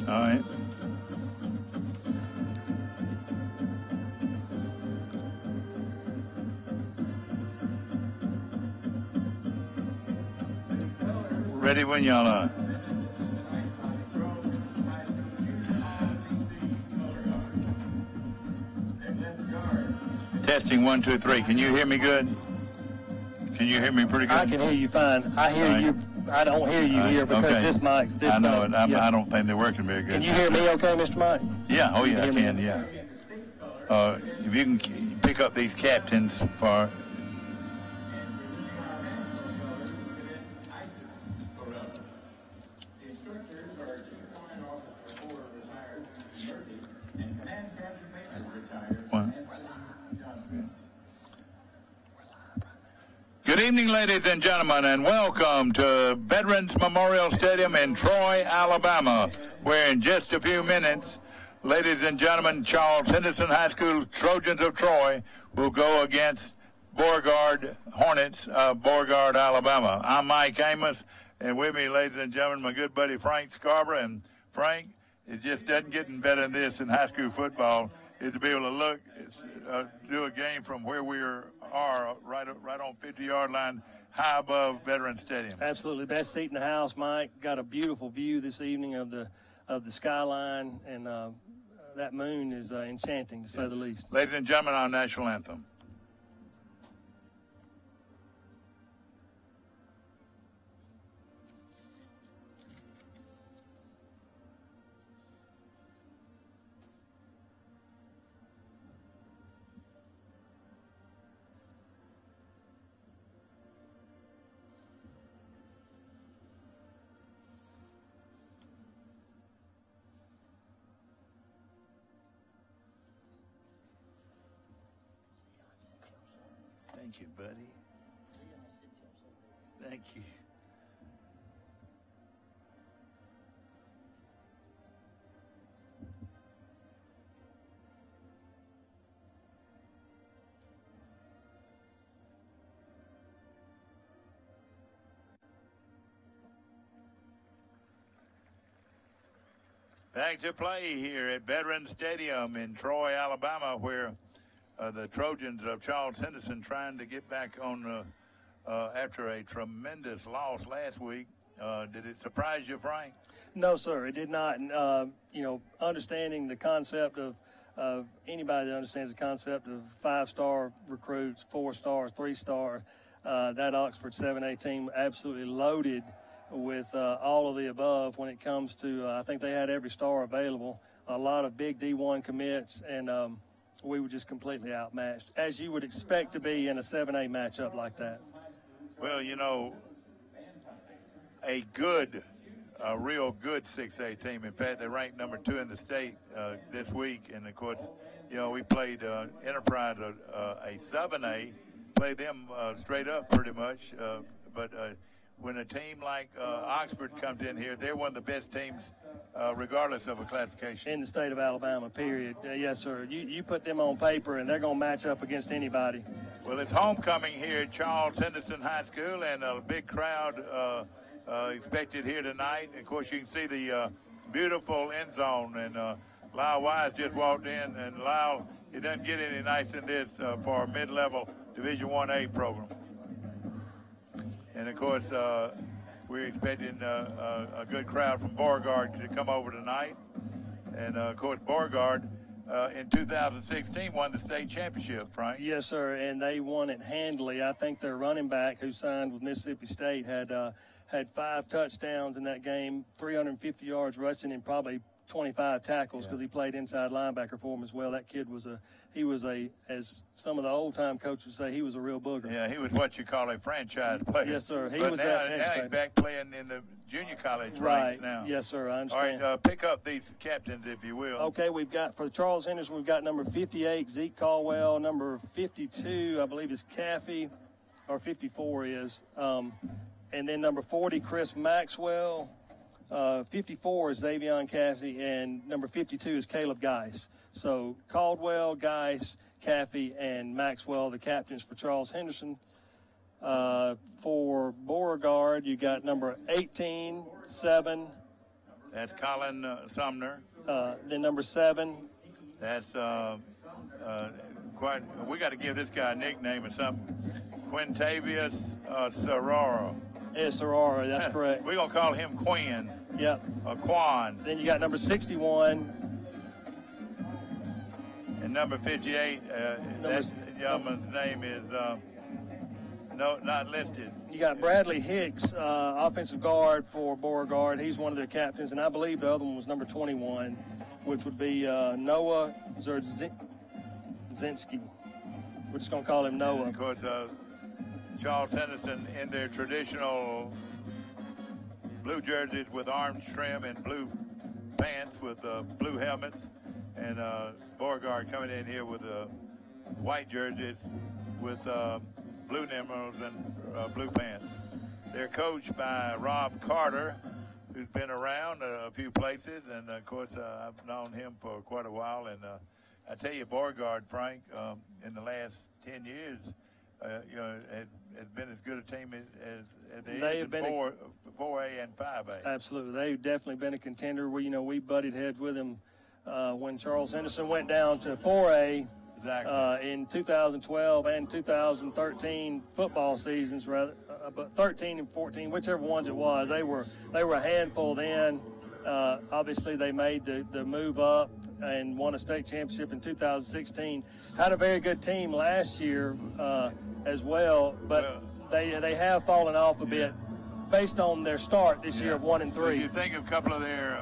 All right. Ready when y'all are. Testing 1, 2, 3. Can you hear me good? Can you hear me pretty good? I can hear you fine. I hear you. I don't hear you here because this mic's this. I know it. I don't think they're working very good. Can you hear me okay, Mr. Mike? Yeah. Oh, yeah, I can. Yeah. If you can pick up these captains for. Good evening, ladies and gentlemen, and welcome to Veterans Memorial Stadium in Troy, Alabama, where in just a few minutes, ladies and gentlemen, Charles Henderson High School Trojans of Troy will go against Beauregard Hornets of Beauregard, Alabama. I'm Mike Amos, and with me, ladies and gentlemen, my good buddy Frank Scarborough. And Frank, it just doesn't get any better than this in high school football, is to be able to look, do a game from where we are right on 50-yard line, high above Veterans Stadium. Absolutely, best seat in the house, Mike. Got a beautiful view this evening of the skyline, and that moon is enchanting, to say the least. Ladies and gentlemen, our national anthem. Thank you, buddy. Thank you. Back to play here at Veterans Stadium in Troy, Alabama, where the Trojans of Charles Henderson trying to get back on after a tremendous loss last week. Did it surprise you, Frank? No, sir, it did not. And, understanding the concept of anybody that understands the concept of 5-star recruits, 4-star, 3-star, that Oxford 7A team absolutely loaded with all of the above when it comes to, I think they had every star available, a lot of big D1 commits, and we were just completely outmatched, as you would expect to be in a 7A matchup like that. Well, a real good 6A team. In fact, they ranked number 2 in the state this week. And, of course, we played Enterprise, a 7A, played them straight up pretty much. But when a team like Oxford comes in here, they're one of the best teams regardless of a classification. In the state of Alabama, period. Yes, sir. You put them on paper, and they're going to match up against anybody. Well, it's homecoming here at Charles Henderson High School, and a big crowd expected here tonight. And, of course, you can see the beautiful end zone. And Lyle Wise just walked in, and Lyle, it doesn't get any nicer than this for a mid-level Division 1A program. And, of course, we're expecting a good crowd from Beauregard to come over tonight. And, of course, Beauregard in 2016 won the state championship, Frank. Yes, sir, and they won it handily. I think their running back, who signed with Mississippi State, had 5 touchdowns in that game, 350 yards rushing, and probably 25 tackles because he played inside linebacker for him as well. That kid was as some of the old-time coaches would say, he was a real booger. Yeah, he was what you call a franchise player. Yes, sir. He was now he's back playing in the junior college ranks now. Yes, sir, I understand. All right, pick up these captains, if you will. Okay, we've got, for Charles Henderson, we've got number 58, Zeke Caldwell. Number 52, I believe, is Caffey, or 54 is. And then number 40, Chris Maxwell. 54 is Xavion Caffey, and number 52 is Caleb Geis. So Caldwell, Geis, Caffey, and Maxwell, the captains for Charles Henderson. For Beauregard, you got number 18, 7, That's Colin Sumner. Then number 7. That's we got to give this guy a nickname or something. Quintavious Sororo. Yeah, Sororo, that's correct. We're going to call him Quinn. Yep. Quan. Then you got number 61. And number 58, that gentleman's name is not listed. You got Bradley Hicks, offensive guard for Beauregard. He's one of their captains, and I believe the other one was number 21, which would be Noah Zerzinski. We're just going to call him Noah. And of course, Charles Henderson in their traditional blue jerseys with orange trim and blue pants with blue helmets, and Beauregard coming in here with white jerseys with blue numerals and blue pants. They're coached by Rob Carter, who's been around a few places, and of course I've known him for quite a while. And I tell you, Beauregard, Frank, in the last 10 years, has been as good a team as they have been 4A and 5A. Absolutely, they've definitely been a contender. We butted heads with them when Charles Henderson went down to 4A. Exactly. In 2012 and 2013 football seasons, rather, but 13 and 14, whichever ones it was, they were a handful then. Obviously, they made the move up and won a state championship in 2016. Had a very good team last year as well, but they have fallen off a bit based on their start this year of 1 and 3. Well, you think of a couple of their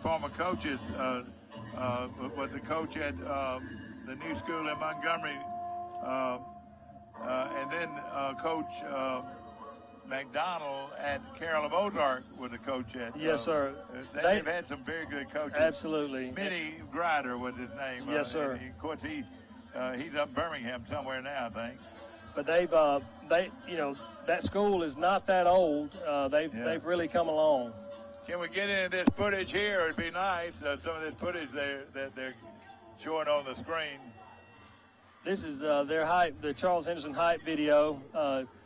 former coaches, was the coach at the new school in Montgomery, and then Coach McDonald at Carroll of Ozark was the coach at. Yes, sir. They've had some very good coaches. Absolutely. Smitty Grider was his name. Yes, sir. Of course, he's up Birmingham somewhere now, I think. But that school is not that old. They've really come along. Can we get into this footage here? It'd be nice. Some of this footage that they're showing on the screen. This is the Charles Henderson hype video.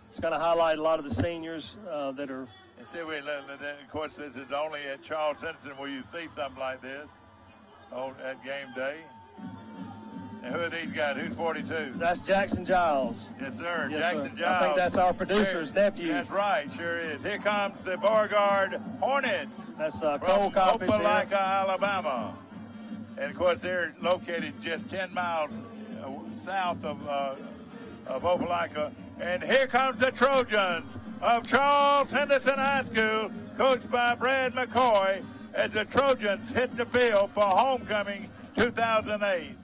It's going to highlight a lot of the seniors that are. Of course, this is only at Charles Henderson where you see something like this at game day. And who are these guys? Who's 42? That's Jackson Giles. Yes, sir. Yes, Jackson sir. Giles. I think that's our producer's nephew. That's right. Sure is. Here comes the Beauregard Hornets. That's from Cole Coppage Opelika, here. Alabama. And, of course, they're located just 10 miles south of Opelika. And here comes the Trojans of Charles Henderson High School, coached by Brad McCoy, as the Trojans hit the field for homecoming 2008.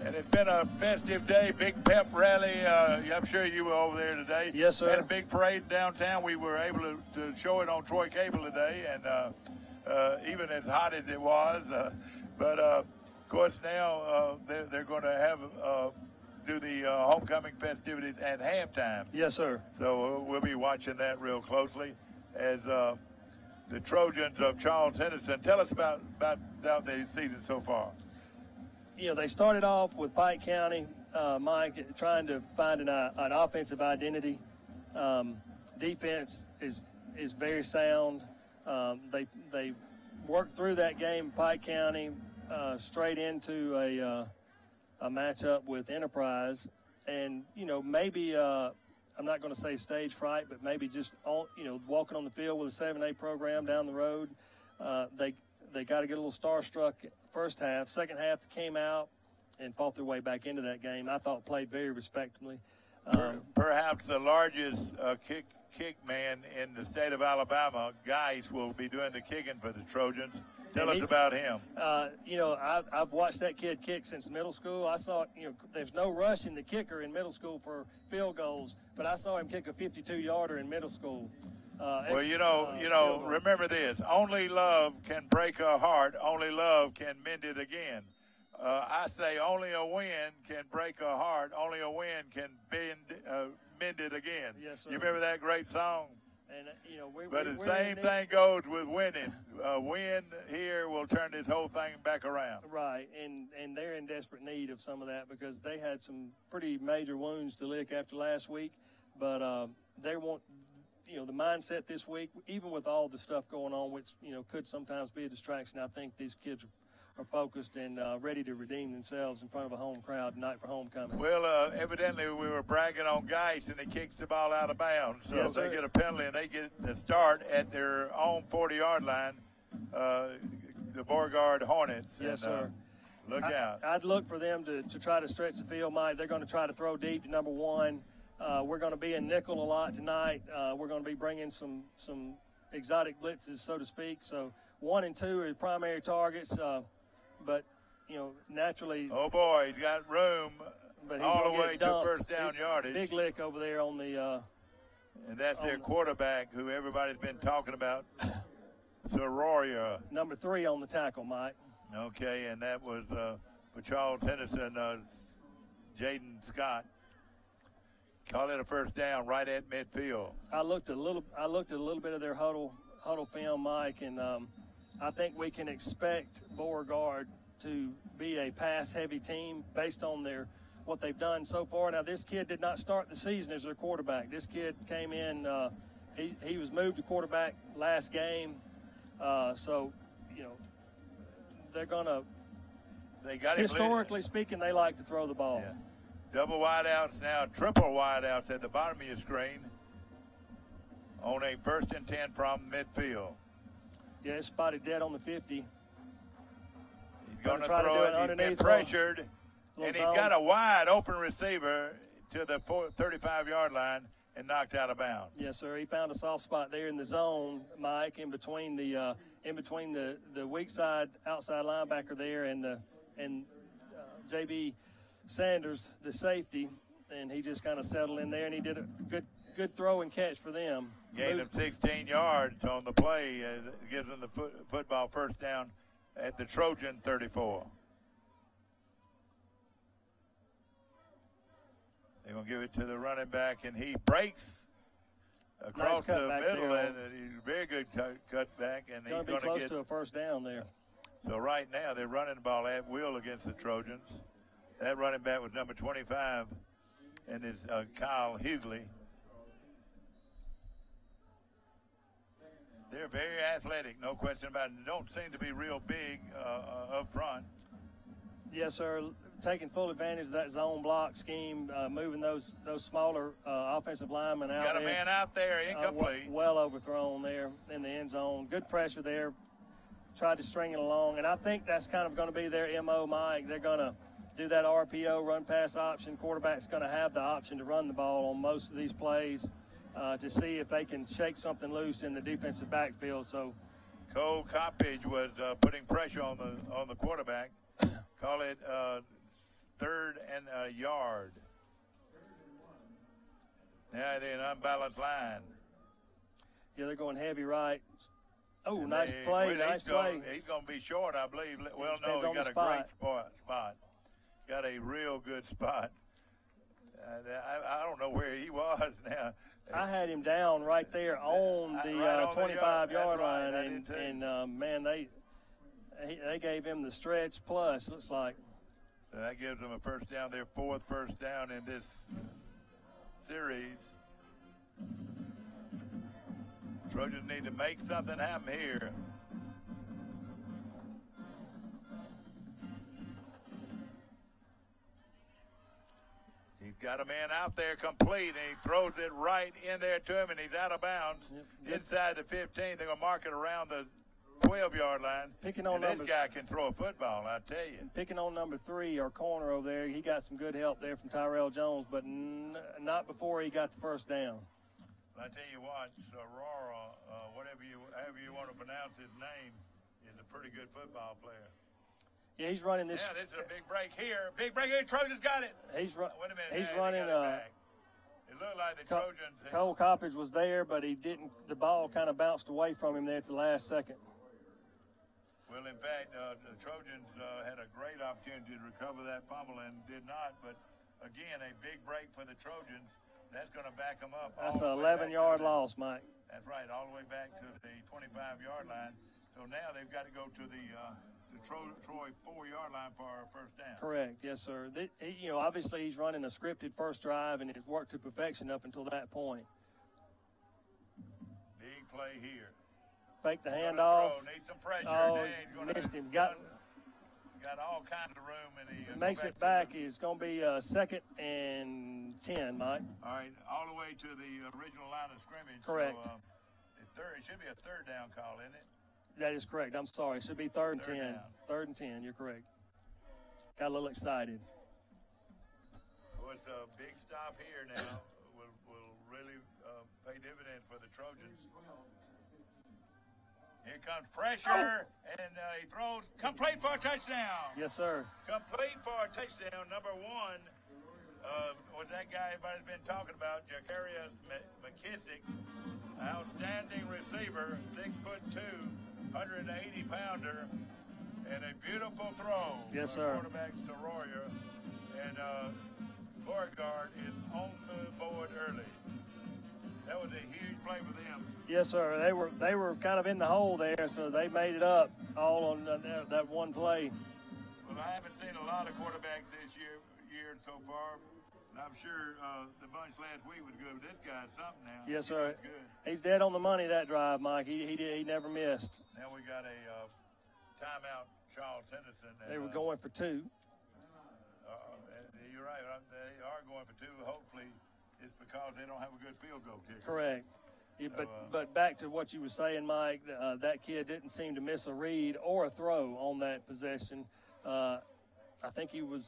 And it's been a festive day, big pep rally. I'm sure you were over there today. Yes, sir. Had a big parade downtown. We were able to show it on Troy Cable today, and even as hot as it was. But of course, now they're going to have do the homecoming festivities at halftime. Yes, sir. So we'll be watching that real closely as the Trojans of Charles Henderson. Tell us about their season so far. They started off with Pike County, Mike, trying to find an offensive identity. Defense is very sound. They worked through that game, Pike County, straight into a matchup with Enterprise, and maybe I'm not going to say stage fright, but maybe just walking on the field with a 7A program down the road, they got to get a little starstruck first half. Second half, they came out and fought their way back into that game. I thought played very respectably. Perhaps the largest kick man in the state of Alabama, Geis, will be doing the kicking for the Trojans. Tell us about him. I've watched that kid kick since middle school. I saw, there's no rush in the kicker in middle school for field goals, but I saw him kick a 52-yarder in middle school. Remember this. Only love can break a heart. Only love can mend it again. I say only a win can break a heart. Only a win can mend it again. Yes, sir. You remember that great song? And, the same thing goes with winning. A win here will turn this whole thing back around. Right, and they're in desperate need of some of that because they had some pretty major wounds to lick after last week. But they want, the mindset this week, even with all the stuff going on, which, could sometimes be a distraction, I think these kids are focused and ready to redeem themselves in front of a home crowd tonight for homecoming. Well, evidently we were bragging on Geis, and he kicks the ball out of bounds. So yes, they get a penalty, and they get the start at their own 40-yard line, the Beauregard Hornets. Yes, and, sir. Look out. I'd look for them to try to stretch the field, Mike. They're going to try to throw deep to number one. We're going to be in nickel a lot tonight. We're going to be bringing some exotic blitzes, so to speak. So 1 and 2 are primary targets. But, naturally. Oh, boy, he's got room but all the way to first down yardage. Big lick over there on the and that's their quarterback, who everybody's been talking about, Sororia. Number 3 on the tackle, Mike. Okay, and that was for Charles Henderson, Jaden Scott. Call it a first down right at midfield. I looked at a little bit of their huddle film, Mike, and I think we can expect Beauregard to be a pass-heavy team based on what they've done so far. Now, this kid did not start the season as their quarterback. This kid came in, he was moved to quarterback last game. So, they're going to, historically speaking, they like to throw the ball. Yeah. Double wideouts now, triple wideouts at the bottom of your screen on a 1st and 10 from midfield. Yeah, it's spotted dead on the 50. He's going to throw it. He's been pressured, and he's got a wide open receiver to the 35-yard line and knocked out of bounds. Yes, sir. He found a soft spot there in the zone, Mike, in between the weak side outside linebacker there and JB Sanders, the safety, and he just kind of settled in there, and he did a good throw and catch for them. Gained him 16 yards on the play. Gives them the football first down at the Trojan 34. They're going to give it to the running back, and he breaks across the middle, and he's a very good cut back, and he's going to close to a first down there. So right now they're running the ball at will against the Trojans. That running back was number 25, and is Kyle Hughley. They're very athletic, no question about it. They don't seem to be real big up front. Yes, sir. Taking full advantage of that zone block scheme, moving those smaller offensive linemen out there. Got a man out there, incomplete. Well overthrown there in the end zone. Good pressure there. Tried to string it along, and I think that's kind of going to be their MO, Mike. They're going to do that RPO, run pass option. Quarterback's going to have the option to run the ball on most of these plays to see if they can shake something loose in the defensive backfield. So Cole Coppage was putting pressure on the quarterback. Call it 3rd and a yard. Now they're an unbalanced line. Yeah, they're going heavy right. Oh, nice play, nice play. He's going to be short, I believe. Well, no, he got a great spot. Got a real good spot. I don't know where he was now. I had him down right there on the 25-yard line, and man, they gave him the stretch plus, looks like. So that gives them a first down, their 4th first down in this series. Trojans need to make something happen here. He's got a man out there complete, and he throws it right in there to him, and he's out of bounds. Yep. Inside the 15. They're going to mark it around the 12-yard line. This guy can throw a football, I tell you. Picking on number 3, our corner over there, he got some good help there from Tyrell Jones, but not before he got the first down. I tell you what, Aurora, however you want to pronounce his name, is a pretty good football player. Yeah, he's running this. Yeah, this is a big break here. Big break here. Trojans got it. Wait a minute. He's running. It looked like the Trojans. Cole Coppage was there, but he didn't. The ball kind of bounced away from him there at the last second. Well, in fact, the Trojans had a great opportunity to recover that fumble and did not. But again, a big break for the Trojans. That's going to back them up. That's an 11-yard loss, Mike. That's right, all the way back to the 25-yard line. So now they've got to go to the Troy 4-yard line for our first down. Correct, yes, sir. Obviously he's running a scripted first drive, and it's worked to perfection up until that point. play here. Fake the handoff. Needs some pressure. Oh, He's missed him. Got all kinds of room, and he makes it back. It's going to be 2nd and 10, Mike. All right, all the way to the original line of scrimmage. Correct. So, it should be a 3rd down call, isn't it? That is correct. I'm sorry. It should be 3rd and 10. Down. 3rd and 10. You're correct. Got a little excited. Well, it's a big stop here now. Will really pay dividends for the Trojans. Here comes pressure, and he throws complete for a touchdown. Yes, sir. Complete for a touchdown. Number 1 was that guy everybody's been talking about, Jacarius McKissick. Outstanding receiver, 6'2", 180-pounder, and a beautiful throw. Yes, sir. Quarterback Soroya, and Beauregard is on the board early. That was a huge play for them. Yes, sir. They were kind of in the hole there, so they made it up all on that one play. Well, I haven't seen a lot of quarterbacks this year so far. And I'm sure the bunch last week was good, but this guy's something now. Yes, sir. Good. He's dead on the money that drive, Mike. He never missed. Now we got a timeout, Charles Henderson. They were going for 2. You're right. They are going for 2. Hopefully, it's because they don't have a good field goal kicker. Correct. Yeah, but back to what you were saying, Mike, that kid didn't seem to miss a read or a throw on that possession. I think he was,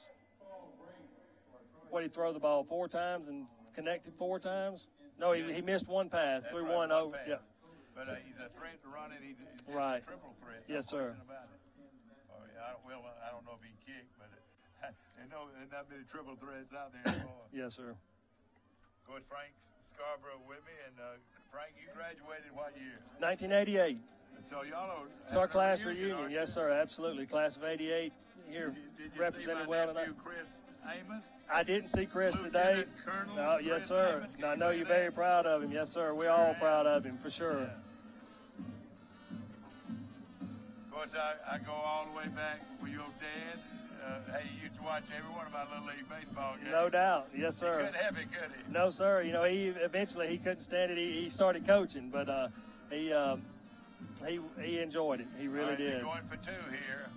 he throw the ball 4 times and connected 4 times? No, he missed one pass, That's threw right, one over. Yeah. But he's a threat to run it. He's right. a triple threat. Yes, sir. About it. I don't know if he kicked, but there's not many triple threats out there anymore. Yes, sir. Coach Frank Scarborough with me, and Frank, you graduated what year? 1988. So y'all are. It's our class reunion. Yes, sir. Absolutely. Class of '88 here represented well tonight. Chris Amos? I didn't see Chris today. Colonel yes, Chris sir. Amos. I know you're very proud of him. Yes, sir. We're all proud of him for sure. Yeah. Of course, I go all the way back with your dad. Hey, you used to watch every one of my Little League baseball games. No doubt. Yes, sir. He couldn't have it, could he? No, sir. He eventually he couldn't stand it. He started coaching, but he enjoyed it. He really did. He's going for 2 here.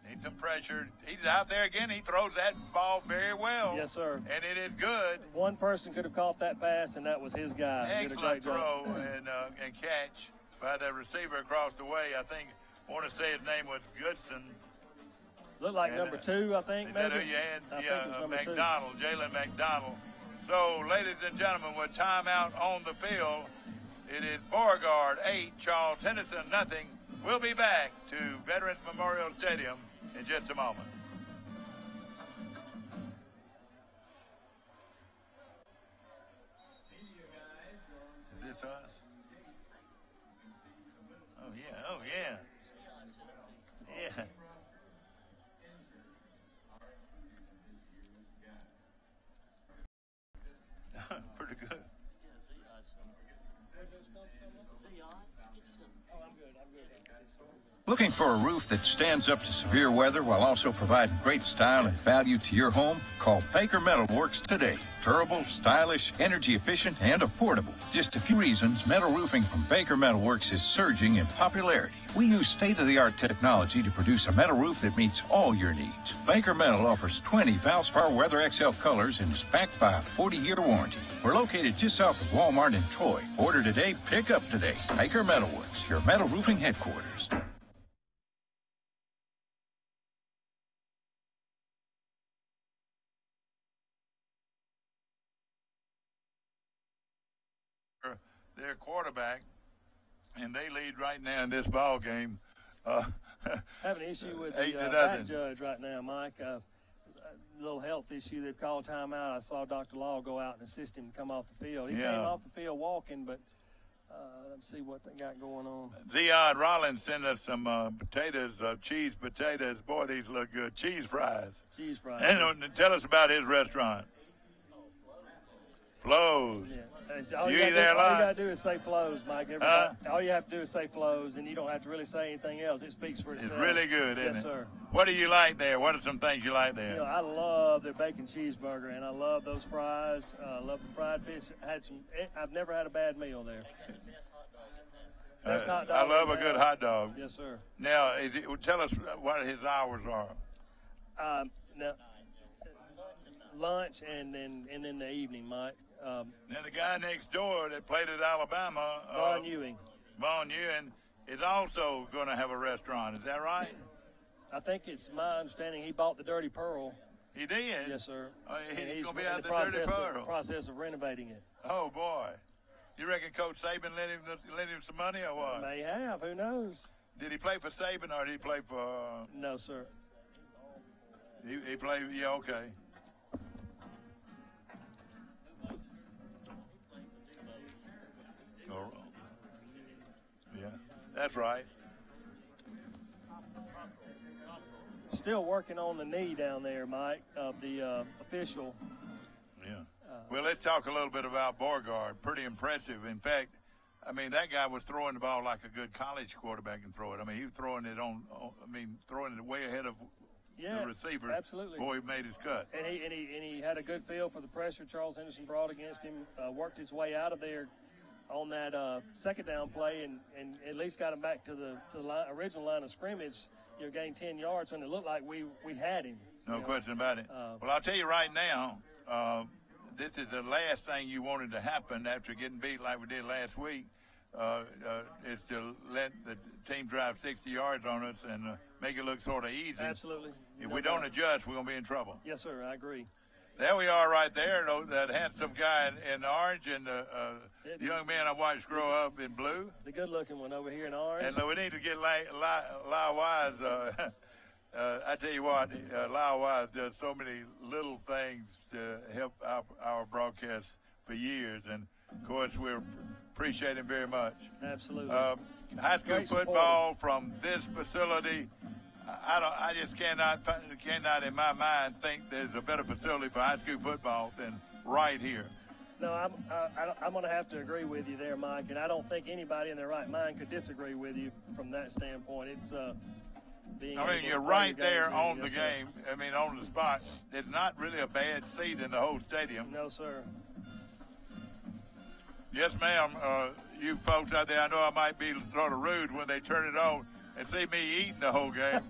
Needs some pressure. He's out there again. He throws that ball very well. Yes, sir. And it is good. One person could have caught that pass, and that was his guy. Excellent throw and catch by the receiver across the way. I want to say his name was Goodson. Looked like number 2, I think. Is maybe. that who you had? I think it was number 2. McDonald, Jalen McDonald. So, ladies and gentlemen, with timeout on the field, it is Beauregard 8, Charles Henderson nothing. We'll be back to Veterans Memorial Stadium in just a moment. Is this us? Oh, yeah. Yeah. Pretty good. Looking for a roof that stands up to severe weather while also providing great style and value to your home? Call Baker Metal Works today. Durable, stylish, energy efficient, and affordable. Just a few reasons metal roofing from Baker Metal Works is surging in popularity. We use state-of-the-art technology to produce a metal roof that meets all your needs. Baker Metal offers 20 Valspar Weather XL colors and is backed by a 40-year warranty. We're located just south of Walmart in Troy. Order today, pick up today. Baker Metal Works, your metal roofing headquarters. Their quarterback, and they lead right now in this ball game. Having an issue with the back judge right now, Mike. A little health issue. They've called timeout. I saw Dr. Law go out and assist him to come off the field. He came off the field walking, but let's see what they got going on. Zion Rollins sent us some potatoes, cheese potatoes. Boy, these look good. Cheese fries. Cheese fries. And tell us about his restaurant. Flows. Yeah. All you got to do is say flows, Mike. All you have to do is say flows, and you don't have to really say anything else. It speaks for itself. It's really good, isn't it? Yes, sir. What do you like there? What are some things you like there? I love their bacon cheeseburger, and I love those fries. I love the fried fish. I've never had a bad meal there. I love a good hot dog. Yes, sir. Now, tell us what his hours are. Now, lunch and then the evening, Mike. Now, the guy next door that played at Alabama, Vaughn Ewing, is also going to have a restaurant. Is that right? I think it's my understanding he bought the Dirty Pearl. He did? Yes, sir. He's going to be out the Dirty Pearl. Process of renovating it. Oh, boy. You reckon Coach Saban lent him some money or what? May have. Who knows? Did he play for Saban or did he play for... No, sir. He played... Yeah, okay. Oh, yeah, that's right. Still working on the knee down there, Mike, of the official. Yeah. Well, let's talk a little bit about Beauregard. Pretty impressive. In fact, I mean, that guy was throwing the ball like a good college quarterback can throw it. I mean, he was throwing it throwing it way ahead of the receiver. Absolutely. Boy, he made his cut. And he had a good feel for the pressure Charles Henderson brought against him, worked his way out of there on that second down play and at least got him back to the original line of scrimmage, gained 10 yards when it looked like we had him. No question about it. Well, I'll tell you right now, this is the last thing you wanted to happen after getting beat like we did last week, is to let the team drive 60 yards on us and make it look sort of easy. Absolutely. If we don't adjust, we're going to be in trouble. Yes, sir, I agree. There we are right there, that handsome guy in orange and the young man I watched grow up in blue. The good-looking one over here in orange. And we need to get Lyle Wise. I tell you what, Lyle Wise does so many little things to help our broadcast for years. And, of course, we appreciate him very much. Absolutely. High school football from this facility, I just cannot in my mind think there's a better facility for high school football than right here. No, I'm going to have to agree with you there, Mike, and I don't think anybody in their right mind could disagree with you from that standpoint. It's you're right there on the game. I mean, on the spot. It's not really a bad seat in the whole stadium. No, sir. Yes, ma'am. You folks out there, I know I might be sort of rude when they turn it on and see me eating the whole game.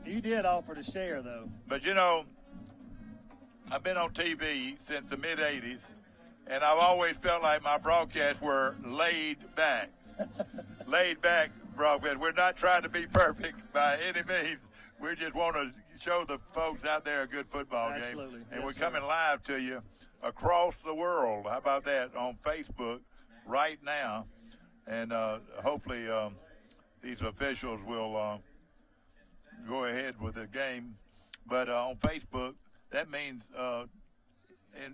You did offer to share, though. But, I've been on TV since the mid-'80s, and I've always felt like my broadcasts were laid back. Laid back broadcast. We're not trying to be perfect by any means. We just want to show the folks out there a good football game. And we're coming live to you across the world. How about that? On Facebook right now. And hopefully these officials will go ahead with the game. But on Facebook, that means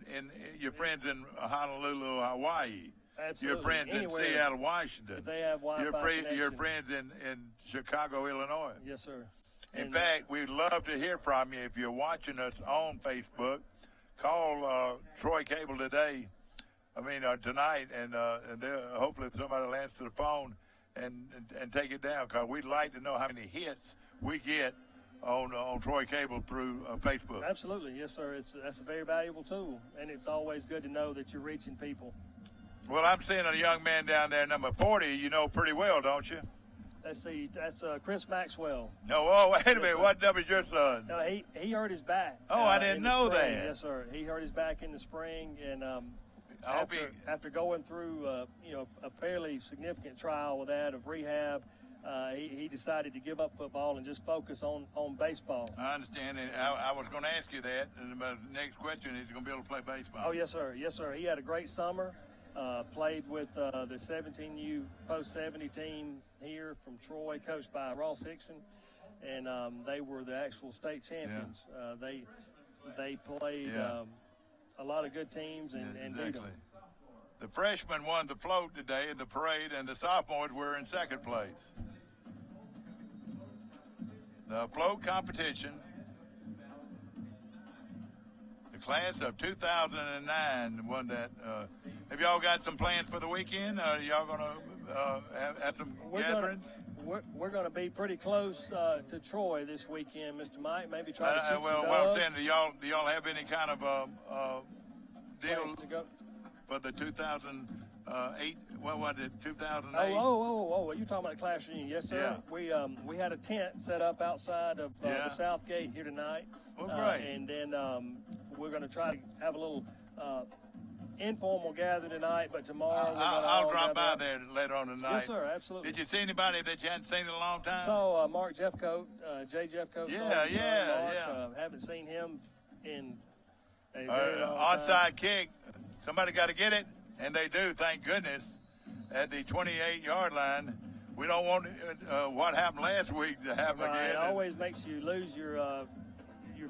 in your friends in Honolulu, Hawaii. Absolutely. Your friends Anywhere, in Seattle, Washington. if they have Wi-Fi your friends in Chicago, Illinois. Yes, sir. In fact, we'd love to hear from you. If you're watching us on Facebook, call Troy Cable today. Tonight, and hopefully somebody will answer the phone and take it down, because we'd like to know how many hits we get on Troy Cable through Facebook. Absolutely, yes, sir. That's a very valuable tool, and it's always good to know that you're reaching people. Well, I'm seeing a young man down there, number 40. You know pretty well, don't you? Let's see. That's Chris Maxwell. No, wait a minute. What number is your son? No, he hurt his back. Oh, I didn't know that. Yes, sir. He hurt his back in the spring, and I after going through a fairly significant trial with that of rehab, he decided to give up football and just focus on baseball. I understand, and I was going to ask you that. And the next question is, he going to be able to play baseball? Oh, yes, sir. Yes, sir. He had a great summer. Played with the 17U post-70 team here from Troy, coached by Ross Hickson, and they were the actual state champions. Yeah. They played a lot of good teams and beat them. The freshmen won the float today in the parade, and the sophomores were in second place. The float competition, the class of 2009 won that. Have y'all got some plans for the weekend? Y'all going to have some gatherings? We're going to be pretty close to Troy this weekend, Mr. Mike. Maybe try to shoot some well, doves. what I'm saying, do y'all have any kind of deal to go? for the 2008? What was it? 2008? Oh! You're talking about the class reunion? Yes, sir. Yeah. We had a tent set up outside of the South Gate here tonight. Well, great. And then we're going to try to have a little informal gathering tonight. But tomorrow I'll drop by there later on tonight. Yes, sir. Absolutely. Did you see anybody that you hadn't seen in a long time? Saw Mark Jeffcoat, Jay Jeffcoat. Yeah. Haven't seen him in a very long onside time. kick. Somebody got to get it, and they do. Thank goodness. At the 28-yard line. We don't want what happened last week to happen again. It always makes you lose your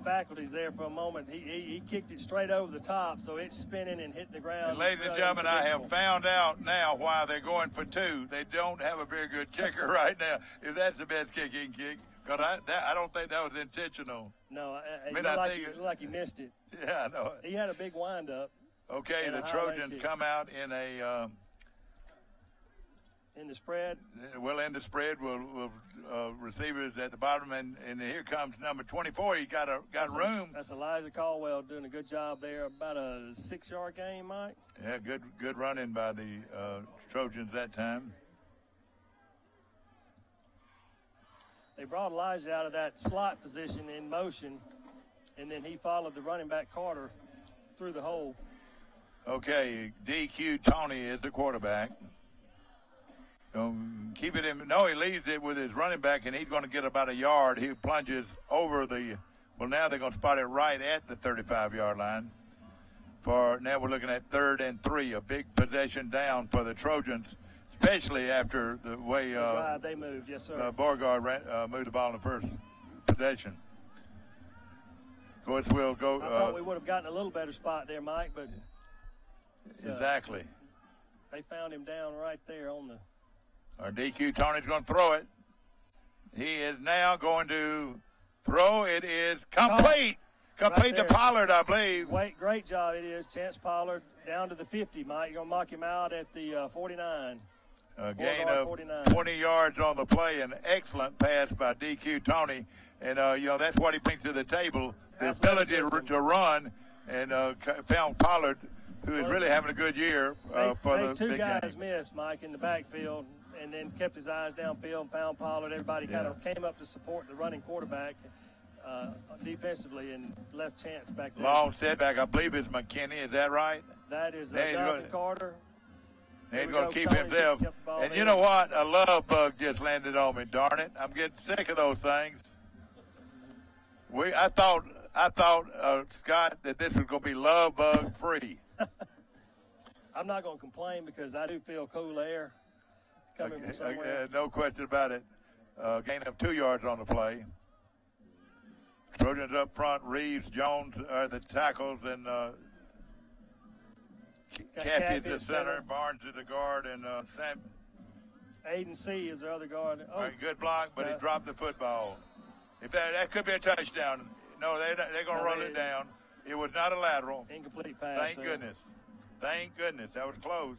faculties there for a moment. He kicked it straight over the top, so it's spinning and hitting the ground. And ladies and gentlemen, I have found out now why they're going for two. They don't have a very good kicker right now. If that's the best kick he can kick, because I don't think that was intentional. No, it looked like he missed it. Yeah, I know. He had a big windup. Okay, the Trojans come out in a in the spread. Well, in the spread, we'll receivers at the bottom, and here comes number 24. He got room. That's Elijah Caldwell doing a good job there. About a 6-yard gain, Mike. Yeah, good running by the Trojans that time. They brought Elijah out of that slot position in motion, and then he followed the running back Carter through the hole. Okay, DQ Tony is the quarterback. Keep it in. No, he leaves it with his running back, and he's going to get about a yard. He plunges over the. Well, now they're going to spot it right at the 35-yard line. Now we're looking at 3rd and 3, a big possession down for the Trojans, especially after the way they moved. Yes, sir. Beauregard moved the ball in the first possession. Of course, we'll go. I thought we would have gotten a little better spot there, Mike, but exactly. They found him down right there on the. Our DQ Tony's going to throw it. He is now going to throw. It is complete. Complete to Pollard, I believe. Great job it is. Chance Pollard down to the 50, Mike. You're going to mark him out at the 49. A gain of 49. 20 yards on the play. An excellent pass by DQ Tony. And, that's what he brings to the table, the ability to run. And found Pollard, who is really having a good year for the two big guys game. missed, Mike, in the backfield, and then kept his eyes downfield and found Pollard. Everybody kind of came up to support the running quarterback defensively and left Chance back there. Long setback, I believe it's McKinney. Is that right? That is Jonathan Carter. He's going to keep himself. And you know what? A love bug just landed on me, darn it. I'm getting sick of those things. I thought, Scott, that this was going to be love bug free. I'm not going to complain because I do feel cool air coming from somewhere. No question about it. Gain of 2 yards on the play. Trojans up front. Reeves, Jones are the tackles, and Caffey's the center. Barnes is the guard, and Sam. Aiden C. is the other guard. All right, good block, but he dropped the football. If that could be a touchdown. No, they're going to run it down. It was not a lateral. Incomplete pass. Thank goodness. Thank goodness. That was close.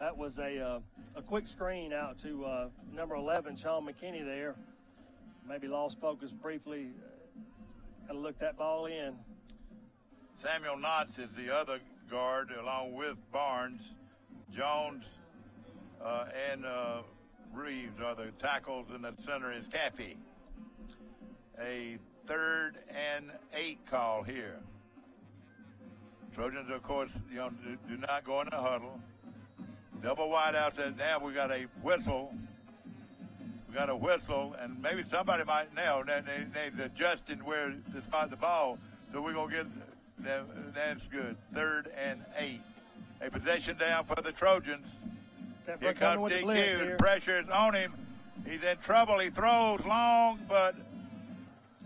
That was a quick screen out to number 11, Sean McKinney there. Maybe lost focus briefly. Got to look that ball in. Samuel Knotts is the other guard along with Barnes. Jones and Reeves are the tackles, and the center is Caffey. A 3rd and 8 call here. Trojans, of course, do not go in the huddle. Double wide out says, now we got a whistle. We got a whistle, and maybe somebody might now. They're adjusting where to spot the ball. So we're going to get, that's good. 3rd and 8. A possession down for the Trojans. Here comes DQ. The pressure is on him. He's in trouble. He throws long, but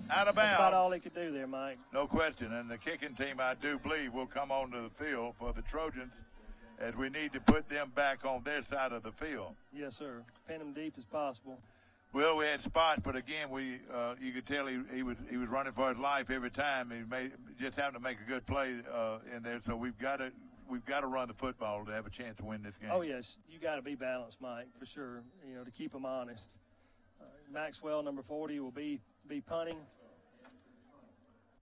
out of bounds. That's about all he could do there, Mike. No question. And the kicking team, I do believe, will come onto the field for the Trojans, as we need to put them back on their side of the field. Yes, sir. Pin them deep as possible. Well, we had spots, but again, you could tell he was running for his life every time. He just happened to make a good play in there. So we've got to run the football to have a chance to win this game. Oh yes, you got to be balanced, Mike, for sure. You know, to keep them honest. Maxwell, number 40, will be punting.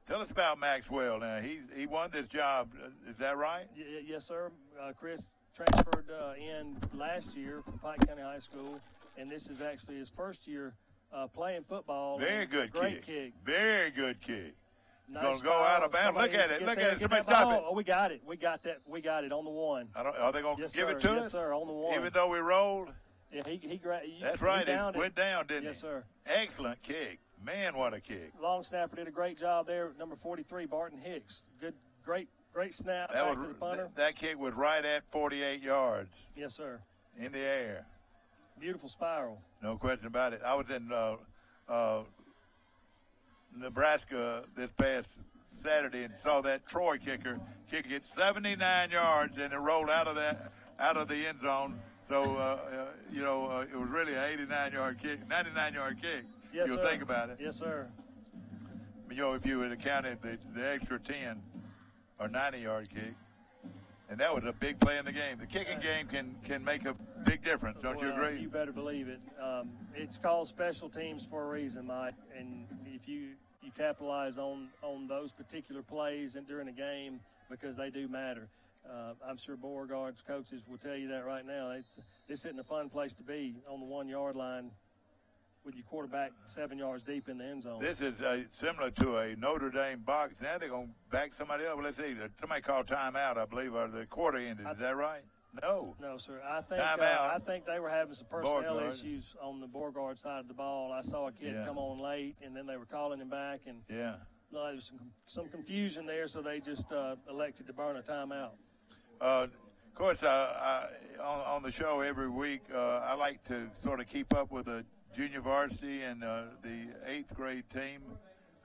Tell us about Maxwell. Now he won this job. Is that right? Yes, sir. Chris transferred in last year from Pike County High School, and this is actually his first year playing football. Very good great kick. Very good kick. Nice going to go out of bounds. Look at it. Look at it. Somebody stop it. Oh, we got it. We got that. We got it on the one. Are they going to give it to us? Yes, sir. On the one. Even though we rolled. Yeah, That's right. It went down, didn't it? Yes, sir. Excellent kick. Man, what a kick. Long snapper did a great job there. Number 43, Barton Hicks. Great snap back to the punter. That kick was right at 48 yards. Yes, sir. In the air. Beautiful spiral. No question about it. I was in Nebraska this past Saturday and saw that Troy kicker kick it 79 yards, and it rolled out of the end zone. So, it was really an 89-yard kick, 99-yard kick. Yes, You'll sir. think about it. Yes, sir. If you would have counted the extra 10 or 90-yard kick, and that was a big play in the game. The kicking game can make a big difference. Don't you agree? You better believe it. It's called special teams for a reason, Mike. And if you capitalize on those particular plays and during the game, because they do matter. I'm sure Beauregard's coaches will tell you that right now. This isn't a fun place to be on the 1 yard line with your quarterback 7 yards deep in the end zone. This is similar to a Notre Dame box. Now they're going to back somebody up. Let's see. Somebody called timeout, I believe, or the quarter ended. Is that right? No. No, sir. I think they were having some personnel issues on the Beauregard side of the ball. I saw a kid come on late, and then they were calling him back. And there was some confusion there, so they just elected to burn a timeout. Of course, on the show every week, I like to sort of keep up with the junior varsity and the 8th grade team.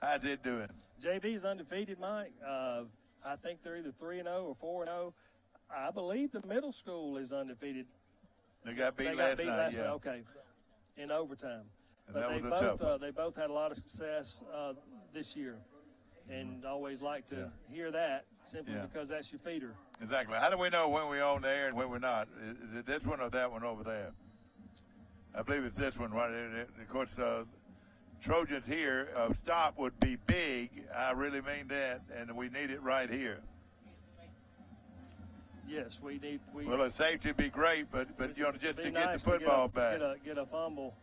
How's it doing? JV's undefeated, Mike. I think they're either 3-0 or 4-0. I believe the middle school is undefeated. They got beat last night. Yeah. Okay, in overtime. And but that was a tough one. They both had a lot of success this year, and always like to hear that simply because that's your feeder. Exactly. How do we know when we're on the air and when we're not? Is it this one or that one over there? I believe it's this one, right? Of course, Trojans here, stop would be big. I really mean that, and we need it right here. Yes, we need. Well, a safety would be great, but just to get the football back. Get a fumble.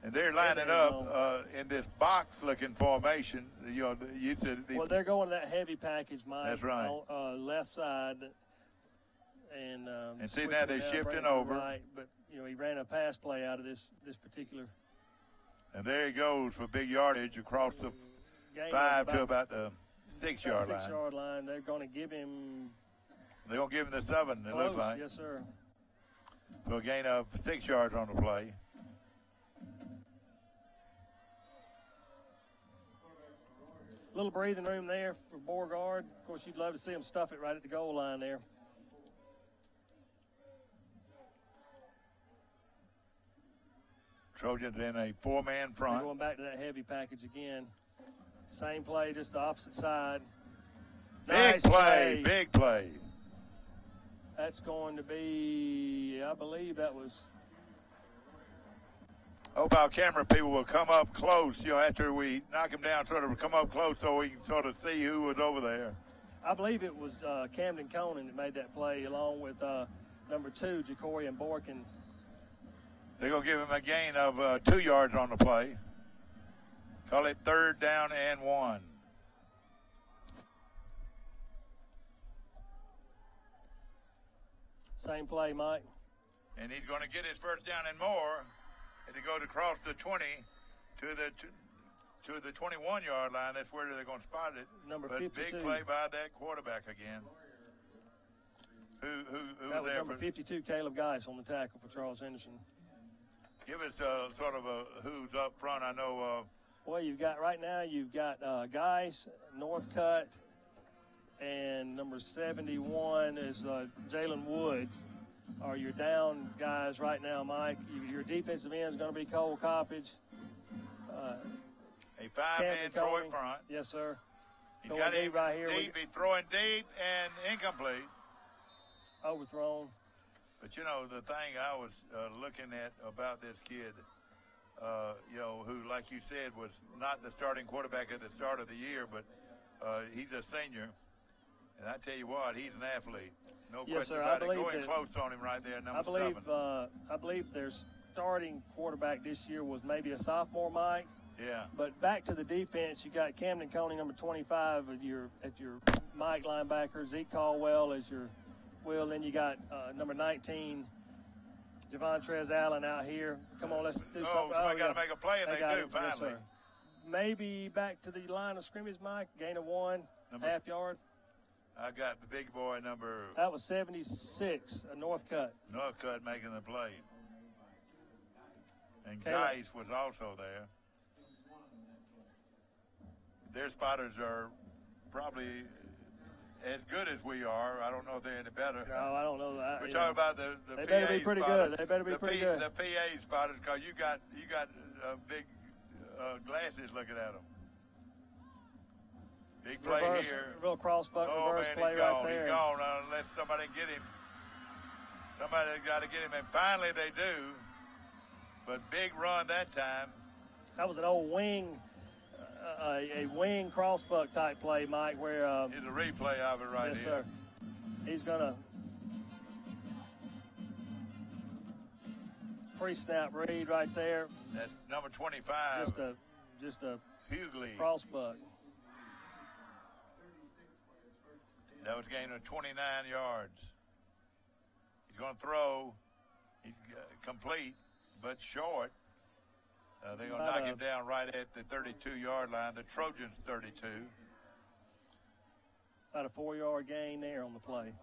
And they're lining up in this box-looking formation. You said. Well, they're going that heavy package, Mike. That's right. On, left side, and see now they're shifting over. Right, but he ran a pass play out of this particular. And there he goes for big yardage across the 5 to about the 6-yard line. 6-yard line. They're going to give him. They're going to give him the 7. Close, it looks like. Yes, sir. So a gain of 6 yards on the play. Little breathing room there for Beauregard. Of course, you'd love to see him stuff it right at the goal line there. Trojans in a 4-man front. We're going back to that heavy package again. Same play, just the opposite side. Big play, big play. That's going to be, I believe that was. Hope our camera people will come up close, after we knock him down, sort of come up close so we can sort of see who was over there. I believe it was Camden Conan that made that play along with number 2, Jacorian Borkin. They're going to give him a gain of 2 yards on the play. Call it 3rd down and 1. Same play, Mike. And he's going to get his first down and more as he goes across the 20 to the 21-yard line. That's where they're going to spot it. Number but 52. Big play by that quarterback again. Who that was there? Number 52, Caleb Geis on the tackle for Charles Henderson. Give us sort of a who's up front. I know. Well, you've got Geis, Northcutt, and number 71 is Jalen Woods. are your down guys right now, Mike. Your defensive end is going to be Cole Coppage. A five-man Troy front. Yes, sir. He's got him right here. Deep. He's throwing deep and incomplete. Overthrown. But, you know, the thing I was looking at about this kid, you know, who, like you said, was not the starting quarterback at the start of the year, but he's a senior. And I tell you what, he's an athlete. No question about it. Going close on him right there, number 7. I believe their starting quarterback this year was maybe a sophomore, Mike. Yeah. But back to the defense, you got Camden Coney, number 25, at your Mike linebacker, Zeke Caldwell as your Will. Then you got number 19, Javontrez Allen out here. Come on, let's do something. Somebody got to make a play, and they do, finally. Yes, sir. Maybe back to the line of scrimmage, Mike. Gain of 1, half yard. I got the big boy number. That was 76, a Northcutt. Northcutt making the play. And Geis was also there. Their spotters are probably as good as we are. I don't know if they're any better. No, I don't know that. We're talking about the they PA better be pretty spotters. good. They better be pretty good. The PA spotters, because you got big glasses looking at them. Big play reverse, here. Real crossbuck reverse man, play right there. He's gone unless somebody get him. Somebody's got to get him, and finally they do. But big run that time. That was an old wing, a wing crossbuck type play, Mike, where here's a replay of it right here. Yes, sir. He's gonna pre-snap read right there. That's number 25. Just a Hughley crossbuck. That was gain of 29 yards. He's going to throw. He's complete, but short. They're going to knock him down right at the 32-yard line. The Trojans 32. About a 4-yard gain there on the play.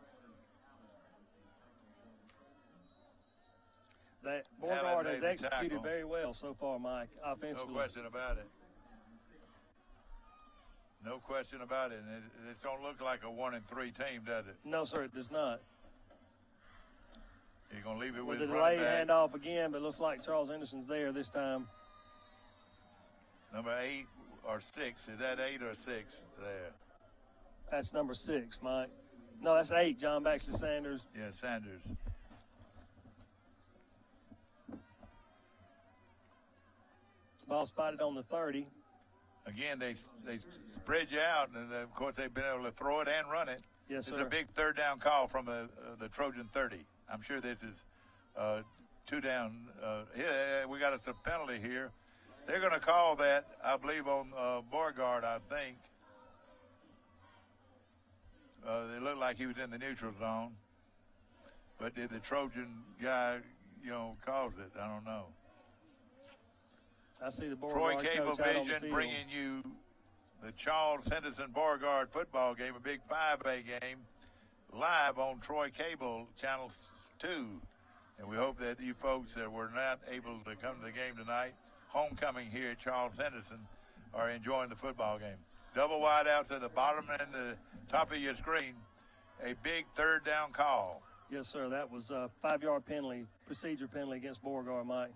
That Beauregard has executed very well so far, Mike, offensively. No question about it. No question about it. And it don't look like a 1-3 team, does it? No, sir, it does not. You're going to leave it with the running delayed handoff again, but it looks like Charles Henderson's there this time. Number 8 or 6. Is that 8 or 6 there? That's number 6, Mike. No, that's 8, John Baxter Sanders. Yeah, Sanders. Ball spotted on the 30. Again, they spread you out, and of course they've been able to throw it and run it. Yes, sir. It's a big third down call from the Trojan 30. I'm sure this is 2 down. We got a penalty here. They're going to call that, I believe, on Beauregard, I think. It looked like he was in the neutral zone. But did the Trojan guy, cause it? I don't know. I see the Beauregard Troy Cablevision bringing you the Charles Henderson Beauregard football game, a big 5A game, live on Troy Cable Channel 2. And we hope that you folks that were not able to come to the game tonight, homecoming here at Charles Henderson, are enjoying the football game. Double wide outs at the bottom and the top of your screen. A big third down call. Yes, sir. That was a 5-yard penalty, procedure penalty against Beauregard, Mike.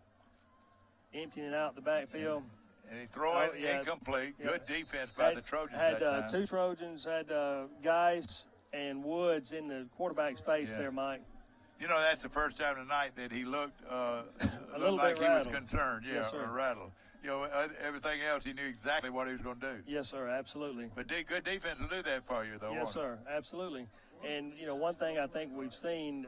Emptying it out the backfield. And he threw it incomplete. Good defense by the Trojans that time. 2 Trojans, had Geis and Woods in the quarterback's face there, Mike. That's the first time tonight that he looked a little like he rattled. was concerned. Yeah, Yes, or rattled. Everything else, he knew exactly what he was going to do. Yes, sir, absolutely. But good defense will do that for you, though. Yes, sir, absolutely. And, one thing I think we've seen,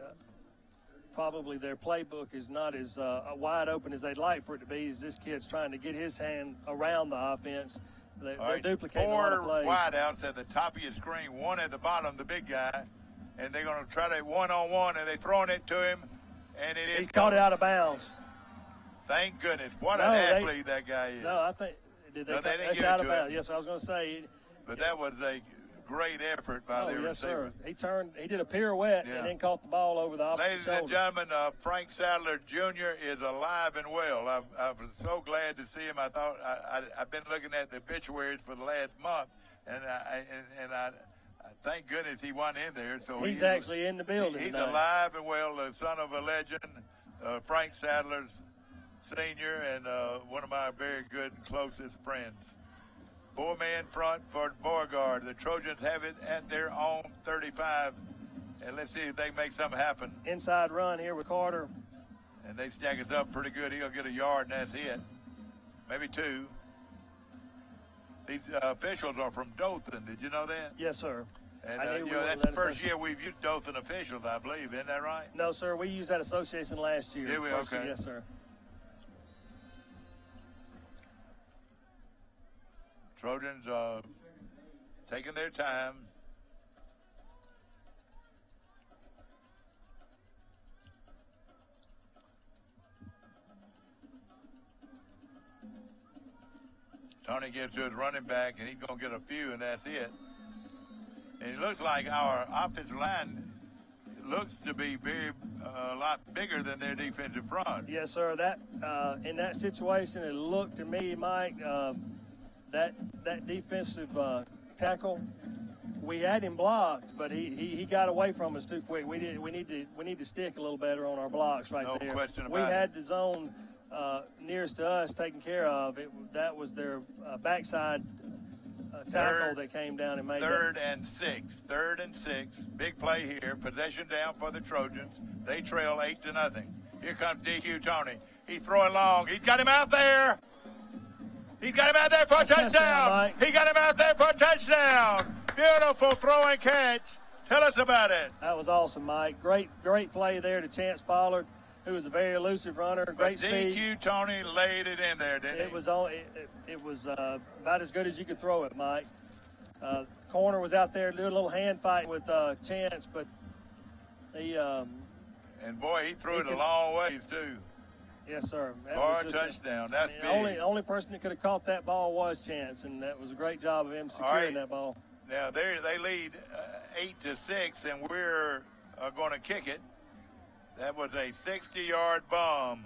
probably their playbook is not as wide open as they'd like for it to be, is this kid's trying to get his hand around the offense. They're duplicating a lot of plays. 4 wideouts at the top of your screen, 1 at the bottom, the big guy. And they're going to try to one-on-one, and they're throwing it to him, and He caught it out of bounds. Thank goodness. What an athlete that guy is. No, I think they didn't get out it of to bounds. him. Yes, I was going to say. But that was a great effort by the receiver. Sir. He did a pirouette and then caught the ball over the opposite shoulder. Ladies and gentlemen, Frank Sadler Jr. is alive and well. I was so glad to see him. I thought I've been looking at the obituaries for the last month, and I thank goodness he wasn't in there. So he's actually in the building He's tonight. alive and well, the son of a legend, Frank Sadler's senior, and one of my very good and closest friends. 4-man front for Beauregard. The Trojans have it at their own 35. And let's see if they make something happen. Inside run here with Carter. And they stack us up pretty good. He'll get a yard, and that's it. Maybe 2. These officials are from Dothan. Did you know that? Yes, sir. And that's the first year we've used Dothan officials, I believe. Isn't that right? No, sir. We used that association last year. Did we? Okay. Year, yes, sir. Trojans taking their time. Tony gets to his running back, and he's going to get a few, and that's it. And it looks like our offensive line looks to be a lot bigger than their defensive front. Yes, sir. That in that situation, it looked to me, Mike, that defensive tackle, we had him blocked, but he got away from us too quick. We need to stick a little better on our blocks right there. No question about it. We had the zone nearest to us taken care of. That was their backside tackle that came down and made Third and six. Big play here. Possession down for the Trojans. They trail 8-0. Here comes DQ Tony. He's throwing long. He's got him out there. He's got him out there for a touchdown. He got him out there for a touchdown. Beautiful throw and catch. Tell us about it. That was awesome, Mike. Great play there to Chance Pollard, who was a very elusive runner, great speed. DQ Tony laid it in there, didn't he? It was about as good as you could throw it, Mike. Corner was out there doing a little hand fight with Chance, but he and boy, he threw it a long ways too. Yes, sir. For a touchdown. That's big. The only person that could have caught that ball was Chance, and that was a great job of him securing that ball. Now they lead 8-6, and we're going to kick it. That was a 60-yard bomb.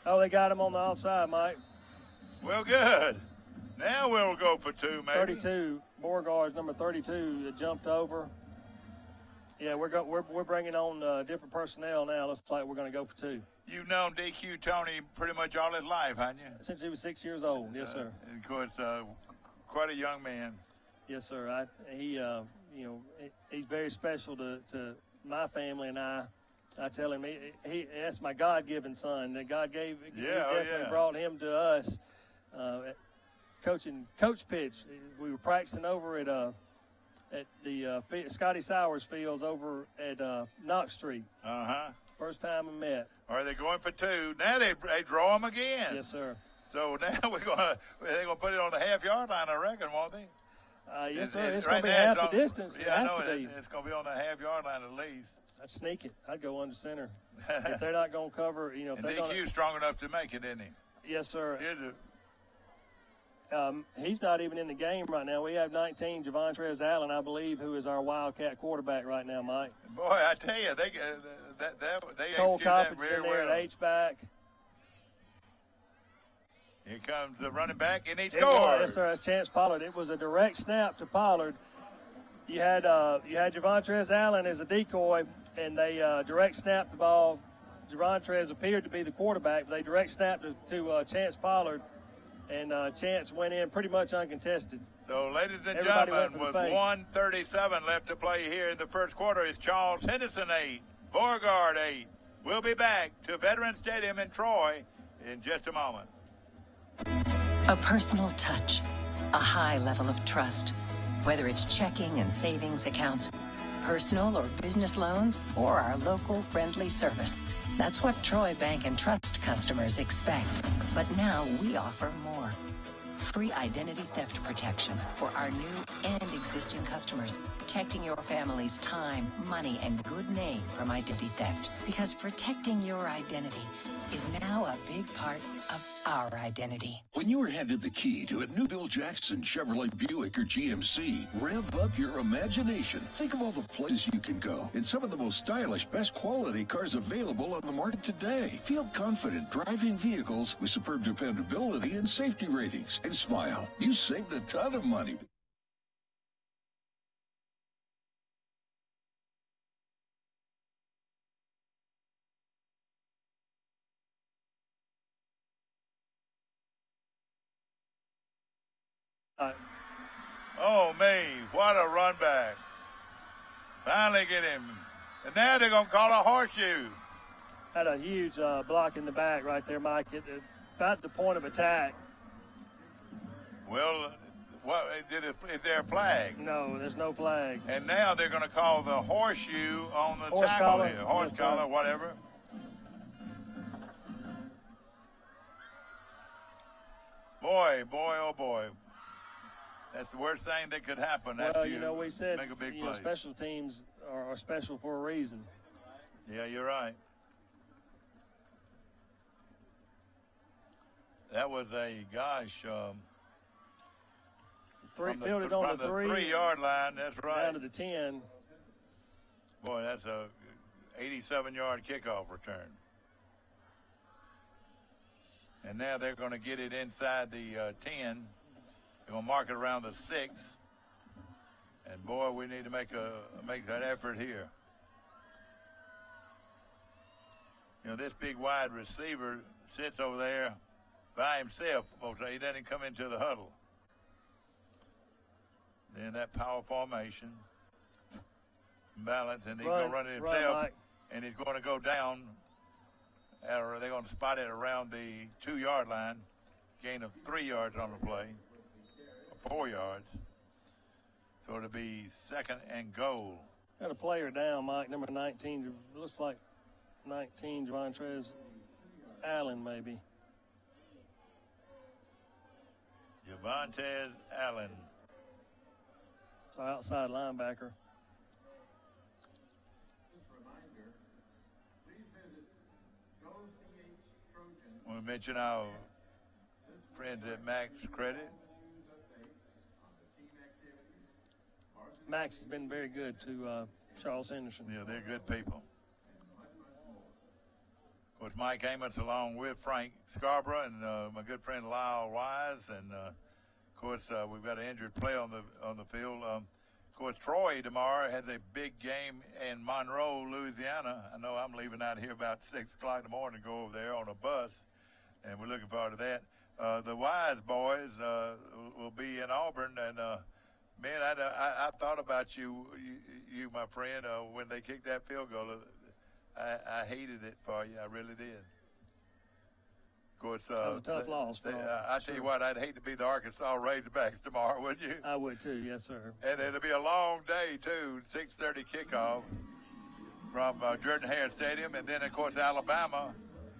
Oh, they got him on the offside, Mike. Well, good. Now we'll go for 2, maybe. 32, Beauregard's number 32 that jumped over. Yeah, we're bringing on different personnel now. Looks like we're going to go for 2. You've known DQ Tony pretty much all his life, haven't you? Since he was 6 years old, yes, sir. And of course, quite a young man. Yes, sir. He's very special to my family and I. I tell him that's my God-given son. That God definitely brought him to us. Coach pitch. We were practicing over at the Scotty Sowers Fields over at Knox Street. First time we met. Are they going for 2? Now they draw them again. Yes, sir. So now they're gonna put it on the half-yard line, I reckon, won't they? Yes, sir. It's going to be half the distance. Yeah, I know. It's going to be on the half-yard line at least. I'd sneak it. I'd go under center. If they're not going to cover, if and they're DQ's strong enough to make it, isn't he? Yes, sir. Is it? He's not even in the game right now. We have 19, Javontrez Allen, I believe, who is our Wildcat quarterback right now, Mike. Boy, I tell you, they Cole execute that Coppage very in there well. at H-back. Here comes the running back, and he Yes, scores. sir. That's Chance Pollard. It was a direct snap to Pollard. You had Javontrez Allen as a decoy, and they direct snapped the ball. Javontrez appeared to be the quarterback, but they direct snapped to Chance Pollard, and Chance went in pretty much uncontested. So, ladies and Everybody gentlemen, went for with the fake. 1:37 left to play here in the first quarter, is Charles Henderson 8, Beauregard 8. We'll be back to Veterans Stadium in Troy in just a moment. A personal touch, a high level of trust, whether it's checking and savings accounts, personal or business loans, or our local friendly service. That's what Troy Bank and Trust customers expect. But now we offer more. Free identity theft protection for our new and existing customers, protecting your family's time, money, and good name from identity theft. Because protecting your identity is now a big part of our identity. When you are handed the key to a new Bill Jackson Chevrolet Buick or GMC, rev up your imagination. Think of all the places you can go in some of the most stylish, best quality cars available on the market today. Feel confident driving vehicles with superb dependability and safety ratings. And smile, you saved a ton of money. Oh, me, what a run back. Finally get him. And now they're going to call a horseshoe. Had a huge block in the back right there, Mike, about the point of attack. Well, is there a flag? No, there's no flag. And now they're going to call the horseshoe on the Horse tackle collar. here. Horse Yes, collar, sir. whatever. Boy, oh boy. That's the worst thing that could happen after Well, you know, we said, make a big you know, play. special teams are special for a reason. Yeah, you're right. That was a, Fielded on the 3-yard line, that's right. down to the 10. Boy, that's a 87-yard kickoff return. And now they're going to get it inside the 10. They're going to mark it around the 6. And boy, we need to make that effort here. You know, this big wide receiver sits over there by himself. He doesn't come into the huddle. Then that power formation, balance, and he's going to run it himself, and he's going to go down, or they're going to spot it around the 2-yard line, gain of 3 yards on the play, 4 yards. So it'll be 2nd and goal. Got a player down, Mike, number 19. Looks like 19, Javontrez Allen, maybe. Javontrez Allen. It's our outside linebacker. We mention our friends at Max Credit. Max has been very good to Charles Henderson. Yeah, they're good people. Of course, Mike Amos along with Frank Scarborough and my good friend Lyle Wise, and of course we've got an injured player on the field. Of course, Troy tomorrow has a big game in Monroe, Louisiana. I know I'm leaving out here about 6 o'clock in the morning to go over there on a bus, and we're looking forward to that. The Wise boys will be in Auburn, and man, I thought about you, my friend, when they kicked that field goal. I hated it for you. I really did. Of course, that was a tough loss. I tell you what, I'd hate to be the Arkansas Razorbacks tomorrow, wouldn't you? I would too, yes, sir. And it'll be a long day too. 6:30 kickoff from Jordan Hare Stadium, and then of course Alabama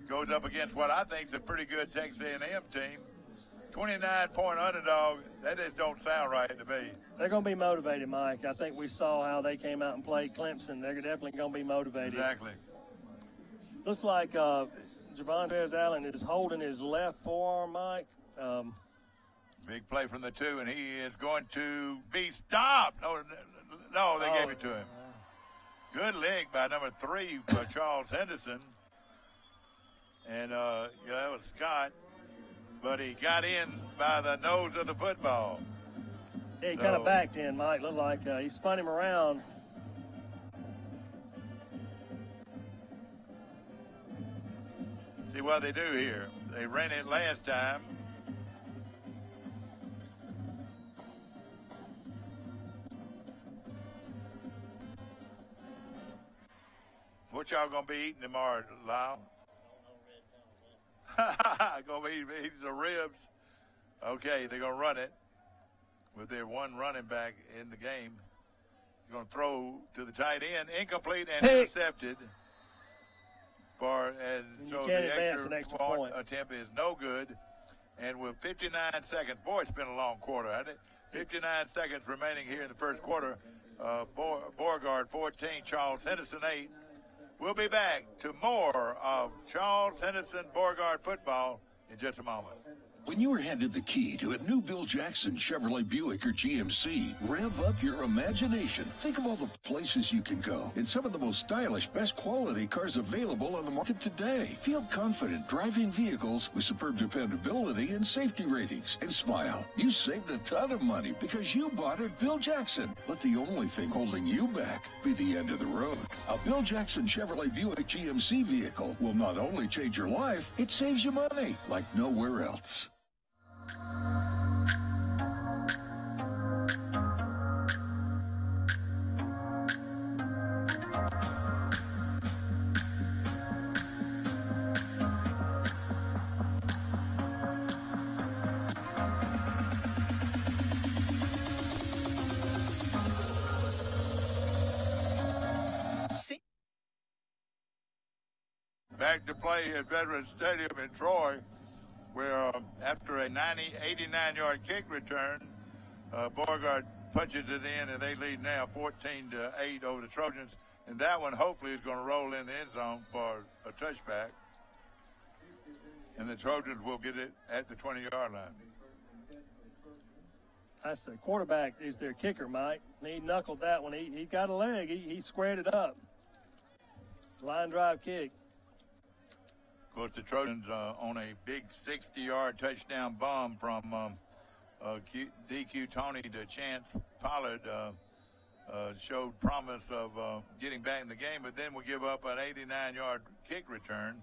goes up against what I think is a pretty good Texas A&M team. 29-point underdog. That just don't sound right to me. They're going to be motivated, Mike. I think we saw how they came out and played Clemson. They're definitely going to be motivated. Exactly. Looks like Javontrez Allen is holding his left forearm, Mike. Big play from the 2, and he is going to be stopped. No, they gave it to him. Good leg by number 3 for Charles Henderson. And, that was Scott. But he got in by the nose of the football. Yeah, he kind of backed in, Mike. Looked like he spun him around. See what they do here. They ran it last time. What y'all going to be eating tomorrow, Lyle? Gonna be eating the ribs. Okay, they're gonna run it with their one running back in the game. He's gonna throw to the tight end, incomplete and intercepted. So the extra point attempt is no good. And with 59 seconds, boy, it's been a long quarter, hasn't it? 59 seconds remaining here in the first quarter. Beauregard 14, Charles Henderson 8. We'll be back to more of Charles Henderson Beauregard football in just a moment. When you are handed the key to a new Bill Jackson Chevrolet Buick or GMC, rev up your imagination. Think of all the places you can go in some of the most stylish, best quality cars available on the market today. Feel confident driving vehicles with superb dependability and safety ratings. And smile, you saved a ton of money because you bought at Bill Jackson. Let the only thing holding you back be the end of the road. A Bill Jackson Chevrolet Buick GMC vehicle will not only change your life, it saves you money like nowhere else. Back to play at Veterans Stadium in Troy, where after a 89-yard kick return, Beauregard punches it in, and they lead now 14-8 over the Trojans. And that one hopefully is going to roll in the end zone for a touchback. And the Trojans will get it at the 20-yard line. That's the quarterback is their kicker, Mike. He knuckled that one. He got a leg. He squared it up. Line drive kick. Of course, the Trojans on a big 60-yard touchdown bomb from DQ Tony to Chance Pollard showed promise of getting back in the game, but then we give up an 89-yard kick return.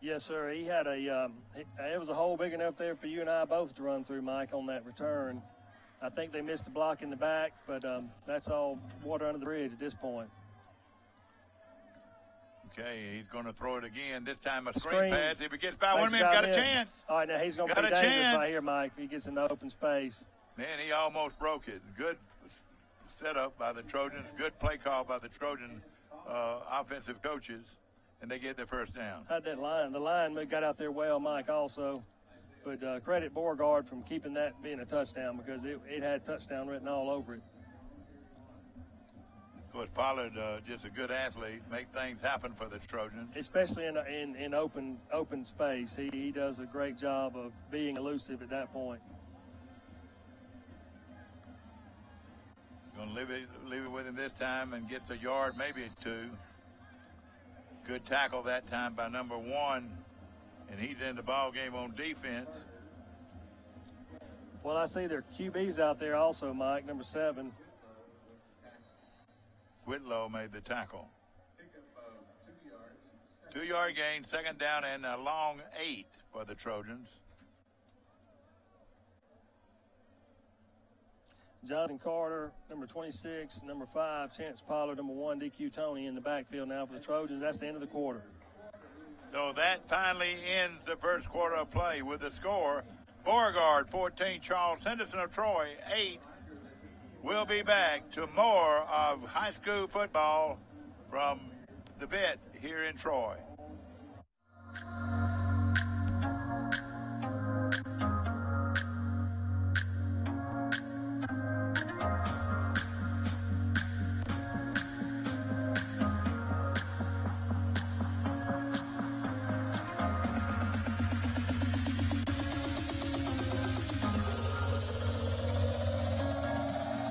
Yes, sir. He had it was a hole big enough there for you and I both to run through, Mike, on that return. I think they missed a block in the back, but that's all water under the bridge at this point. Okay, he's going to throw it again. This time a screen pass. If he gets by one man, got a chance. All right, now he's going to be dangerous right here, Mike. He gets in the open space. Man, he almost broke it. Good setup by the Trojans. Good play call by the Trojan offensive coaches, and they get their first down. Had that line. The line got out there well, Mike, also. But credit Beauregard from keeping that being a touchdown because it had touchdown written all over it. Of course, Pollard, just a good athlete, make things happen for the Trojans. Especially in open space. He does a great job of being elusive at that point. Going to leave it with him this time and gets a yard, maybe two. Good tackle that time by number 1, and he's in the ball game on defense. Well, I see their QBs out there also, Mike, number 7. Whitlow made the tackle. 2-yard gain, second down, and a long 8 for the Trojans. Jonathan Carter, number 26, number 5, Chance Pollard, number 1, DQ Tony in the backfield now for the Trojans. That's the end of the quarter. So that finally ends the first quarter of play with the score. Beauregard 14, Charles Henderson of Troy 8. We'll be back to more of high school football from the Vet here in Troy.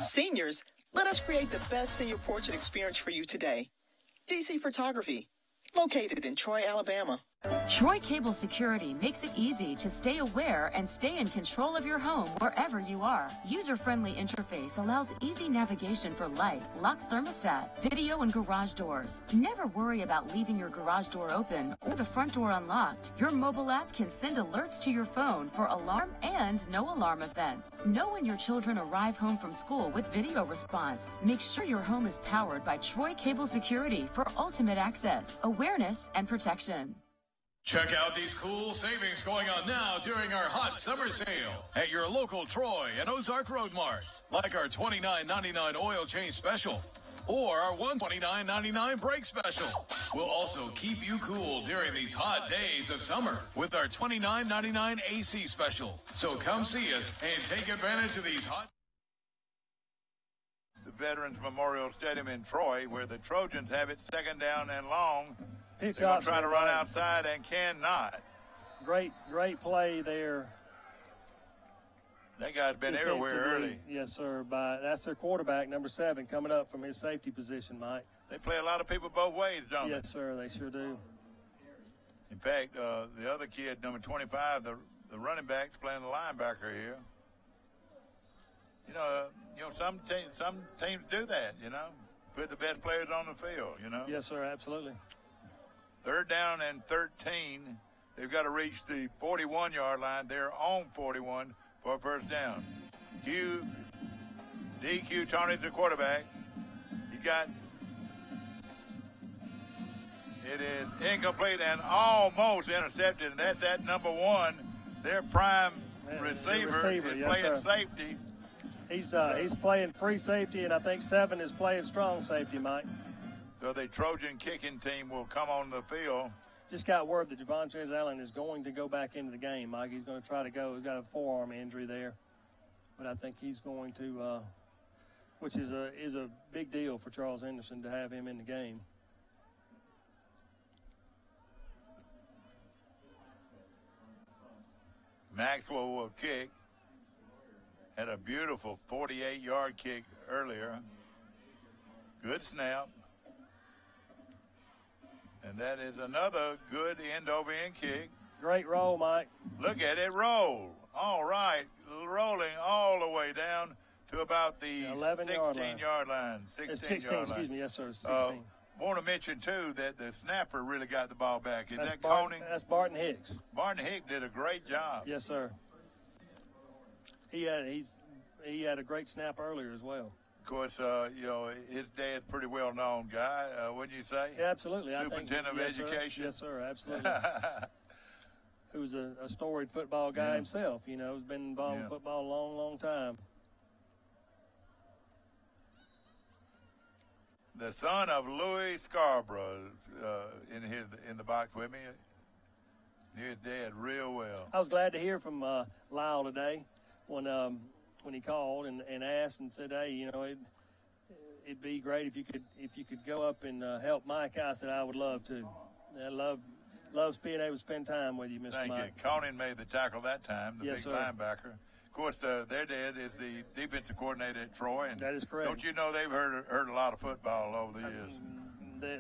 Seniors, let us create the best senior portrait experience for you today. DC Photography, located in Troy, Alabama. Troy Cable Security makes it easy to stay aware and stay in control of your home wherever you are. User-friendly interface allows easy navigation for lights, locks thermostat, video, and garage doors. Never worry about leaving your garage door open or the front door unlocked. Your mobile app can send alerts to your phone for alarm and no alarm events. Know when your children arrive home from school with video response. Make sure your home is powered by Troy Cable Security for ultimate access, awareness, and protection. Check out these cool savings going on now during our hot summer sale at your local Troy and Ozark Road Mart, like our $29.99 oil change special or our $129.99 brake special. We'll also keep you cool during these hot days of summer with our $29.99 AC special. So come see us and take advantage of these hot... The Veterans Memorial Stadium in Troy, where the Trojans have it second down and long. Pitch They're going to option, try to run right. outside and cannot. Great play there. That guy's been everywhere Defensively, early. Yes, sir. That's their quarterback, number 7, coming up from his safety position, Mike. They play a lot of people both ways, don't they? Yes, sir. They sure do. In fact, the other kid, number 25, the running back's playing the linebacker here. You know, some teams do that. You know, put the best players on the field. You know. Yes, sir. Absolutely. Third down and 13. They've got to reach the 41-yard line. They're on 41 for a first down. DQ Tony's the quarterback. It is incomplete and almost intercepted, and that's that number 1, their prime receiver is yes, playing sir. safety. He's playing free safety, and I think 7 is playing strong safety, Mike. So the Trojan kicking team will come on the field. Just got word that Javontrez Allen is going to go back into the game, Mike. He's going to try to go. He's got a forearm injury there, but I think he's going to, which is a big deal for Charles Henderson to have him in the game. Maxwell will kick. Had a beautiful 48-yard kick earlier. Good snap. And that is another good end-over-end kick. Great roll, Mike. Look at it roll. All right. Rolling all the way down to about the 16-yard line. 16, excuse me. Yes, sir. 16. Want to mention, too, that the snapper really got the ball back. Is That's that Coning? That's Barton Hicks. Barton Hicks did a great job. Yes, sir. He had a great snap earlier as well. Of course, you know, his dad's pretty well-known guy, wouldn't you say? Yeah, absolutely. Superintendent of Education. Yes, sir, absolutely. Who's a storied football guy himself, you know, has been involved in football a long, long time. The son of Louis Scarborough in the box with me. Knew his dad real well. I was glad to hear from Lyle today when he called and asked and said, "Hey, you know, it'd be great if you could go up and help Mike." I said, "I would love to. I loves being able to spend time with you, Mr. Thank Mike." you. Conan made the tackle that time, the Yes, big sir. linebacker. Of course, their dad is the defensive coordinator at Troy. And That is correct. Don't you know they've heard a lot of football over the years?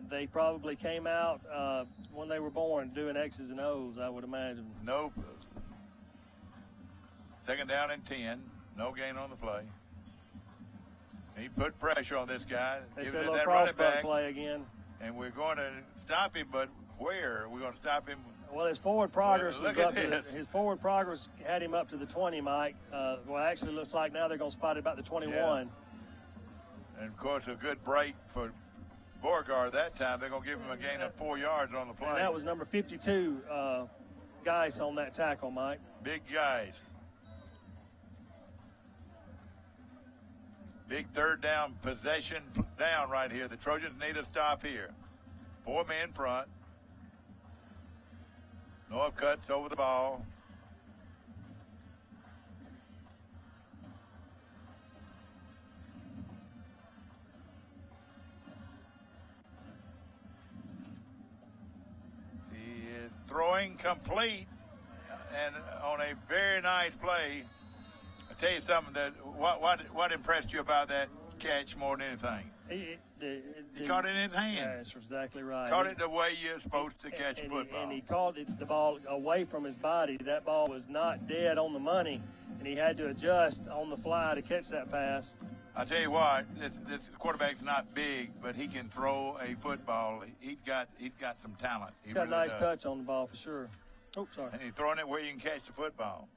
They probably came out when they were born doing X's and O's, I would imagine. Nope. Second down and 10. No gain on the play. He put pressure on this guy. They Give said it a that little running crossbar back. play again. And we're going to stop him, but where? We're going to stop him. Well, his forward progress Look was at up to this. his forward progress had him up to the 20, Mike. Well, actually, looks like now they're going to spot it about the 21. And, of course, a good break for Beauregard that time. They're going to give him a gain of 4 yards on the play. And that was number 52, Geis on that tackle, Mike. Big guys. Big third down possession down right here. The Trojans need a stop here. 4 men front. North cuts over the ball. He is throwing complete and on a very nice play. I tell you something that what impressed you about that catch more than anything? He caught it in his hands. That's exactly right. Caught it the way you're supposed to catch a and football. He caught the ball away from his body. That ball was not dead on the money, and he had to adjust on the fly to catch that pass. I tell you what, this quarterback's not big, but he can throw a football. He's got some talent. He's got a nice touch on the ball for sure. Oh, sorry. And he's throwing it where you can catch the football.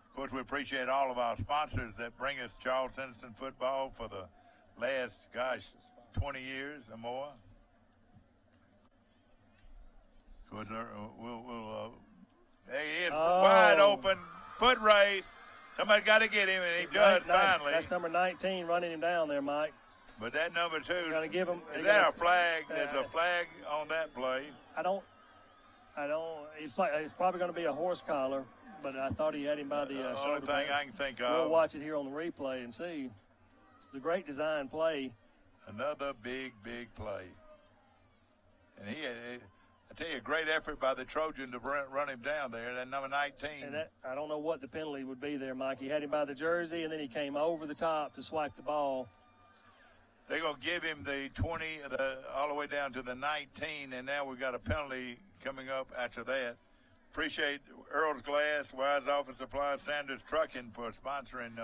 Of course, we appreciate all of our sponsors that bring us Charles Henderson football for the last, 20 years or more. Of course, he is wide open, foot race. Somebody got to get him, and he does finally. That's number 19 running him down there, Mike. But that number 2, Gonna give him. is that a flag? There's a flag on that play. I don't. It's probably going to be a horse collar, but I thought he had him by the The only shoulder. thing I can think We'll of. watch it here on the replay and see. a great design play. Another big play. And I tell you, a great effort by the Trojan to run him down there. That number 19. And I don't know what the penalty would be there, Mike. He had him by the jersey, and then he came over the top to swipe the ball. They're going to give him the 20, all the way down to the 19, and now we've got a penalty coming up after that. Appreciate Earl's Glass, Wise Office Supply, Sanders Trucking for sponsoring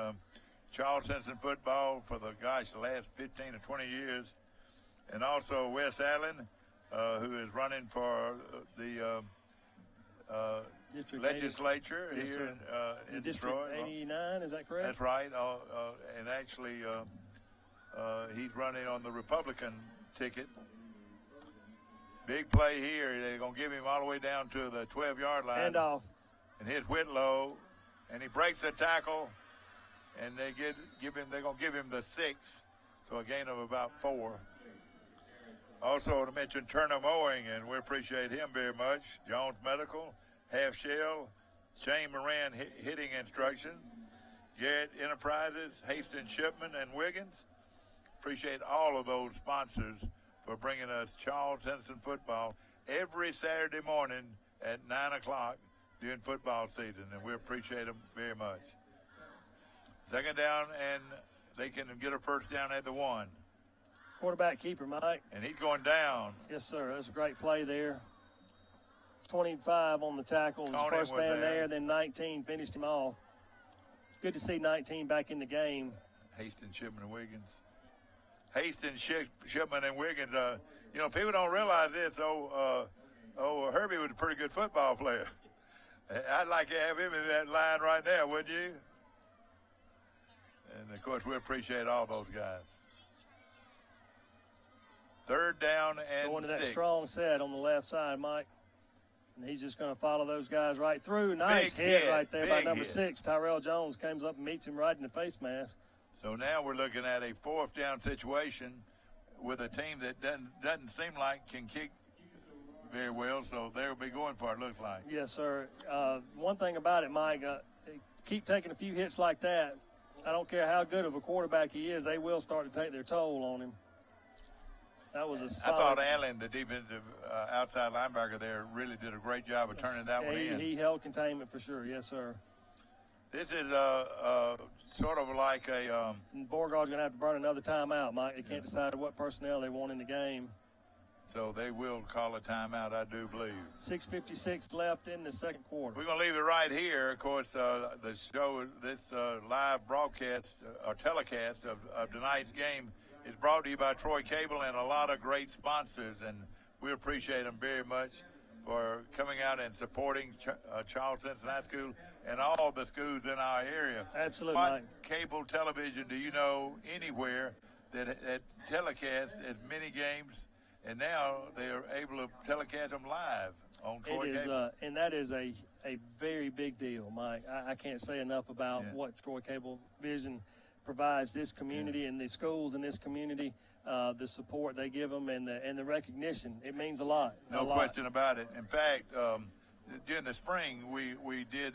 Charles Henson football for the last 15 or 20 years. And also Wes Allen, who is running for the legislature yes, here in District Troy. 89, is that correct? That's right. And actually, he's running on the Republican ticket. Big play here. They're going to give him all the way down to the 12-yard line. Handoff. And here's Whitlow, and he breaks the tackle, and they're going to give him the 6, so a gain of about 4. Also to mention Turner Mowing, and we appreciate him very much. Jones Medical, Half Shell, Shane Moran hitting instruction, Garrett Enterprises, Hastings Shipman, and Wiggins. Appreciate all of those sponsors for bringing us Charles Henson football every Saturday morning at 9 o'clock during football season, and we appreciate them very much. Second down, and they can get a first down at the 1. Quarterback keeper, Mike. And he's going down. Yes, sir. That's a great play there. 25 on the tackle. Tony First was man there. then 19 finished him off. Good to see 19 back in the game. Hastings, Shipman, and Wiggins. Hastings, Shipman, and Wiggins. People don't realize this. Herbie was a pretty good football player. I'd like to have him in that line right now, wouldn't you? And, of course, we appreciate all those guys. Third down and Going to that 6. strong set on the left side, Mike. And he's just going to follow those guys right through. Nice hit right there by number 6. Tyrell Jones comes up and meets him right in the face mask. So now we're looking at a 4th down situation with a team that doesn't seem like can kick very well, so they'll be going for it, looks like. Yes, sir. One thing about it, Mike, keep taking a few hits like that. I don't care how good of a quarterback he is, they will start to take their toll on him. That was a solid. I thought Allen, the defensive outside linebacker there, really did a great job of turning that one in. He held containment for sure, yes, sir. This is sort of like a Beauregard's going to have to burn another timeout, Mike. They can't decide what personnel they want in the game. So they will call a timeout, I do believe. 6:56 left in the second quarter. We're going to leave it right here. Of course, the show, this live broadcast or telecast of tonight's game is brought to you by Troy Cable and a lot of great sponsors, and we appreciate them very much for coming out and supporting Charles Henson High School and all the schools in our area. Absolutely. What cable television do you know anywhere that telecasts as many games, and now they are able to telecast them live on Troy Cable? And that is a very big deal, Mike. I can't say enough about what Troy Cable Vision provides this community and the schools in this community, the support they give them and the recognition. It means a lot. No question about it. In fact, during the spring, we did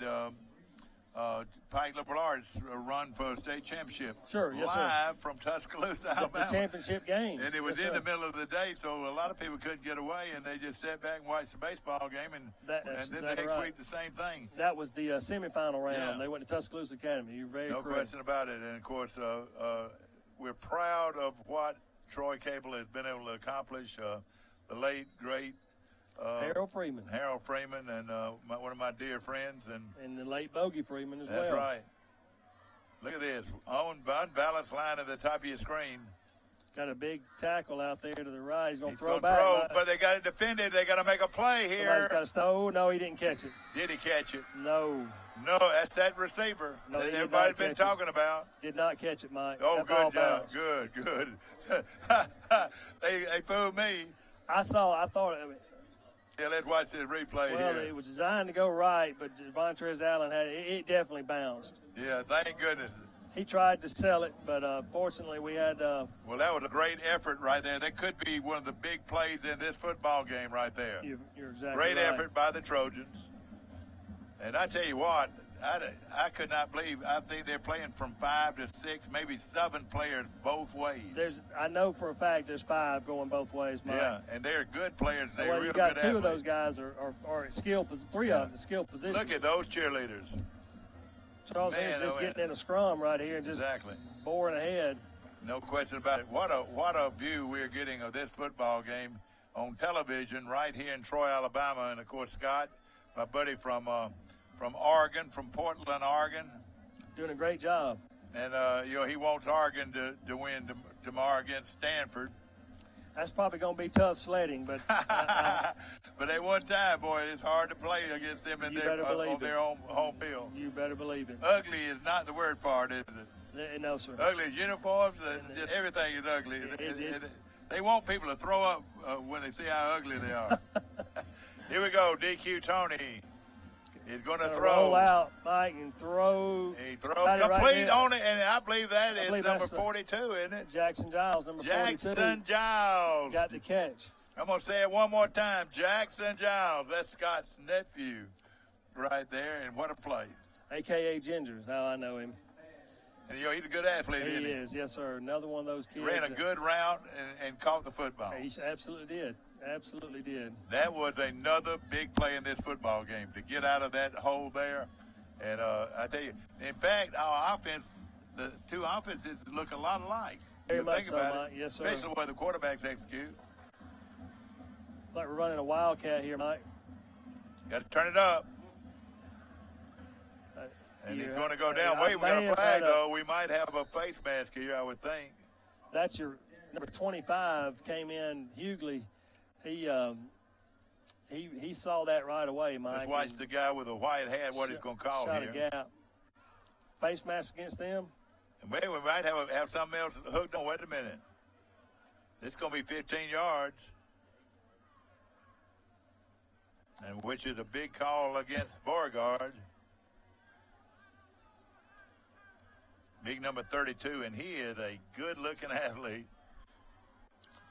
Pike Liberal Arts run for a state championship. Sure, yes, live from Tuscaloosa, Alabama. The championship game. And it was in the middle of the day, so a lot of people couldn't get away, and they just sat back and watched the baseball game, and then the next week the same thing. That was the semifinal round. Yeah. They went to Tuscaloosa Academy. You're very correct. No question about it. And, of course, we're proud of what Troy Cable has been able to accomplish. The late, great Harold Freeman. Harold Freeman and one of my dear friends. And the late Bogey Freeman as well. That's right. Look at this. Unbalanced line at the top of your screen. Got a big tackle out there to the right. He's going to throw back. But they got it defended. They got to make a play here. Somebody's got to stow. No, he didn't catch it. Did he catch it? No. No, that's that receiver that everybody's been talking about. Did not catch it, Mike. Oh, good job. Good. They fooled me. I thought it. Yeah, let's watch this replay here. Well, it was designed to go right, but Vontrez Allen had it. It definitely bounced. Yeah, thank goodness. He tried to sell it, but fortunately we had well, that was a great effort right there. That could be one of the big plays in this football game right there. You're exactly great right. effort by the Trojans. And I tell you what, I could not believe. I think they're playing from 5 to 6, maybe 7 players both ways. I know for a fact there's 5 going both ways, Mike. Yeah, and they're good players. They're well, real you got good 2 athletes. of those guys are at skill. 3 of them skill positions. Look at those cheerleaders. Charles Henderson just getting in a scrum right here and just boring ahead. No question about it. What a view we're getting of this football game on television right here in Troy, Alabama. And of course, Scott, my buddy from Oregon, from Portland, Oregon, doing a great job. And he wants Oregon to win tomorrow against Stanford. That's probably going to be tough sledding, but but at one time, boy, it's hard to play against them on their own home field. You better believe it. Ugly is not the word for it, is it? No, sir. Ugly is uniforms. Just everything is ugly. They want people to throw up when they see how ugly they are. Here we go. DQ Tony. He's going to throw. Roll out, Mike, and throw. He throws complete on it, and I believe that is number 42, isn't it? Jackson Giles, number 42. Jackson Giles. Got the catch. I'm going to say it one more time. Jackson Giles. That's Scott's nephew right there, and what a play. A.K.A. Gingers, how I know him. And, he's a good athlete, isn't he? He is, yes, sir. Another one of those kids. Ran a good route and caught the football. He absolutely did. Absolutely did. That was another big play in this football game to get out of that hole there. And I tell you, in fact, our offense, the 2 offenses look a lot alike. Very much think so, about Mike. it, Yes, sir. especially where the quarterbacks execute. Like we're running a wildcat here, Mike. Got to turn it up. And he's going to go down. Wait, we got a flag, though. We might have a face mask here, I would think. That's your number 25 came in, Hughley. He saw that right away, Mike. Let's watch the guy with a white hat, what he's going to call shot here. A gap. Face mask against them. And maybe we might have something else hooked on. Wait a minute. This is going to be 15 yards. And which is a big call against Beauregard. Big number 32, and he is a good-looking athlete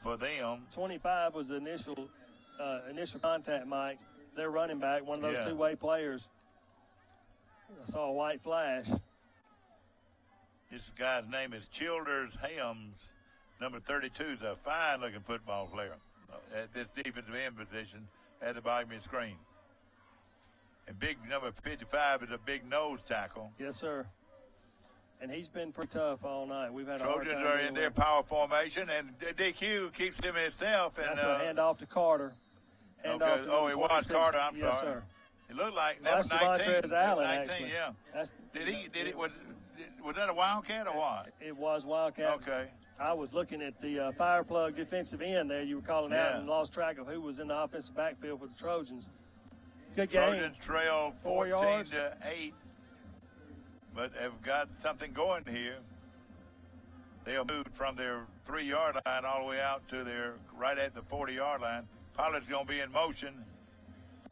for them. 25 was the initial contact, Mike. Their running back, one of those two-way players. I saw a white flash. This guy's name is Childers Helms. Number 32 is a fine-looking football player at this defensive end position at the bottom of the screen. And big number 55 is a big nose tackle. Yes, sir. And he's been pretty tough all night. We've had Trojans are in their power formation, and DQ keeps him himself. And that's a handoff to Carter. It was Carter. I'm sorry. Yes, sir. It looked like number 19. Allen, 19, actually. Yeah. Was that a Wildcat or what? It was Wildcat. Okay. I was looking at the fire plug defensive end there. You were calling out and lost track of who was in the offensive backfield for the Trojans. Good game. Trojans trail 14-8. But have got something going here. They'll move from their 3-yard line all the way out to their right at the 40-yard line. Pilot's going to be in motion,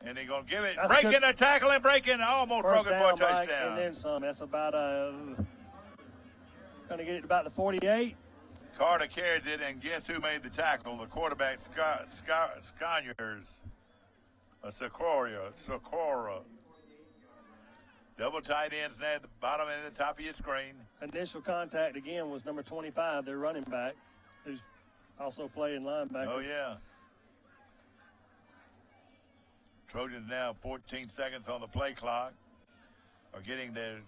and they're going to give it. Breaking a tackle and breaking. Almost broken for a touchdown. Mike, and then some. That's about going to get it to about the 48. Carter carries it, and guess who made the tackle? The quarterback, Sconyers. Socorro. Double tight ends there at the bottom and the top of your screen. Initial contact again was number 25, their running back, who's also playing linebacker. Oh, yeah. Trojans now 14 seconds on the play clock are getting their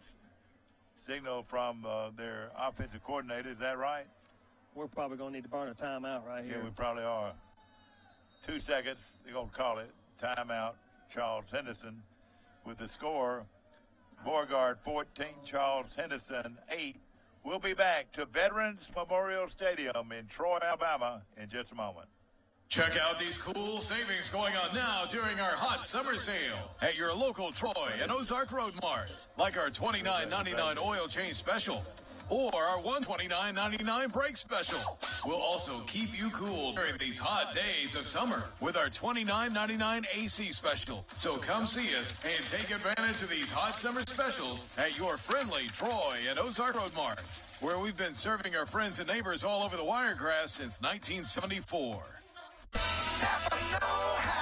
signal from their offensive coordinator. Is that right? We're probably going to need to burn a timeout right here. Yeah, we probably are. 2 seconds. They're going to call it. Timeout. Charles Henderson with the score. Beauregard 14, Charles Henderson 8. We'll be back to Veterans Memorial Stadium in Troy, Alabama in just a moment. Check out these cool savings going on now during our hot summer sale at your local Troy and Ozark Road Mart, like our $29.99 oil change special or our $129.99 brake special. We'll also keep you cool during these hot days of summer with our $29.99 AC special. So come see us and take advantage of these hot summer specials at your friendly Troy and Ozark Road Mart, where we've been serving our friends and neighbors all over the Wiregrass since 1974.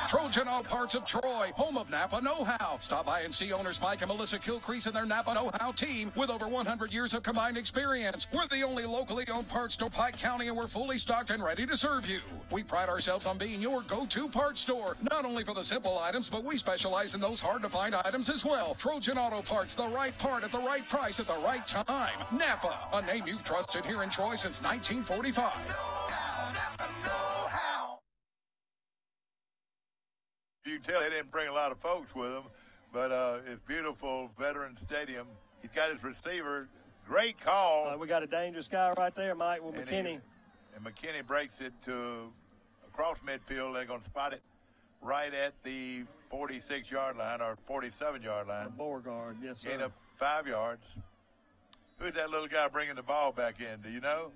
Trojan Auto Parts of Troy, home of Napa know-how. Stop by and see owners Mike and Melissa Kilcrease and their Napa know-how team with over 100 years of combined experience. We're the only locally owned parts store in Pike County, and we're fully stocked and ready to serve you. We pride ourselves on being your go-to parts store, not only for the simple items, but we specialize in those hard-to-find items as well. Trojan Auto Parts, the right part at the right price at the right time. Napa, a name you've trusted here in Troy since 1945. You can tell he didn't bring a lot of folks with him, but it's beautiful Veterans Stadium. He's got his receiver. Great call. We got a dangerous guy right there, Mike, with McKinney. And McKinney breaks it to across midfield. They're going to spot it right at the 46-yard line or 47-yard line. Beauregard, yes, sir. Gain up 5 yards. Who's that little guy bringing the ball back in? Do you know?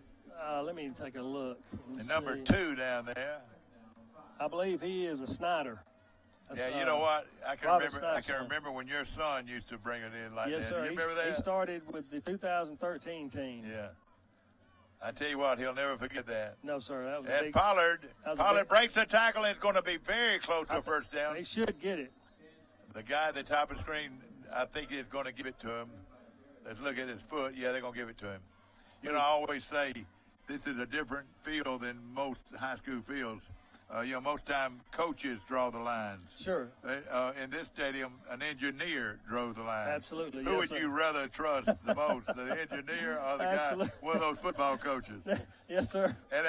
Let me take a look. And number 2 down there. I believe he is a Snyder. Yeah, you know what? I can remember when your son used to bring it in like that. Yes, sir. Do you remember that? He started with the 2013 team. Yeah. I tell you what, he'll never forget that. No, sir. That was As a big, Pollard breaks the tackle and is going to be very close to a first down. He should get it. The guy at the top of the screen, I think, is going to give it to him. Let's look at his foot. Yeah, they're going to give it to him. You know, I always say this is a different field than most high school fields. Most time coaches draw the lines. Sure. In this stadium, an engineer drove the lines. Absolutely. Who would you rather trust the most, the engineer or the guy, one of those football coaches? Yes, sir. And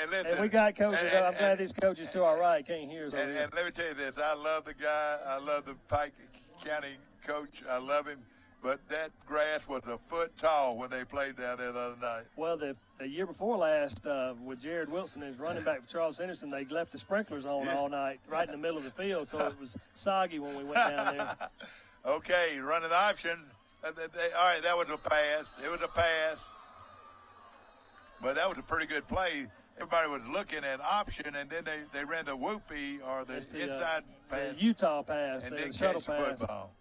listen. And we got coaches. I'm glad these coaches to our right can't hear us. And let me tell you this. I love the guy. I love the Pike County coach. I love him. But that grass was a foot tall when they played down there the other night. Well, the year before last, with Jared Wilson as running back for Charles Henderson, they left the sprinklers on all night right in the middle of the field, so it was soggy when we went down there. Okay, running the option. All right, that was a pass. It was a pass. But that was a pretty good play. Everybody was looking at option, and then they ran the whoopie or the inside pass. The Utah pass, and the then shuttle catch pass. Football.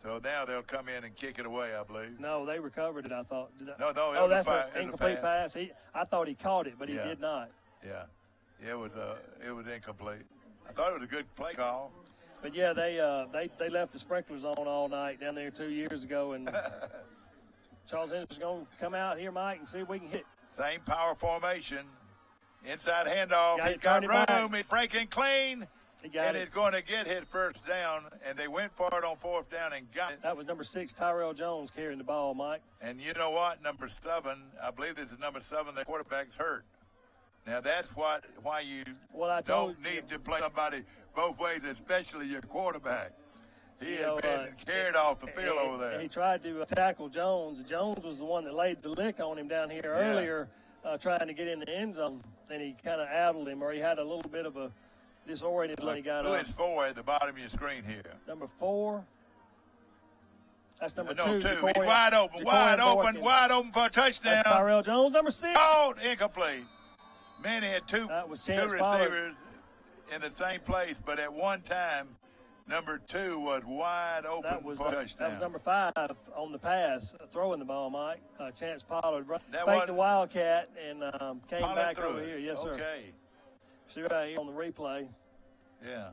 So now they'll come in and kick it away, I believe. No, they recovered it, I thought. No, that's an incomplete pass. I thought he caught it, but he did not. Yeah, it was incomplete. I thought it was a good play call. But yeah, they left the sprinklers on all night down there 2 years ago, and Charles Henderson's going to come out here, Mike, and see if we can hit. Same power formation, inside handoff. He's got room. He's breaking clean. And he's going to get his first down, and they went for it on 4th down and got it. That was number 6, Tyrell Jones, carrying the ball, Mike. And you know what? Number 7, I believe this is number 7, the quarterback's hurt. Now, that's why you don't need to play somebody both ways, especially your quarterback. He has been carried off the field over there. He tried to tackle Jones. Jones was the one that laid the lick on him down here earlier, trying to get in the end zone. And he kind of addled him, or he had a little bit of a disoriented when he got up. Who is 4 at the bottom of your screen here? Number 4. That's number 2. He's wide open for a touchdown. That's Tyrell Jones, number 6. Oh, incomplete. Man, he had two receivers Pollard in the same place, but at one time, number 2 was wide open for a touchdown. That was number 5 on the pass, throwing the ball, Mike. Chance Pollard faked the Wildcat and came back over here. Yes, sir. Okay. See right here on the replay. Yeah.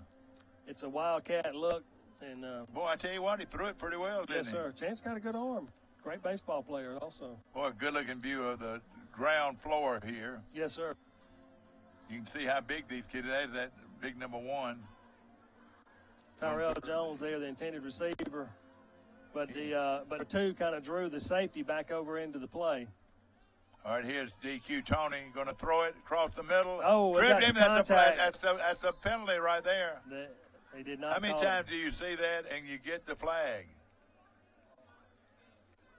It's a Wildcat look. And boy, I tell you what, he threw it pretty well, didn't he? Yes, sir. Chance got a good arm. Great baseball player also. Boy, a good-looking view of the ground floor here. Yes, sir. You can see how big these kids are. That big number 1. Tyrell Jones there, the intended receiver. But the 2 kind of drew the safety back over into the play. All right, here's DQ Tony going to throw it across the middle. Oh, tripped him. That's a penalty right there. They did not. How many times do you see that and you get the flag?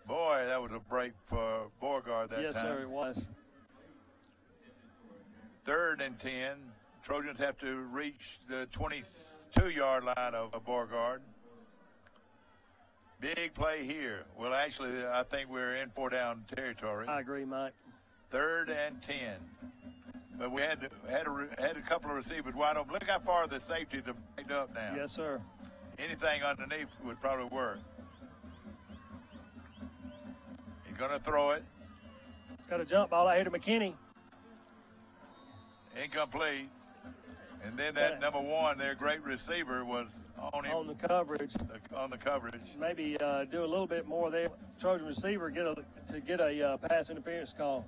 Boy, that was a break for Beauregard that time. Yes, sir, it was. 3rd and 10. Trojans have to reach the 22-yard line of Beauregard. Big play here. Well, actually, I think we're in 4-down territory. I agree, Mike. 3rd and 10. But we had a couple of receivers wide open. Look how far the safeties are backed up now. Yes, sir. Anything underneath would probably work. He's going to throw it. Got a jump ball out here to McKinney. Incomplete. And then that number one, their great receiver, was on him. On the coverage. On the coverage. Maybe do a little bit more there. Trojan receiver get a pass interference call.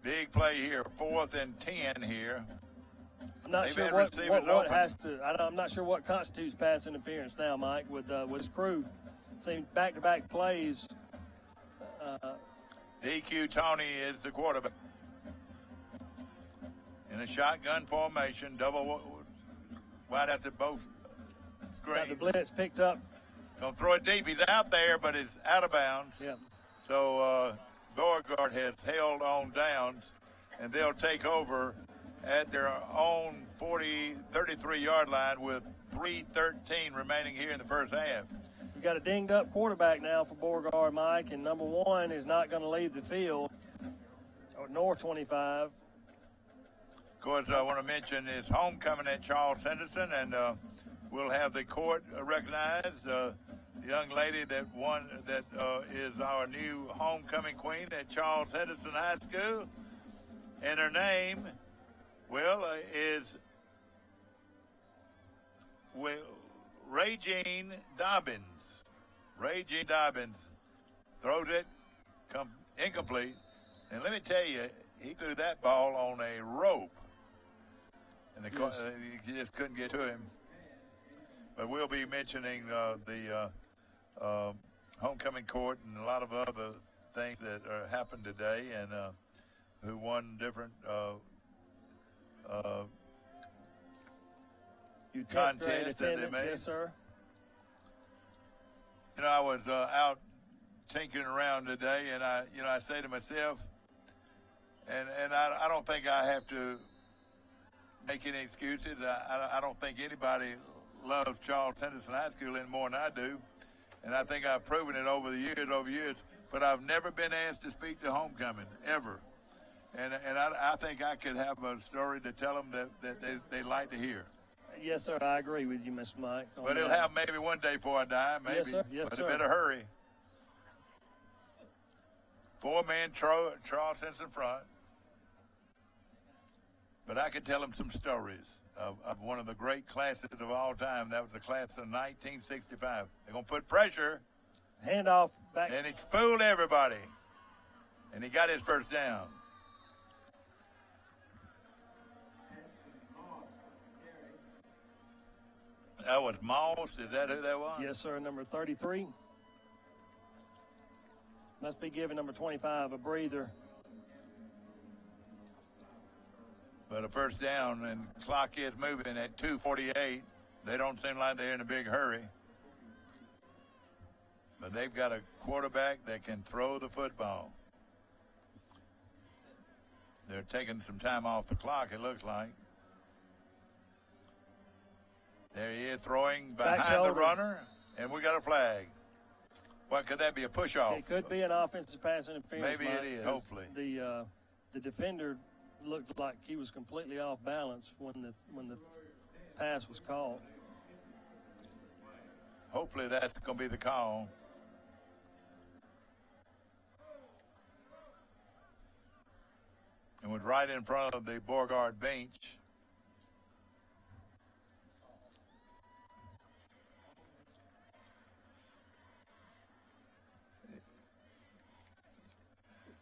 Big play here, 4th and 10 here. I'm not sure what has to. I'm not sure what constitutes pass interference now, Mike. With Screw, seeing back-to-back plays. DQ Tony is the quarterback in a shotgun formation, double wide out at both screens. Got the blitz picked up. Gonna throw it deep. He's out there, but it's out of bounds. Yeah. So Beauregard has held on downs, and they'll take over at their own 33-yard line with 3:13 remaining here in the first half. We got a dinged up quarterback now for Beauregard, Mike, and number one is not going to leave the field, nor 25. Of course, I want to mention his homecoming at Charles Henderson, and we'll have the court recognize the young lady that is our new homecoming queen at Charles Henderson High School, and her name, is Ray-Jean Dobbins. Ray-Jean Dobbins throws it, incomplete. And let me tell you, he threw that ball on a rope. And you just couldn't get to him. But we'll be mentioning the homecoming court and a lot of other things that happened today, and who won different contests that they made. Yes, sir. You know, I was out tinkering around today, and I say to myself, and I don't think I have to make any excuses. I don't think anybody loves Charles Henderson High School any more than I do, and I think I've proven it over years. But I've never been asked to speak to homecoming ever, and I think I could have a story to tell them that they like to hear. Yes, sir. I agree with you, Mr. Mike. But it'll happen maybe one day before I die, maybe. Yes, sir. Yes, but sir. it better hurry. 4-man Charles Henderson front. But I could tell them some stories of one of the great classes of all time. That was the class of 1965. They're going to put pressure. Handoff back. And he fooled everybody. And he got his first down. That was Moss. Is that who that was? Yes, sir. Number 33. Must be giving number 25 a breather. But a first down, and clock is moving at 2:48. They don't seem like they're in a big hurry. But they've got a quarterback that can throw the football. They're taking some time off the clock, it looks like. There he is throwing behind the runner, and we got a flag. What could that be, a push-off? It could be an offensive pass interference. Maybe it is, hopefully. The defender looked like he was completely off balance when the pass was called. Hopefully that's going to be the call. And was right in front of the Beauregard bench.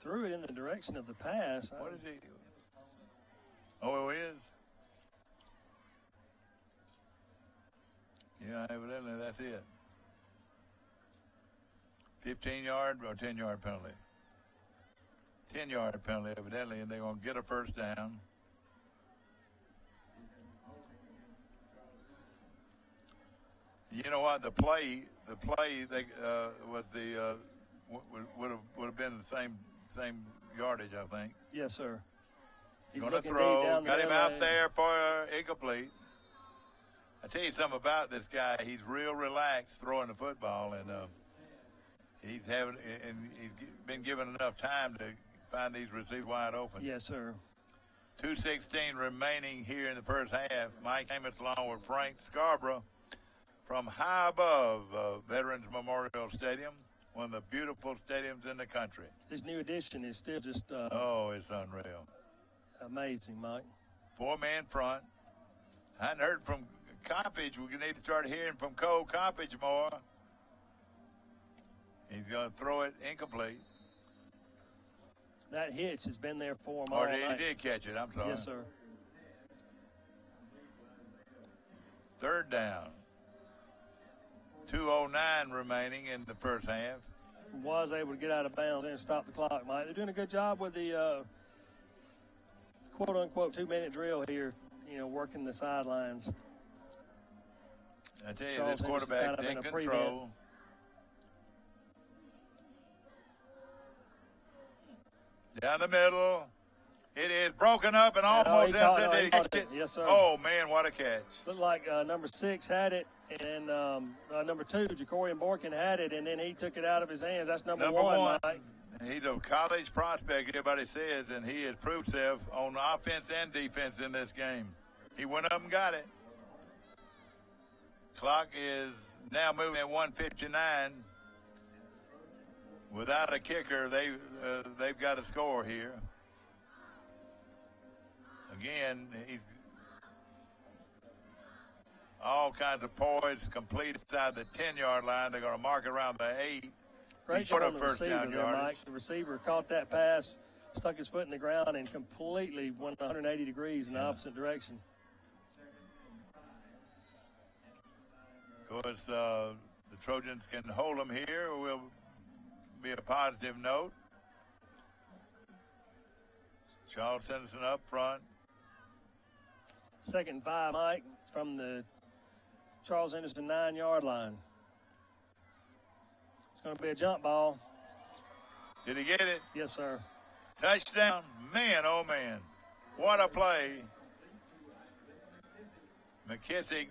Threw it in the direction of the pass. What is he? Oh, it is? Yeah, evidently that's it. 15-yard or 10-yard penalty? 10-yard penalty, evidently, and they're going to get a first down. You know what? The play they was the would have been the same yardage, I think. Yes, sir. He's going to throw. Got him out there for incomplete. I tell you something about this guy. He's real relaxed throwing the football, and he's been given enough time to find these receivers wide open. Yes, sir. 2:16 remaining here in the first half. Mike Amos along with Frank Scarborough from high above Veterans Memorial Stadium one of the beautiful stadiums in the country. This new addition is still just Oh, it's unreal. amazing, Mike. 4-man front. I hadn't heard from Coppage. We need to start hearing from Cole Coppage more. He's going to throw it incomplete. That hitch has been there for him all Or he night. did catch it. I'm sorry. Yes, sir. Third down. 2:09 remaining in the first half. Was able to get out of bounds and stop the clock, Mike. They're doing a good job with the quote-unquote 2-minute drill here, you know, working the sidelines. I tell you, Charles this Henderson quarterback's kind of in in a control. Down the middle. It is broken up and almost he caught inside. it. He caught it. Yes, sir. Oh, man, what a catch. Looked like number 6 had it, and number 2, Jacorian Borkin, had it, and then he took it out of his hands. That's number one, Mike. He's a college prospect, everybody says, and he has proved himself on offense and defense in this game. He went up and got it. Clock is now moving at 1:59. Without a kicker, they've got a score here. Again, he's all kinds of poise, complete inside the 10-yard line. They're going to mark it around the 8. Great shot on the receiver there, Mike. The receiver caught that pass, stuck his foot in the ground, and completely went 180 degrees in the opposite direction. Of course, the Trojans can hold them here. Will be a positive note. Charles Henderson up front. 2nd and 5, Mike, from the Charles Henderson 9-yard line. It's going to be a jump ball. Did he get it? Yes, sir. Touchdown. Man, oh, man. What a play. McKissick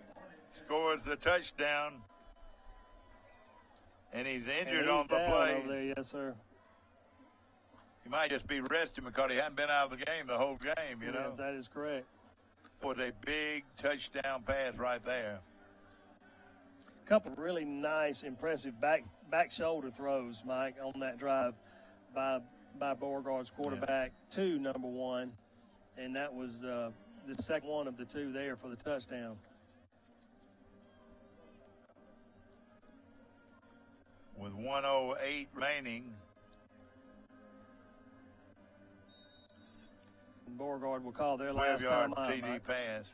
scores the touchdown. And he's injured on the play. Over there, yes, sir. He might just be resting because he hadn't been out of the game the whole game, you know. Yes, that is correct. It was a big touchdown pass right there. A couple of really nice, impressive back shoulder throws, Mike, on that drive by Beauregard's quarterback to number 1. And that was the second one of the 2 there for the touchdown. With 1:08 remaining. And Beauregard will call their last time out. TD pass.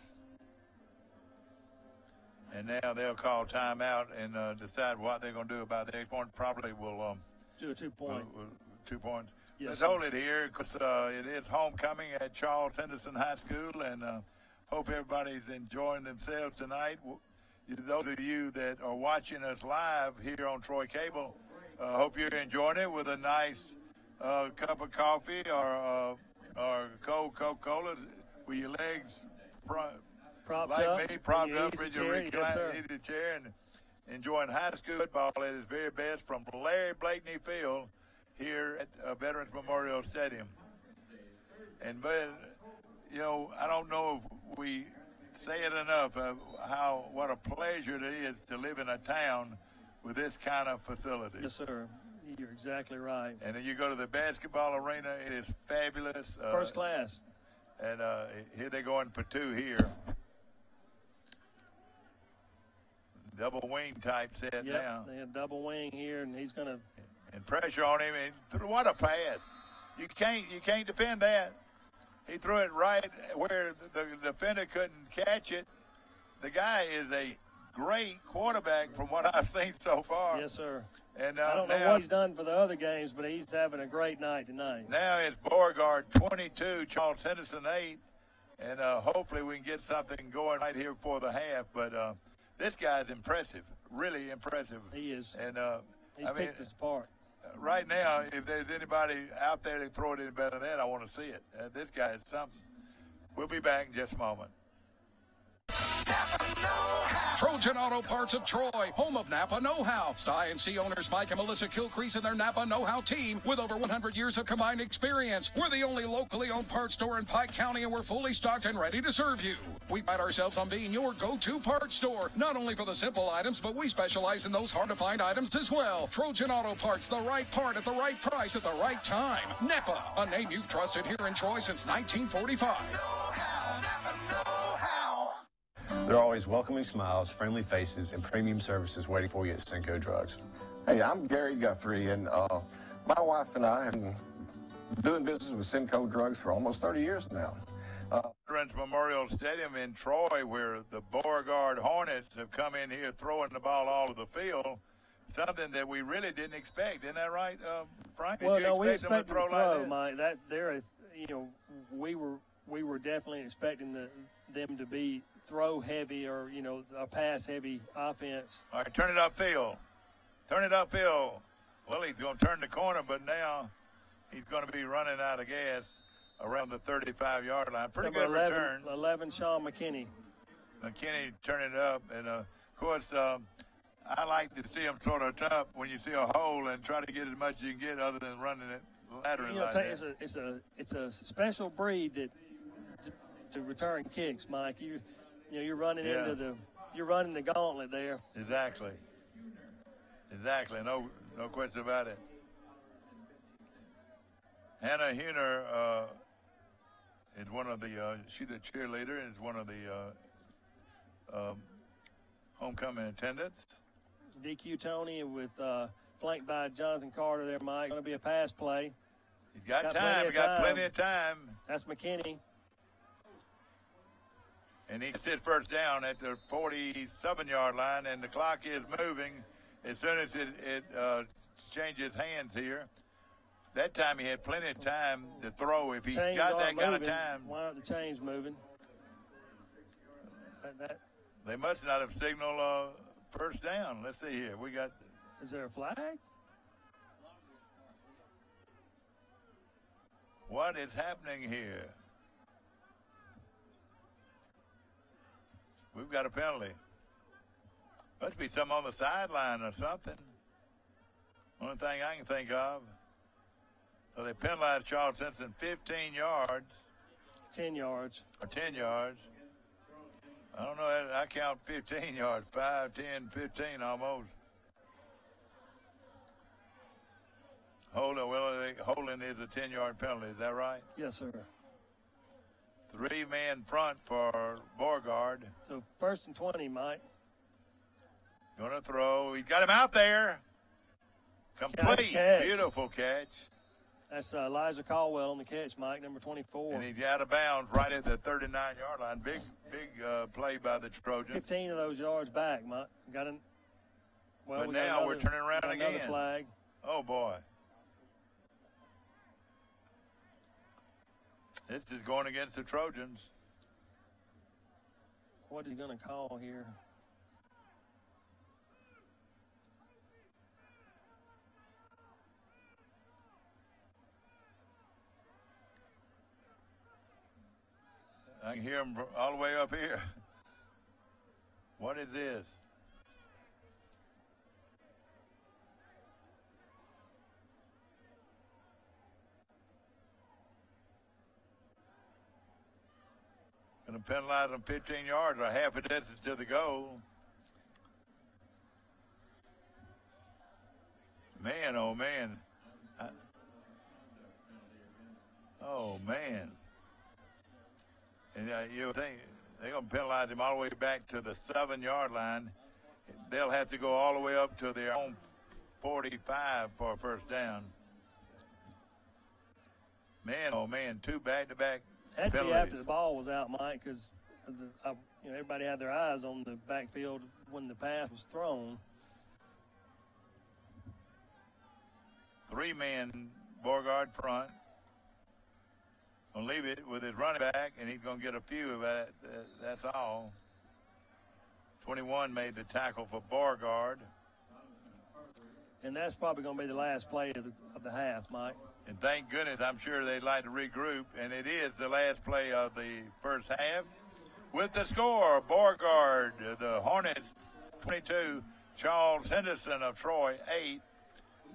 And now they'll call timeout and decide what they're going to do about the next point. Probably will do a 2-point. 2 points. Yes, Let's sir. hold it here because it is homecoming at Charles Henderson High School, and hope everybody's enjoying themselves tonight. Those of you that are watching us live here on Troy Cable, hope you're enjoying it with a nice cup of coffee or cold Coca-Cola with your legs propped like up. me, propped up Easy in chair, your yes, sir. easy chair and enjoying high school football at its very best from Larry Blakeney Field here at Veterans Memorial Stadium. And, you know, I don't know if we say it enough what a pleasure it is to live in a town with this kind of facility. Yes, sir. You're exactly right. And then you go to the basketball arena, it is fabulous. First class. And here they're going for 2 here. Double wing type set now. They have double wing here, and he's going to. And pressure on him. And what a pass. You can't defend that. He threw it right where the defender couldn't catch it. The guy is a great quarterback from what I've seen so far. Yes, sir. And I don't know what he's done for the other games, but he's having a great night tonight. Now it's Beauregard 22, Charles Henderson 8. And hopefully we can get something going right here for the half. But this guy's impressive, really impressive. He is. And he's picked us apart. Right now, if there's anybody out there that throw it any better than that, I want to see it. This guy is something. We'll be back in just a moment. Trojan Auto Parts of Troy, home of Napa know-how. Sty and C owners Mike and Melissa Kilcrease and their Napa know-how team with over 100 years of combined experience. We're the only locally owned parts store in Pike County, and we're fully stocked and ready to serve you. We pride ourselves on being your go-to parts store, not only for the simple items, but we specialize in those hard-to-find items as well. Trojan Auto Parts, the right part at the right price at the right time. Napa, a name you've trusted here in Troy since 1945. There are always welcoming smiles, friendly faces, and premium services waiting for you at Cinco Drugs. Hey, I'm Gary Guthrie, and my wife and I have been doing business with Cinco Drugs for almost 30 years now. Veterans Memorial Stadium in Troy, where the Beauregard Hornets have come in here throwing the ball all over the field. Something that we really didn't expect, isn't that right, Frank? Well, no, we expect expected them to throw, like Mike. We were definitely expecting them to be throw heavy or a pass heavy offense. All right, turn it upfield. Turn it upfield. Well, he's going to turn the corner, but now he's going to be running out of gas around the 35-yard line. Pretty good return. 11, Sean McKinney. McKinney turning it up, and of course, I like to see him sort of up when you see a hole and try to get as much as you can get, other than running it laterally. Like that. It's a special breed that to return kicks, Mike. You're running you're running the gauntlet there. Exactly. No question about it. Hannah Huner is one of the she's a cheerleader and is one of the homecoming attendants. DQ Tony with flanked by Jonathan Carter there, Mike. Going to be a pass play. He's got time. He got plenty of time. That's McKinney. And he gets his first down at the 47-yard line, and the clock is moving as soon as it changes hands here. That time he had plenty of time to throw if he got that kind of time. Why aren't the chains moving? They must not have signaled first down. Let's see here. Is there a flag? What is happening here? We've got a penalty. Must be something on the sideline or something. Only thing I can think of. So they penalized Charles Simpson 15 yards. 10 yards. Or 10 yards. I don't know. I count 15 yards. 5, 10, 15 almost. Holding is a 10-yard penalty. Is that right? Yes, sir. 3-man front for Beauregard. So 1st and 20, Mike. Going to throw. He's got him out there. Complete. Catch. Beautiful catch. That's Elijah Caldwell on the catch, Mike, number 24. And he's out of bounds right at the 39-yard line. Big play by the Trojans. 15 of those yards back, Mike. But now we're turning around again. Another flag. Oh, boy. This is going against the Trojans. What is he going to call here? I can hear him all the way up here. What is this? Going to penalize them 15 yards or half a distance to the goal. Man, oh, man. Oh, man. And you think they're going to penalize him all the way back to the 7-yard line. They'll have to go all the way up to their own 45 for a first down. Man, oh, man, 2 back-to-back Had to penalties. be after the ball was out, Mike, because everybody had their eyes on the backfield when the pass was thrown. 3-man Beauregard front. Gonna leave it with his running back, and he's gonna get a few of that. That's all. 21 made the tackle for Beauregard. And that's probably going to be the last play of the half, Mike. And thank goodness, I'm sure they'd like to regroup. And it is the last play of the first half. With the score, Beauregard, the Hornets 22, Charles Henderson of Troy 8.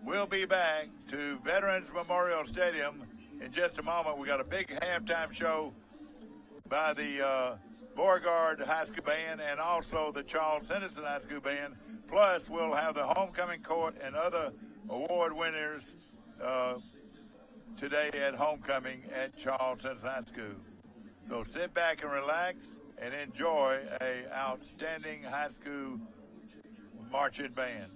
We'll be back to Veterans Memorial Stadium in just a moment. We got a big halftime show by the Beauregard High School Band and also the Charles Henderson High School Band. Plus, we'll have the homecoming court and other award winners today at homecoming at Charles Henderson High School. So sit back and relax and enjoy an outstanding high school marching band.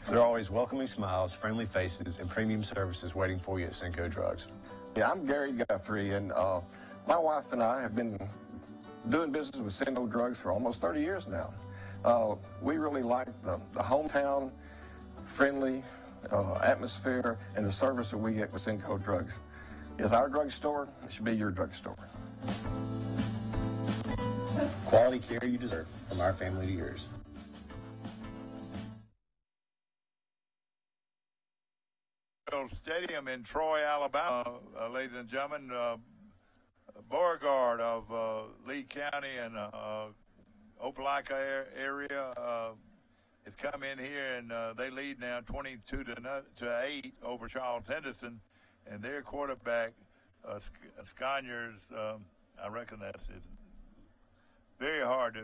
There are always welcoming smiles, friendly faces, and premium services waiting for you at Cinco Drugs. Yeah, I'm Gary Guthrie, and my wife and I have been doing business with Cinco Drugs for almost 30 years now. We really like the hometown, friendly atmosphere and the service that we get with Cinco Drugs. It's our drugstore. It should be your drugstore. Quality care you deserve, from our family to yours. Stadium in Troy, Alabama, ladies and gentlemen. Beauregard of Lee County and Opelika area has come in here, and they lead now 22 to 8 over Charles Henderson, and their quarterback, Sconyers, I reckon that's it. Very hard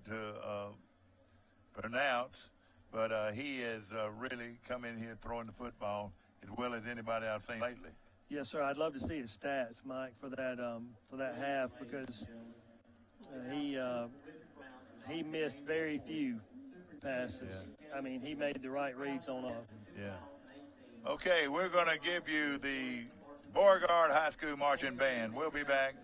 to pronounce, but he has really come in here throwing the football as well as anybody I've seen lately. Yes, sir. I'd love to see his stats, Mike, for that half, because he missed very few passes. Yeah. I mean, he made the right reads on all of them. Yeah. Okay, we're going to give you the Beauregard High School Marching Band. We'll be back.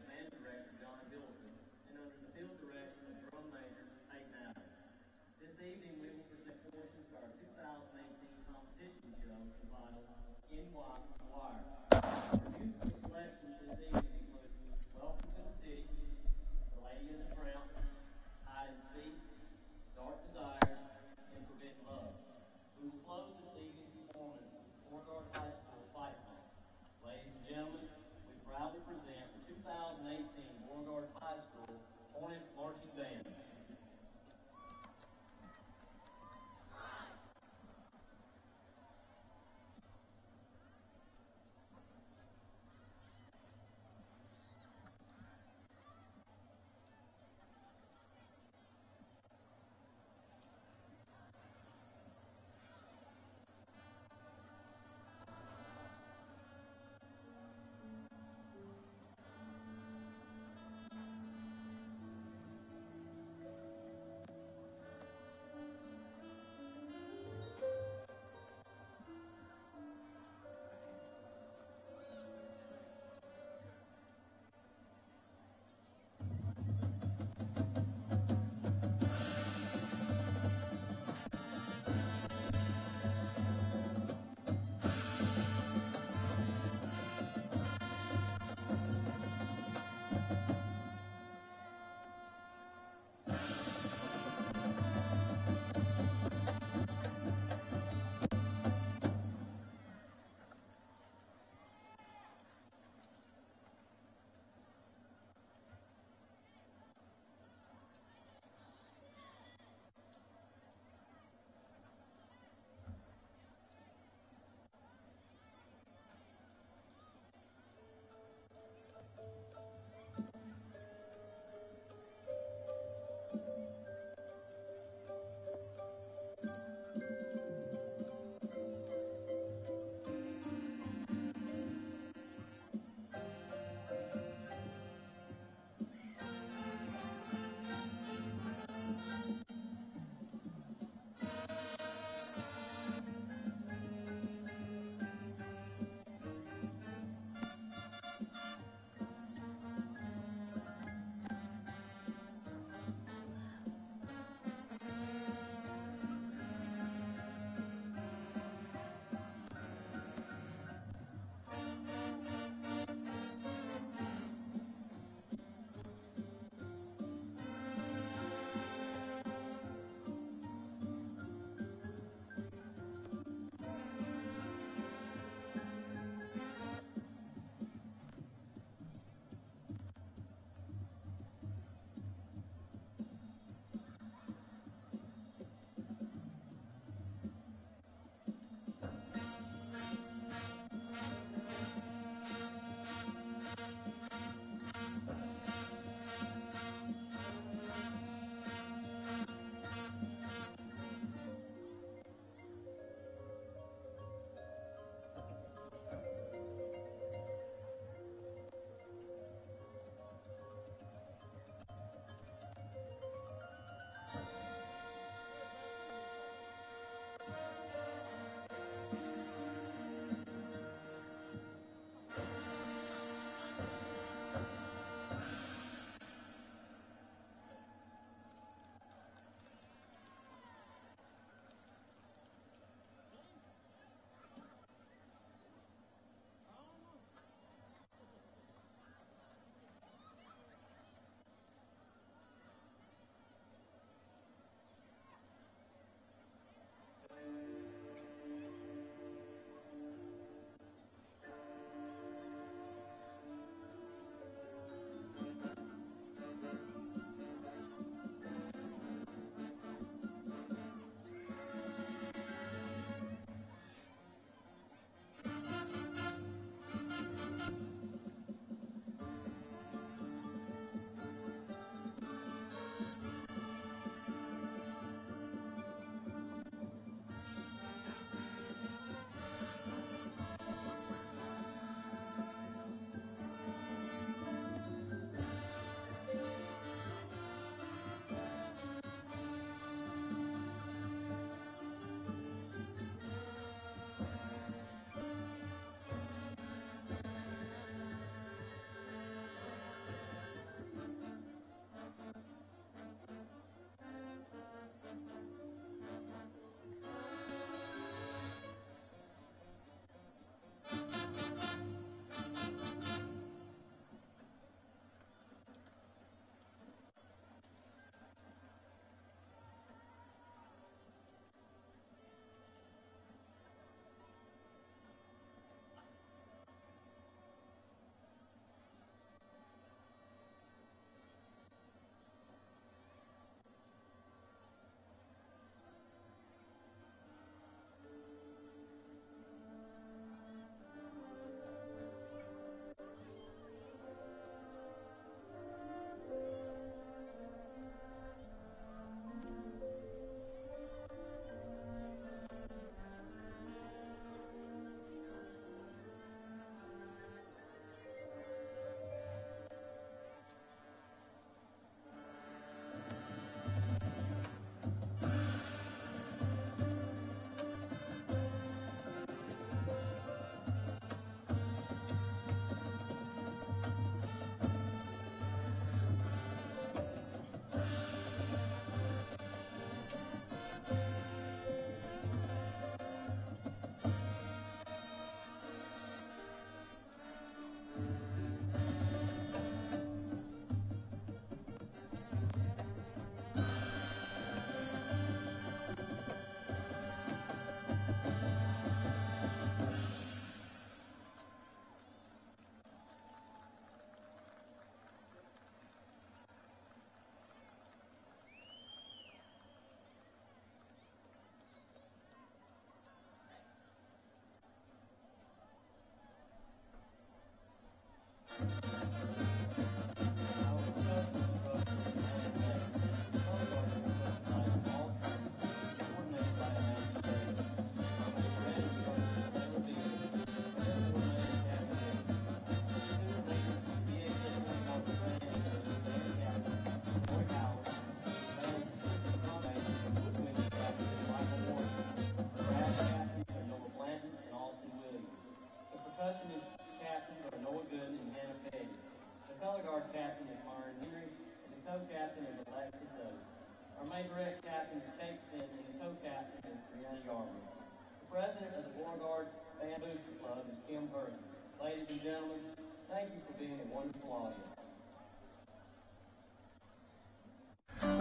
color guard captain is Myron Henry, and the co-captain is Alexis Oates. Our main direct captain is Kate Sims, and the co-captain is Brianna Yarborough. The president of the Beauregard Band Booster Club is Kim Perkins. Ladies and gentlemen, thank you for being a wonderful audience.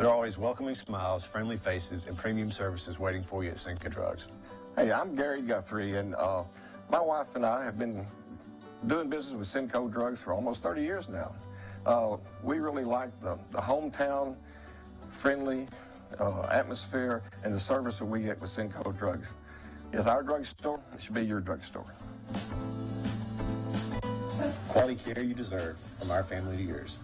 There are always welcoming smiles, friendly faces, and premium services waiting for you at Cinco Drugs. Hey, I'm Gary Guthrie, and my wife and I have been doing business with Cinco Drugs for almost 30 years now. We really like the hometown friendly atmosphere and the service that we get with Cinco Drugs. It's our drugstore. It should be your drugstore. Quality care you deserve, from our family to yours.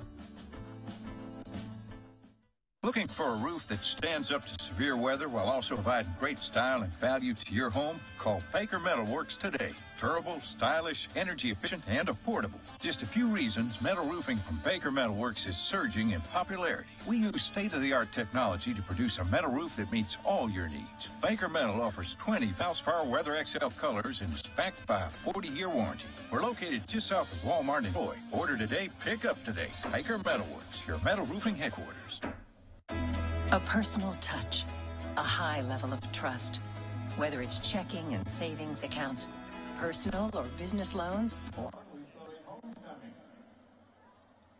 Looking for a roof that stands up to severe weather while also providing great style and value to your home? Call Baker Metal Works today. Durable, stylish, energy efficient, and affordable. Just a few reasons metal roofing from Baker Metal Works is surging in popularity. We use state-of-the-art technology to produce a metal roof that meets all your needs. Baker Metal offers 20 Valspar Weather XL colors and is backed by a 40-year warranty. We're located just south of Walmart in Troy. Order today, pick up today. Baker Metal Works, your metal roofing headquarters. A personal touch, a high level of trust. Whether it's checking and savings accounts, personal or business loans, or we celebrate homecoming,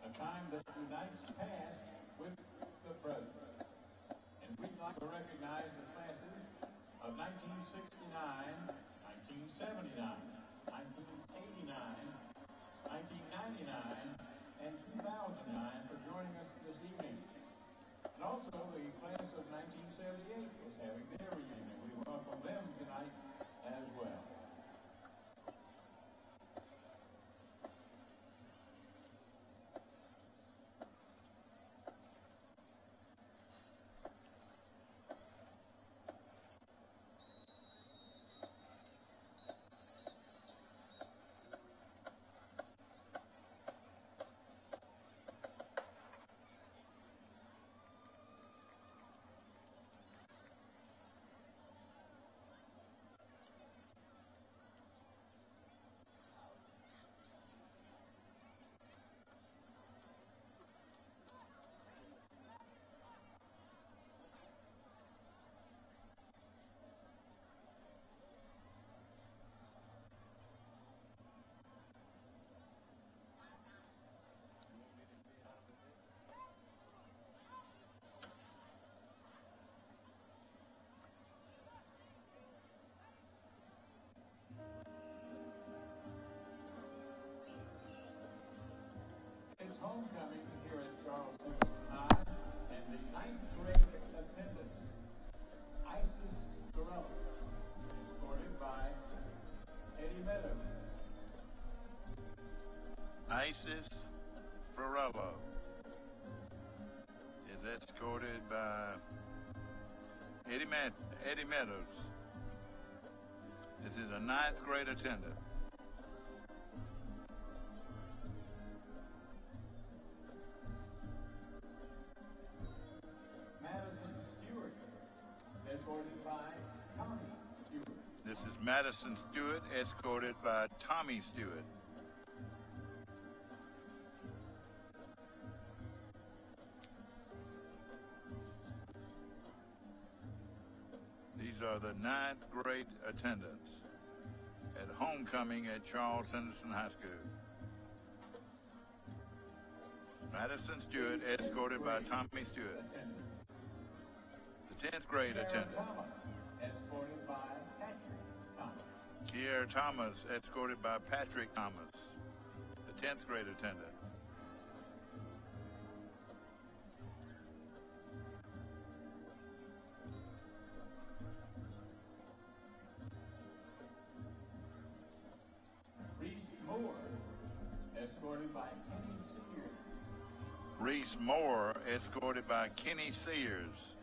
a time that unites past with the present. And we'd like to recognize the classes of 1969, 1979, 1989, 1999, and 2009 for joining us this evening. And also, the class of 1978 was having their reunion. We welcome them tonight as well. It's homecoming here at Charles Henderson High, and the 9th grade attendance, Isis Sorrell, escorted by Eddie Meadow. Isis Ferrello is escorted by Eddie Meadows. This is a 9th grade attendant. Madison Stewart, escorted by Tommy Stewart. This is Madison Stewart, escorted by Tommy Stewart. These are the 9th grade attendants at homecoming at Charles Henderson High School. Madison Stewart, escorted by Tommy Stewart. The 10th grade attendant. Thomas, escorted by Patrick Thomas. Kier Thomas, escorted by Patrick Thomas, the 10th grade attendant. Reese Moore, escorted by Kenny Sears. Reese Moore, escorted by Kenny Sears.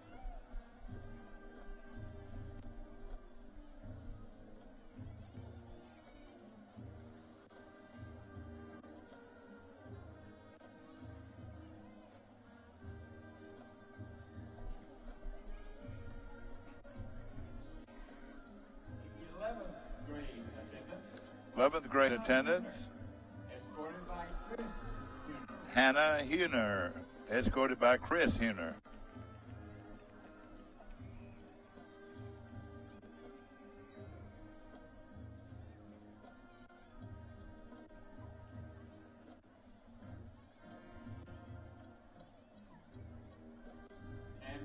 The 11th grade attendance. 11th grade attendance. Escorted by Chris Jr. Hannah Huner, escorted by Chris Huner.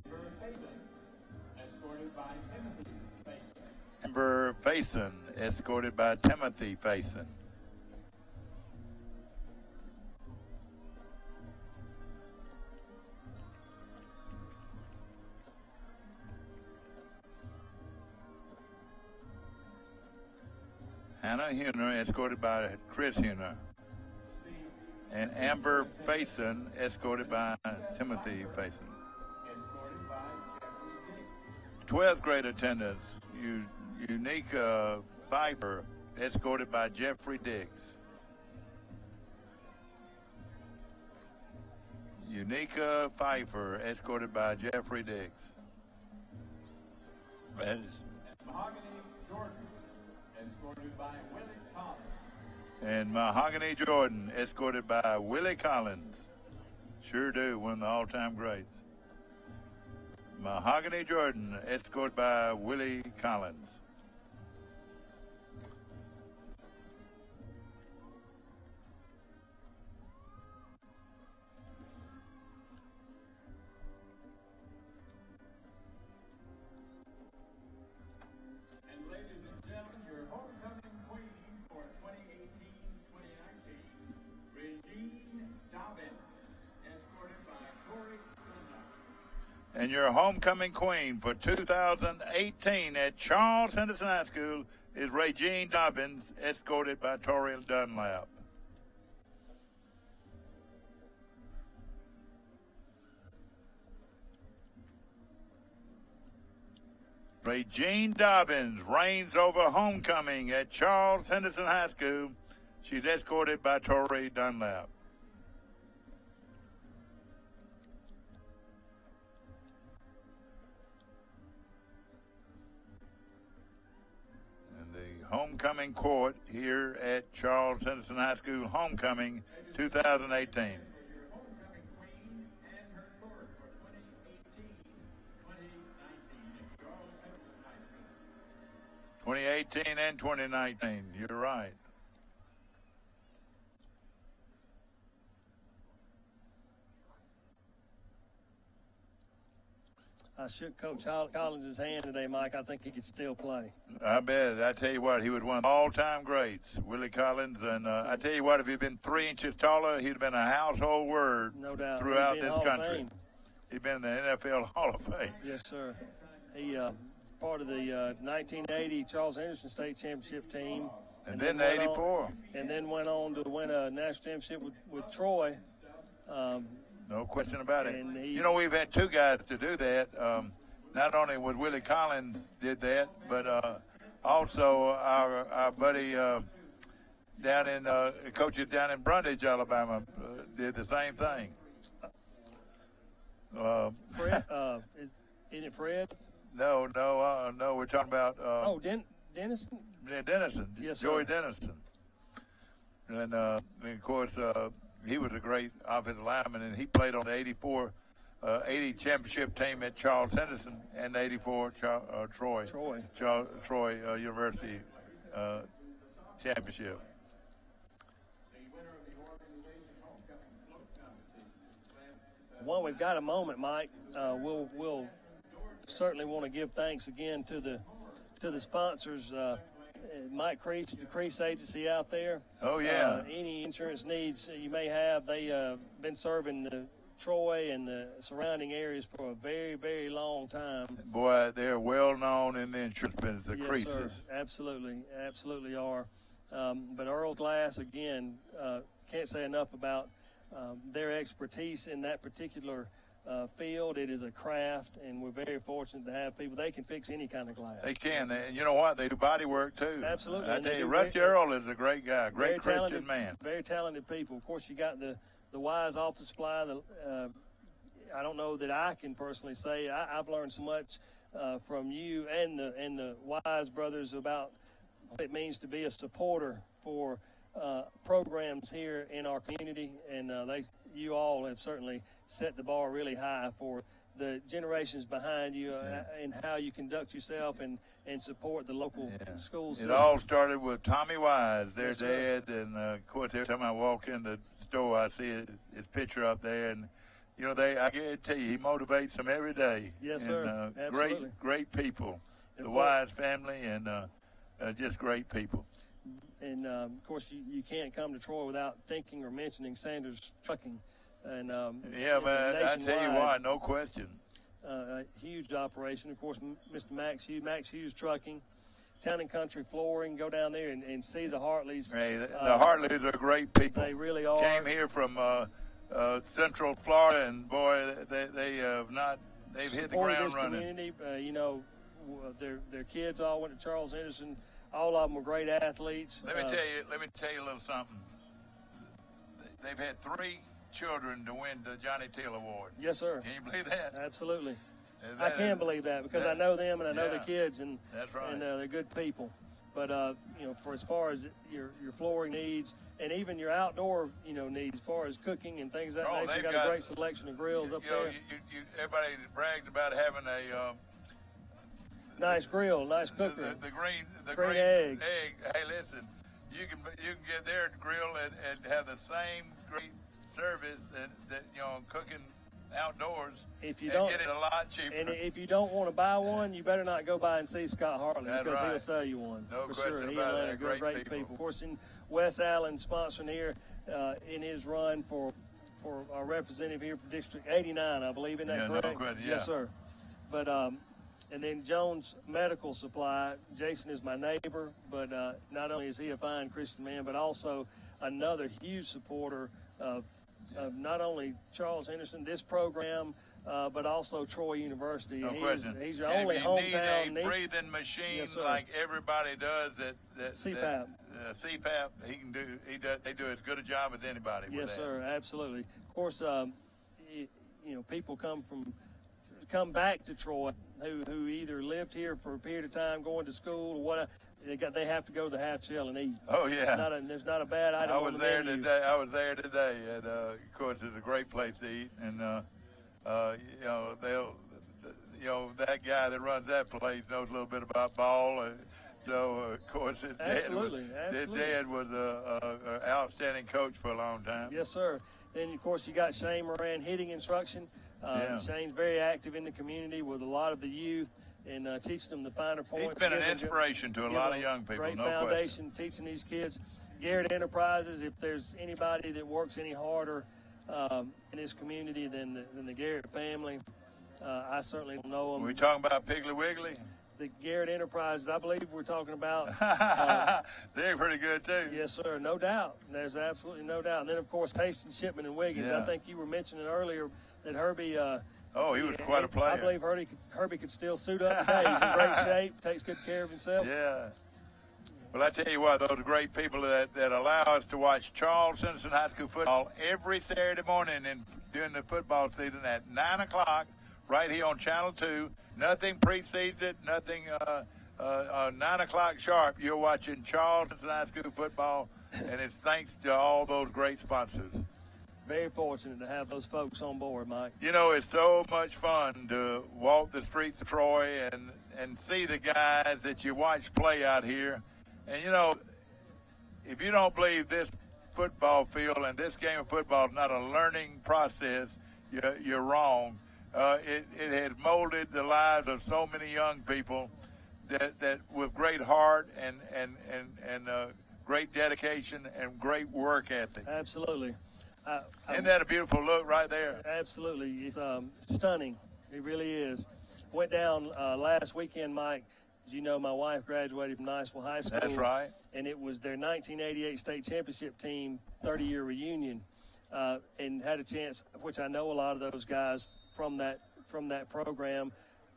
Amber Faison, escorted by Timothy Faison. Amber Faison, escorted by Timothy Faison. Hannah Huner, escorted by Chris Huner. And Amber Faison, escorted by Timothy Faison. 12th grade attendance, Unica Pfeiffer, escorted by Jeffrey Diggs. Unica Pfeiffer, escorted by Jeffrey Diggs. That is Mahogany Jordan, escorted by Willie Collins. And Mahogany Jordan, escorted by Willie Collins. Sure do, one of the all-time greats. Mahogany Jordan, escorted by Willie Collins. And ladies and gentlemen, your homecoming queen for 2018-2019, Regine Dobbins, escorted by Tori Dunlap. And your homecoming queen for 2018 at Charles Henderson High School is Regine Dobbins, escorted by Tori Dunlap. Regine Dobbins reigns over homecoming at Charles Henderson High School. She's escorted by Tori Dunlap. And the homecoming court here at Charles Henderson High School, homecoming 2018. 2018 and 2019, you're right. I shook Coach Collins' hand today, Mike. I think he could still play. I bet. I tell you what, he was one of the all-time greats, Willie Collins. And I tell you what, if he'd been 3 inches taller, he'd have been a household word No doubt. throughout He'd be in this Hall of country. Fame. He'd been in the NFL Hall of Fame. Yes, sir. He part of the 1980 Charles Henderson State Championship team. And then the 84. And then went on to win a national championship with Troy. No question about it. And You know, we've had two guys to do that. Not only was Willie Collins did that, but also our buddy down in coaches down in Brundage, Alabama, did the same thing. Fred, isn't it Fred? No, we're talking about Dennison? Yeah, Dennison. Yes, Joey sir. Dennison. And of course, he was a great offensive lineman, and he played on the 80 championship team at Charles Henderson and the 84 Troy University championship. While we've got a moment, Mike, we'll certainly want to give thanks again to the sponsors. Mike Crease, the Crease Agency out there. Oh, yeah. Any insurance needs you may have, they been serving Troy and the surrounding areas for a very, very long time. Boy, they're well known in the insurance business, the Yes, Creases. sir. Absolutely are. But Earl Glass, again, can't say enough about their expertise in that particular field. It is a craft, and we're very fortunate to have people. They can fix any kind of glass. They can. And you know what? They do body work, too. Absolutely. I And they tell you, do Rusty Earl is a great guy, great Very Christian man. Very talented people. Of course, you got the Wise Office Supply. I don't know that I can personally say. I've learned so much from you and the Wise brothers about what it means to be a supporter for programs here in our community, and you all have certainly set the bar really high for the generations behind you and how you conduct yourself and support the local schools. It all started with Tommy Wise, their dad, and of course every time I walk in the store I see his picture up there, and you know I guarantee you he motivates them every day. Yes, sir. Absolutely. Great people, the Wise family, and just great people. And of course you can't come to Troy without thinking or mentioning Sanders Trucking. And man, I tell you why, no question. A huge operation. Of course, Mr. Max Hughes Trucking, Town and Country Flooring. Go down there and see the Hartleys. Hey, the Hartleys are great people. They really are. Came here from Central Florida, and boy, they have not. They've hit the ground this running. Community, you know, their kids all went to Charles Henderson. All of them were great athletes. Let me tell you a little something. They've had 3 children to win the Johnny Teal Award. Yes, sir. Can you believe that? Absolutely. I can believe that because I know them and I know their kids, and that's right. And they're good people. But you know, for as far as your flooring needs and even your outdoor needs, as far as cooking and things of that nature, you got a great selection of grills up there. Everybody brags about having a nice grill, nice cooker. The green eggs. Hey, listen, you can get their grill and have the same great service that cooking outdoors. If you don't get it a lot cheaper. And if you don't want to buy one, you better not go by and see Scott Hartley because he'll sell you one. No for sure. He and about Lane it. are great people. Of course, in Wes Allen sponsoring here in his run for our representative here for District 89, I believe. Isn't that correct? No question, Yes, sir. But and then Jones Medical Supply. Jason is my neighbor, but not only is he a fine Christian man, but also another huge supporter of not only Charles Henderson, this program, but also Troy University. No question. He's your only hometown. If you need a breathing machine like everybody does, that CPAP. CPAP, he can do. They do as good a job as anybody. Yes, sir. Absolutely. Of course, people come back to Troy who either lived here for a period of time, going to school, or what. They have to go to the Half Shell and eat. Oh yeah. There's not a bad item. I was there today, and of course it's a great place to eat, and that guy that runs that place knows a little bit about ball. So of course his dad was an outstanding coach for a long time. Yes, sir. Then of course you got Shane Moran hitting instruction. Shane's very active in the community with a lot of the youth. And teaching them the finer points. He's been an inspiration to a lot of young people. Great foundation teaching these kids. Garrett Enterprises, if there's anybody that works any harder in this community than the Garrett family, I certainly don't know them. Are we talking about Piggly Wiggly? The Garrett Enterprises, I believe we're talking about. They're pretty good too. Yes, sir, no doubt. There's absolutely no doubt. And then, of course, Hastings, Shipman, and Wiggins. I think you were mentioning earlier that Herbie. He was quite a player. I believe Herbie could still suit up today. He's in great shape, takes good care of himself. Yeah. Well, I tell you what, those great people that allow us to watch Charles Henderson High School football every Saturday morning during the football season at 9 o'clock right here on Channel 2. Nothing precedes it, nothing 9 o'clock sharp. You're watching Charles Henderson High School football, and it's thanks to all those great sponsors. Very fortunate to have those folks on board, Mike. It's so much fun to walk the streets of Troy and see the guys that you watch play out here. And, if you don't believe this football field and this game of football is not a learning process, you're wrong. It has molded the lives of so many young people that with great heart and great dedication and great work ethic. Absolutely. Isn't that a beautiful look right there? Absolutely. It's stunning. It really is. Went down last weekend, Mike. As you know, my wife graduated from Niceville High School. That's right. And it was their 1988 state championship team 30-year reunion, and had a chance, which I know a lot of those guys from that program.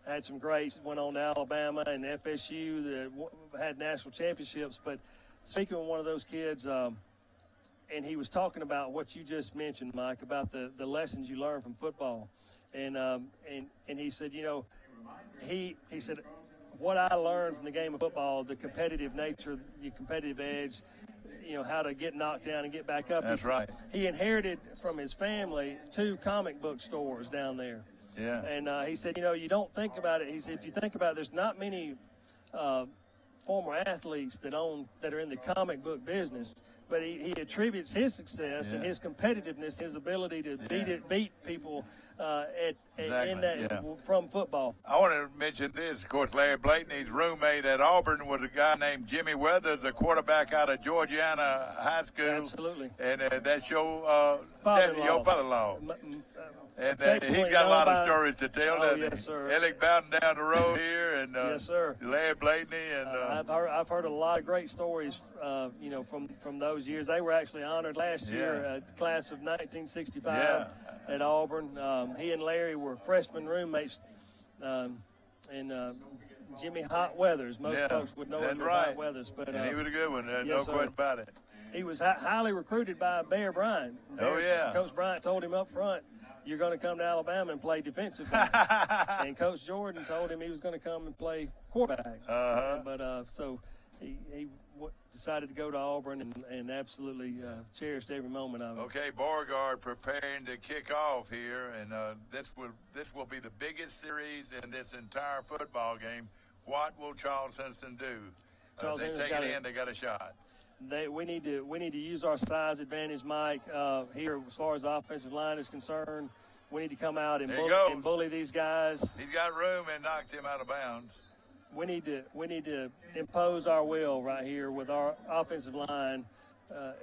Had some greats, went on to Alabama and FSU that had national championships. But speaking with one of those kids, and he was talking about what you just mentioned, Mike, about the lessons you learn from football. And he said, he said, what I learned from the game of football, the competitive nature, the competitive edge, how to get knocked down and get back up. That's right. He inherited from his family 2 comic book stores down there. Yeah. And he said, you don't think about it. He said, if you think about it, there's not many former athletes that are in the comic book business, but he attributes his success and his competitiveness, his ability to beat people from football. I want to mention this. Of course, Larry Blakeney's roommate at Auburn was a guy named Jimmy Weathers, a quarterback out of Georgiana High School. Absolutely. And that's your father-in-law. And he's got a lot of stories to tell. Oh, yes, sir. Alec Bowden down the road here, and yes, sir. Larry Blakeney, and I've heard a lot of great stories, from those years. They were actually honored last year, class of 1965 at Auburn. He and Larry were freshman roommates, and Jimmy Hot Weathers. Most folks would know him as Hot Weathers, but and he was a good one. Yes, no sir. question about it. He was highly recruited by Bear Bryant. Coach Bryant told him up front, you're going to come to Alabama and play defensively. And Coach Jordan told him he was going to come and play quarterback. So he decided to go to Auburn and absolutely cherished every moment of it. Okay, Beauregard preparing to kick off here, and this will be the biggest series in this entire football game. What will Charles Henderson do? They take it in, they got a shot. We need to use our size advantage, Mike. Here, as far as the offensive line is concerned, we need to come out and bully these guys. He's got room and knocked him out of bounds. We need to impose our will right here with our offensive line.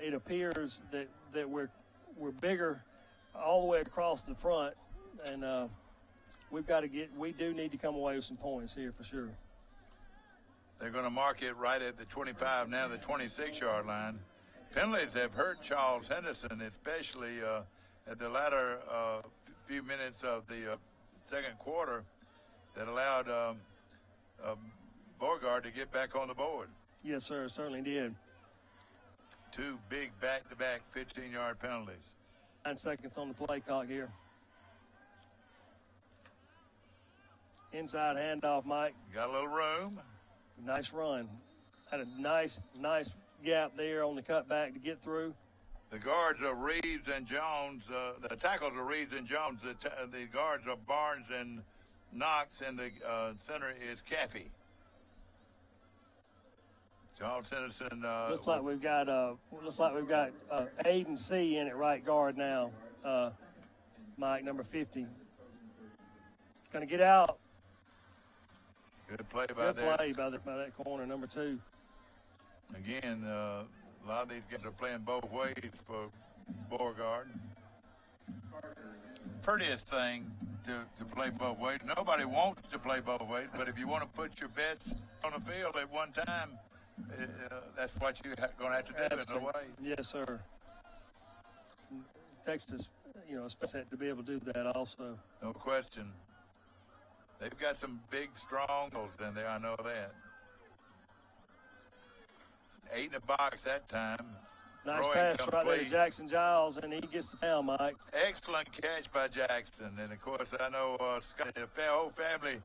It appears that we're bigger all the way across the front, and we do need to come away with some points here for sure. They're going to mark it right at the 25, now the 26-yard line. Penalties have hurt Charles Henderson, especially at the latter few minutes of the second quarter that allowed Beauregard to get back on the board. Yes, sir, certainly did. 2 big back-to-back 15-yard penalties. 9 seconds on the play clock here. Inside handoff, Mike. Got a little room. Nice run. Had a nice gap there on the cutback to get through. The guards are Reeves and Jones. The tackles are Reeves and Jones. The guards are Barnes and Knox, and the center is Caffey. Charles Henderson. Looks like we've got Aiden C in at right guard now. Mike, number 50. Going to get out. Good play by that corner, number 2. Again, a lot of these guys are playing both ways for Beauregard. Prettiest thing to play both ways. Nobody wants to play both ways, but if you want to put your bets on the field at one time, that's what you're going to have to do in a way. Yes, sir. Texas, expects to be able to do that also. No question. They've got some big strongholds in there, I know that. 8 in the box that time. Nice pass right there to Jackson Giles, and he gets the down, Mike. Excellent catch by Jackson. And, of course, I know Scott, the whole family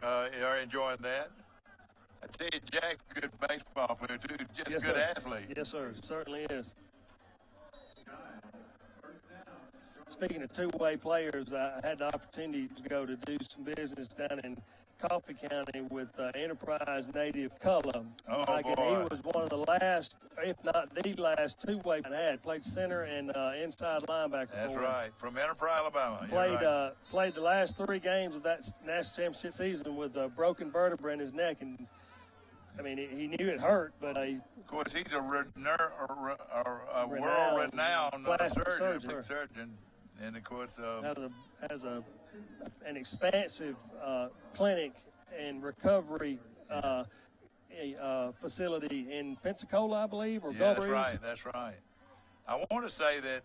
are enjoying that. I tell you, Jack's a good baseball player, too. Just a good athlete. Yes, sir. Certainly is. Speaking of two-way players, I had the opportunity to go to do some business down in Coffee County with Enterprise native Cullen. Oh, Mike, boy. and he was one of the last, if not the last, two-way I had. Played center and inside linebacker. That's right, from Enterprise, Alabama. Played the last 3 games of that national championship season with a broken vertebra in his neck, and I mean, he knew it hurt, but of course, he's a world-renowned surgeon. And, of course, has an expansive clinic and recovery facility in Pensacola, I believe, or Gulf. That's right. I want to say that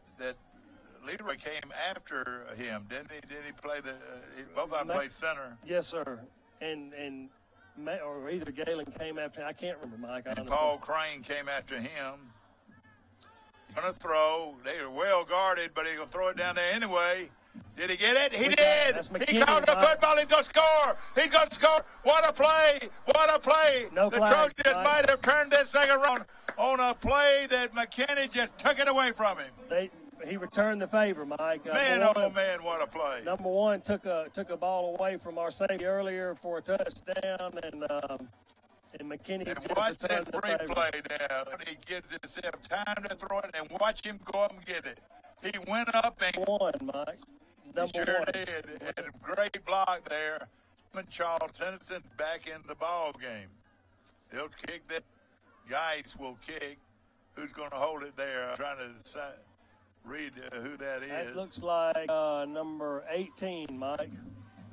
Leroy came after him, didn't he? Did he play both of them played center? Yes, sir. Or either Galen came after him. I can't remember, Mike. And Paul Crane came after him. He's going to throw. They are well guarded, but he's going to throw it down there anyway. Did he get it? He We did. that's He McKinney, caught the Mike. football. He's going to score. He's going to score. What a play. What a play. No the flag, Trojans Mike. might have turned this thing around on a play that McKinney just took it away from him. He returned the favor, Mike. Man, oh man, what a play. Number one took a ball away from our safety earlier for a touchdown, and McKinney And just watch this returned the favor. replay now. He gives himself time to throw it, and watch him go up and get it. He went up and one, Mike. He sure did. And a great block there. And Charles Henderson's back in the ball game. He'll kick that. Geis will kick. Who's going to hold it there? I'm trying to read who that is. That looks like number 18, Mike.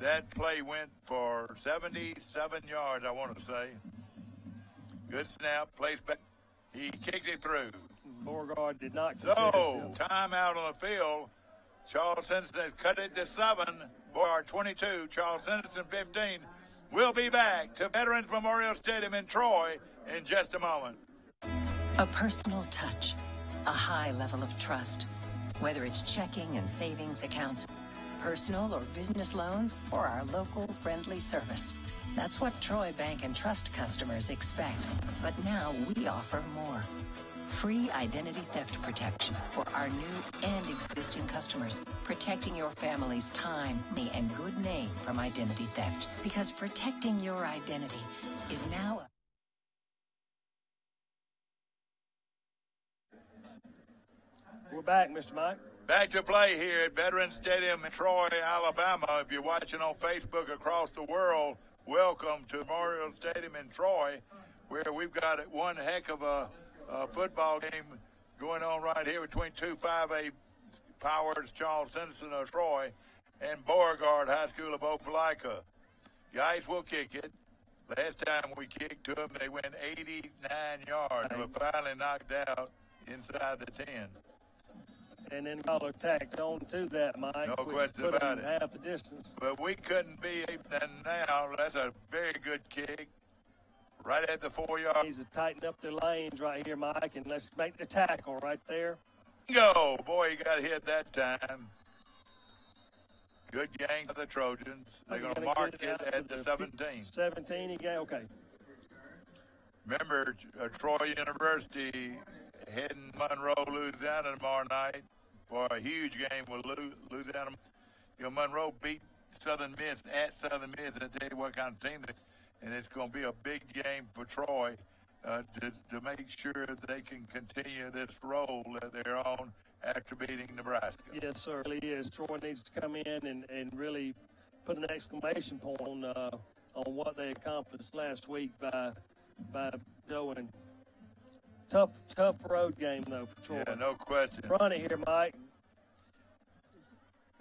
That play went for 77 yards, I want to say. Good snap, plays back. He kicks it through. Beauregard did not. So, timeout on the field. Charles Henderson has cut it to 7. Beauregard 22, Charles Henderson 15. We'll be back to Veterans Memorial Stadium in Troy in just a moment. A personal touch, a high level of trust. Whether it's checking and savings accounts, personal or business loans, or our local friendly service. That's what Troy Bank and Trust customers expect. But now we offer more. Free identity theft protection for our new and existing customers, protecting your family's time, money, and good name from identity theft. Because protecting your identity is now a We're back, Mr. Mike. Back to play here at Veterans Stadium in Troy, Alabama. If you're watching on Facebook across the world, welcome to Memorial Stadium in Troy, where we've got one heck of a football game going on right here between two 5A powers, Charles Henderson of Troy and Beauregard High School of Opelika. Guys will kick it. Last time we kicked to them, they went 89 yards. They were finally knocked out inside the 10. And then Collar tacked on to that, Mike. No which question put about him it. half the distance. But we couldn't be, and now that's a very good kick. Right at the 4 yard. Needs to tighten up their lanes right here, Mike, and let's make the tackle right there. Go! Boy, he got hit that time. Good gang of the Trojans. They're going to mark it at the 17. 17, he got, okay. Remember, Troy University heading Monroe, Louisiana tomorrow night for a huge game with Louisiana. You know, Monroe beat Southern Miss at Southern Miss. I tell you what kind of team it is. And it's going to be a big game for Troy to make sure they can continue this role that they're on after beating Nebraska. Yes, sir. It really is. Troy needs to come in and really put an exclamation point on what they accomplished last week by going. Tough road game, though, for Troy. Yeah, no question. Run it here, Mike.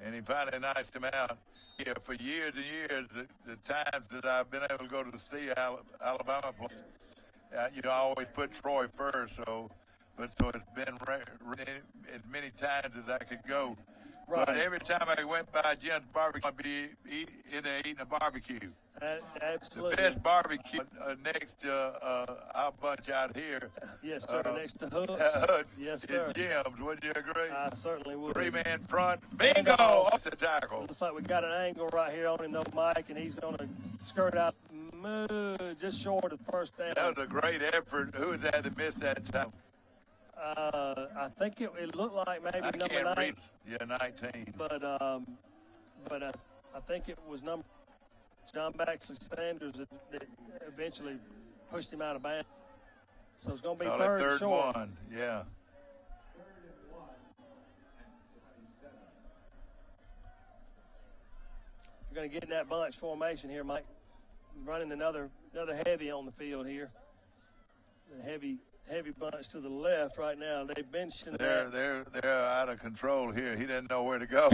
And he finally knocks him out. Yeah, for years and years, the times that I've been able to go to see Alabama play, I always put Troy first. So it's been as many times as I could go. Right. But every time I went by Jim's barbecue, I'd be in there eating a barbecue. Absolutely. The best barbecue next to our bunch out here. Yes, sir. Next to Hooks. Yes, sir. Is Jim's. Would you agree? I certainly would. 3-man front. Bingo! Off the tackle. Looks like we got an angle right here on him, though, Mike, and he's going to skirt out just short of first down. That was a great effort. Who was that missed that time? I think it looked like maybe number 9. Yeah, 19. But I think it was number John Baxley Sanders that eventually pushed him out of bounds. So it's going to be third short. One, yeah. We're going to get in that bunch formation here, Mike. Running another heavy on the field here. The heavy bunch to the left right now. They've mentioned they're out of control here. He didn't know where to go.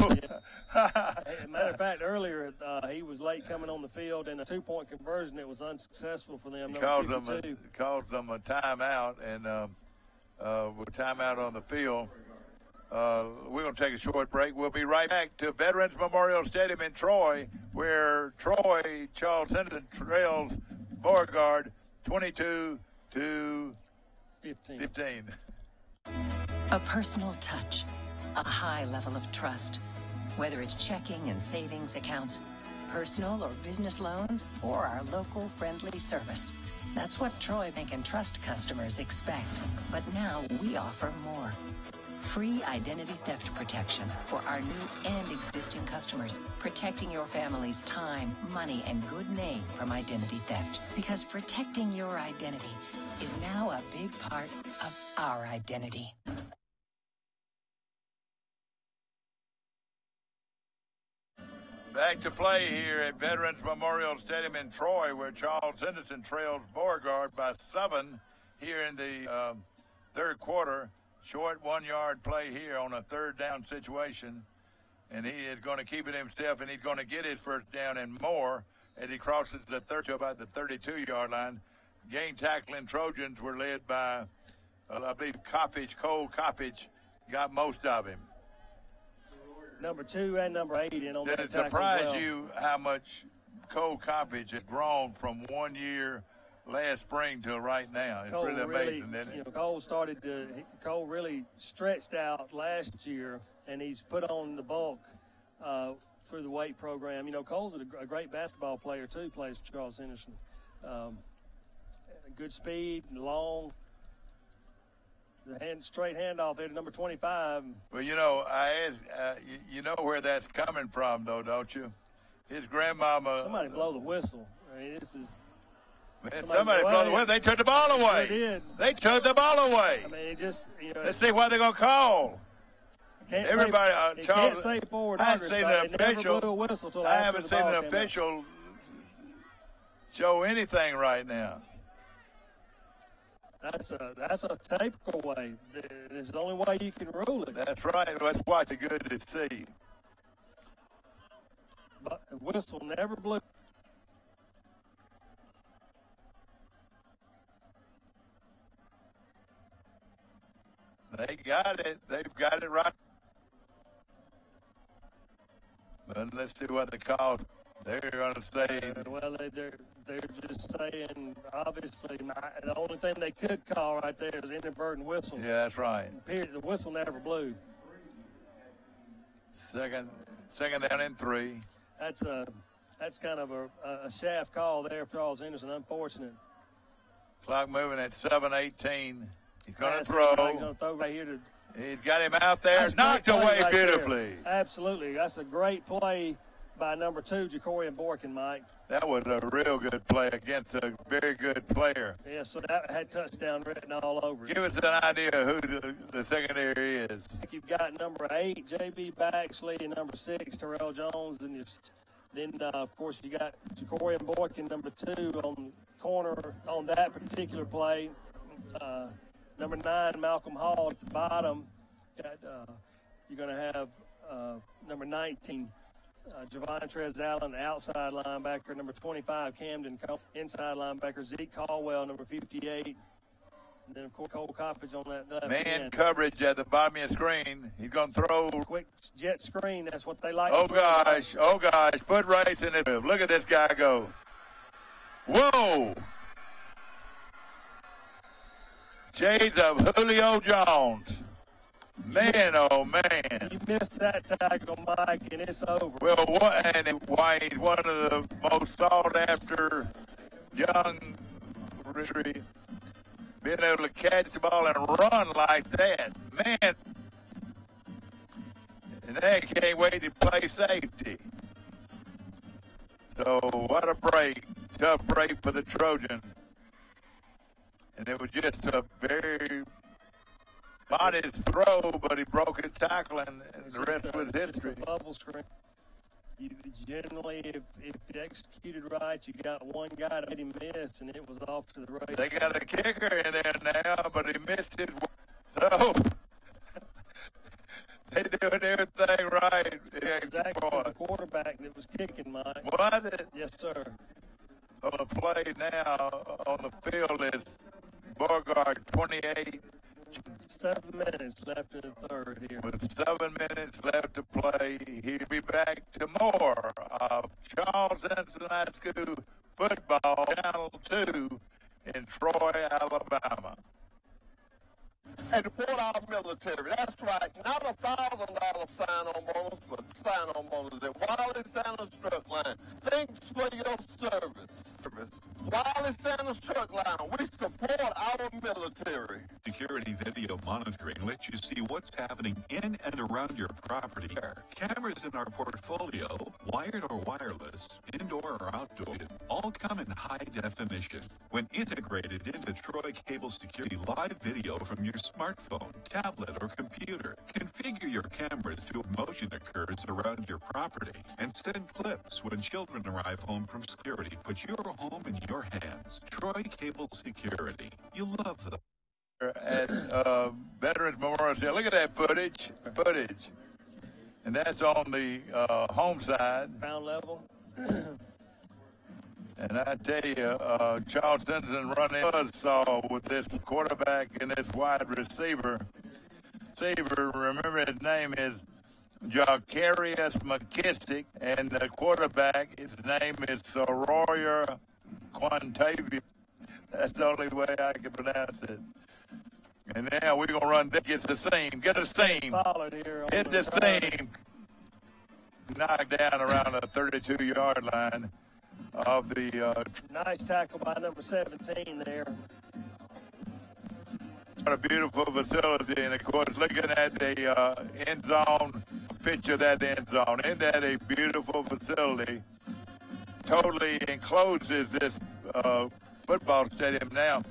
Matter of fact, earlier he was late coming on the field in a 2-point conversion that was unsuccessful for them. Caused them a timeout, and with timeout on the field. We're going to take a short break. We'll be right back to Veterans Memorial Stadium in Troy, where Troy Charles Henderson trails Beauregard 22-15. A personal touch, a high level of trust. Whether it's checking and savings accounts, personal or business loans, or our local friendly service. That's what Troy Bank and Trust customers expect. But now we offer more. Free identity theft protection for our new and existing customers, protecting your family's time, money, and good name from identity theft. Because protecting your identity is now a big part of our identity. Back to play here at Veterans Memorial Stadium in Troy, where Charles Henderson trails Beauregard by 7 here in the third quarter. Short 1-yard play here on a third down situation. And he is going to keep it himself, and he's going to get his first down and more as he crosses the to about the 32-yard line. Game tackling Trojans were led by, I believe, Cole Coppage got most of him. Number 2 and number 8 in on that tackle. Did it surprise you how much Cole Coppage has grown from 1 year last spring to right now? It's really amazing, isn't it? Cole really stretched out last year, and he's put on the bulk through the weight program. You know, Cole's a great basketball player too. Plays for Charles Henderson. Good speed, long. The straight handoff there to number 25. Well, you know, you know where that's coming from, though, don't you? His grandmama. Somebody blow the whistle. I mean, this is. Man, somebody blow the whistle. They took the ball away. They did. They took the ball away. I mean, it just, you know. Let's see what they're going to call. Everybody, Charles. Can't say forward. I haven't seen an official. I haven't seen an official show anything right now. That's a typical way. It's the only way you can rule it. That's right. Let's watch it good to see. But the whistle never blew. They got it. They've got it right. But let's see what they call. They're going to say. Well, they're just saying, obviously, the only thing they could call right there is inadvertent whistle. Yeah, that's right. Period. The whistle never blew. Second down and 3. That's kind of a shaft call there for Charles Henderson. Unfortunate. Clock moving at 7:18. He's going to throw. He's going to throw right here. He's got him out there. Knocked away right beautifully. There. Absolutely. That's a great play by number 2, Jacorian Borkin, Mike. That was a real good play against a very good player. Yeah, so that had touchdown written all over it. Give us an idea of who the secondary is. You've got number 8, J.B. Baxley, and number 6, Terrell Jones. And then, of course, you got Jacorian Borkin, number 2, on the corner on that particular play. Number 9, Malcolm Hall at the bottom. You're going to have number 19, Javon Trez Allen, outside linebacker. Number 25, Camden inside linebacker. Zeke Caldwell, number 58. And then, of course, Cole Coppage on that left man end. Coverage at the bottom of the screen. He's going to throw. Quick jet screen. That's what they like. Oh, gosh. Oh, gosh. Foot race in it. Look at this guy go. Whoa. Shades of Julio Jones. Man, oh, man. You missed that tackle, Mike, and it's over. Well, why he's one of the most sought-after young recruits, being able to catch the ball and run like that. Man, and they can't wait to play safety. So, what a break. Tough break for the Trojans. And it was just a very modest throw, but he broke his tackle, and the rest was history. Bubble screen. You generally, if you executed right, you got one guy that made him miss, and it was off to the right. They got a kicker in there now, but he missed his. So they doing everything right. Exactly. The quarterback that was kicking, Mike. Was it? Yes, sir. On the play now on the field is Beauregard, 28. 7 minutes left in the third here. With 7 minutes left to play, he'll be back to more of Charles Henderson High School football, Channel 2 in Troy, Alabama. and support our military. That's right. Not $1,000 sign-on bonus, but sign-on bonus at Wiley Sanders Truck Line. Thanks for your service. Wiley Sanders Truck Line. We support our military. Security video monitoring lets you see what's happening in and around your property. Cameras in our portfolio, wired or wireless, indoor or outdoor, all come in high definition. When integrated into Troy Cable Security, live video from your smartphone, tablet, or computer, configure your cameras to a motion occurs around your property and send clips when children arrive home from security. Put your home in your hands. Troy Cable Security. You love them. At Veterans Memorial Stadium. Look at that footage. And that's on the home side. Ground level. And I tell you, Charles Henderson running buzzsaw with this quarterback and this wide receiver. Remember his name is Jacarius McKissick, and the quarterback, his name is Soroya Quantavia. That's the only way I can pronounce it. And now we're going to run this. Get the seam. Hit the seam. Knocked down around the 32-yard line of the... nice tackle by number 17 there. What a beautiful facility. And, of course, looking at the end zone, picture of that end zone. Isn't that a beautiful facility? Totally encloses this football stadium now.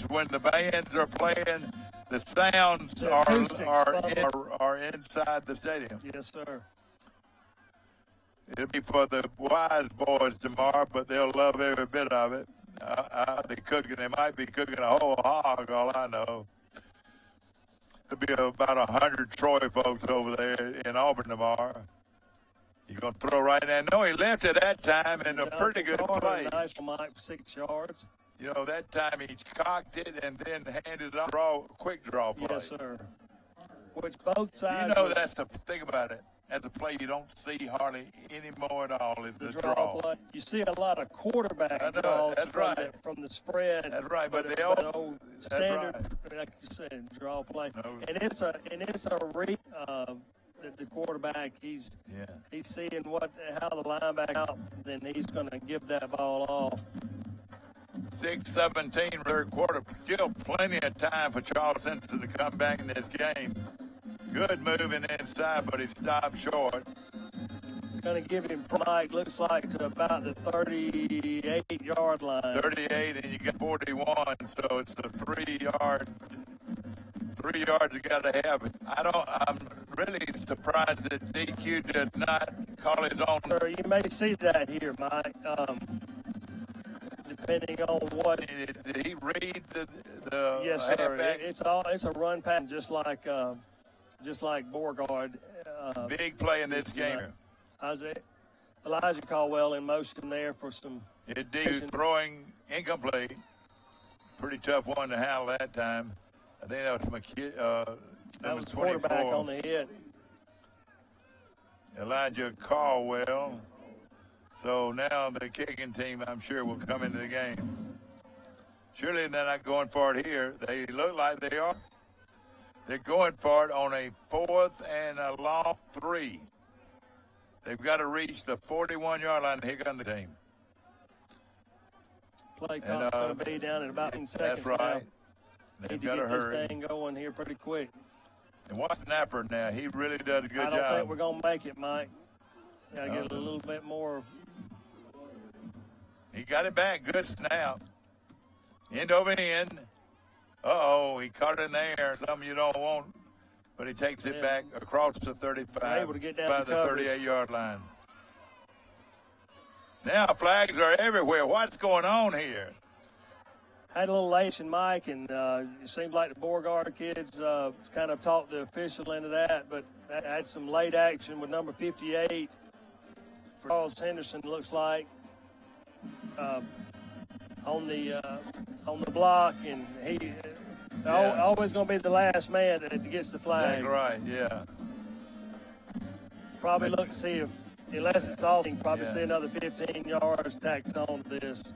When the bands are playing, the sounds are inside the stadium. Yes, sir. It'll be for the wise boys tomorrow, but they'll love every bit of it. They might be cooking a whole hog, all I know. There'll be about 100 Troy folks over there in Auburn tomorrow. You're going to throw right in there. No, he left at that time in a pretty good play. Nice for Mike for 6 yards. You know, that time he cocked it and then handed it off. Quick draw play. Yes, sir. Which both sides. You know, that's the thing about it. As a play you don't see hardly anymore at all is the draw. Play. You see a lot of quarterback draws from the spread. That's right, but the old standard, like you said, draw play. No. And it's a read. The quarterback, he's seeing how the linebacker out, then he's going to give that ball off. 6:17 third quarter. Still plenty of time for Charles Henderson to come back in this game. Good moving inside, but he stopped short. Going to give him Mike, looks like, to about the 38-yard line. 38, and you get 41, so it's the 3 yards you got to have. I'm really surprised that DQ did not call his own. Sir, you may see that here, Mike. Depending on what. Did he read the yes, sir. It's a run pattern, just like Beauregard. Big play in this game. Elijah Caldwell in motion there for some. Indeed, throwing incomplete. Pretty tough one to handle that time. I think that was that was the quarterback on the hit. Elijah Caldwell. So now the kicking team, I'm sure, will come into the game. Surely they're not going for it here. They look like they are. They're going for it on a 4th and a long 3. They've got to reach the 41-yard line to hit on the team. Play clock's going to be down in about 10 seconds. That's right. Now. Need to get this thing going here pretty quick. And watch Snapper now. He really does a good job. I don't think we're going to make it, Mike. Got to get a little bit more. He got it back. Good snap. End over end. Uh-oh, he caught it in the air. Something you don't want. But he takes it back across the 35 able to get down by the 38-yard line. Now flags are everywhere. What's going on here? Had a little late in Mike, and it seemed like the Beauregard kids kind of talked the official into that, but had some late action with number 58 for Charles Henderson, looks like, on the block, and he always going to be the last man that gets the flag. That's right, yeah. Probably look to see if, unless it's off, you can probably see another 15 yards tacked on to this.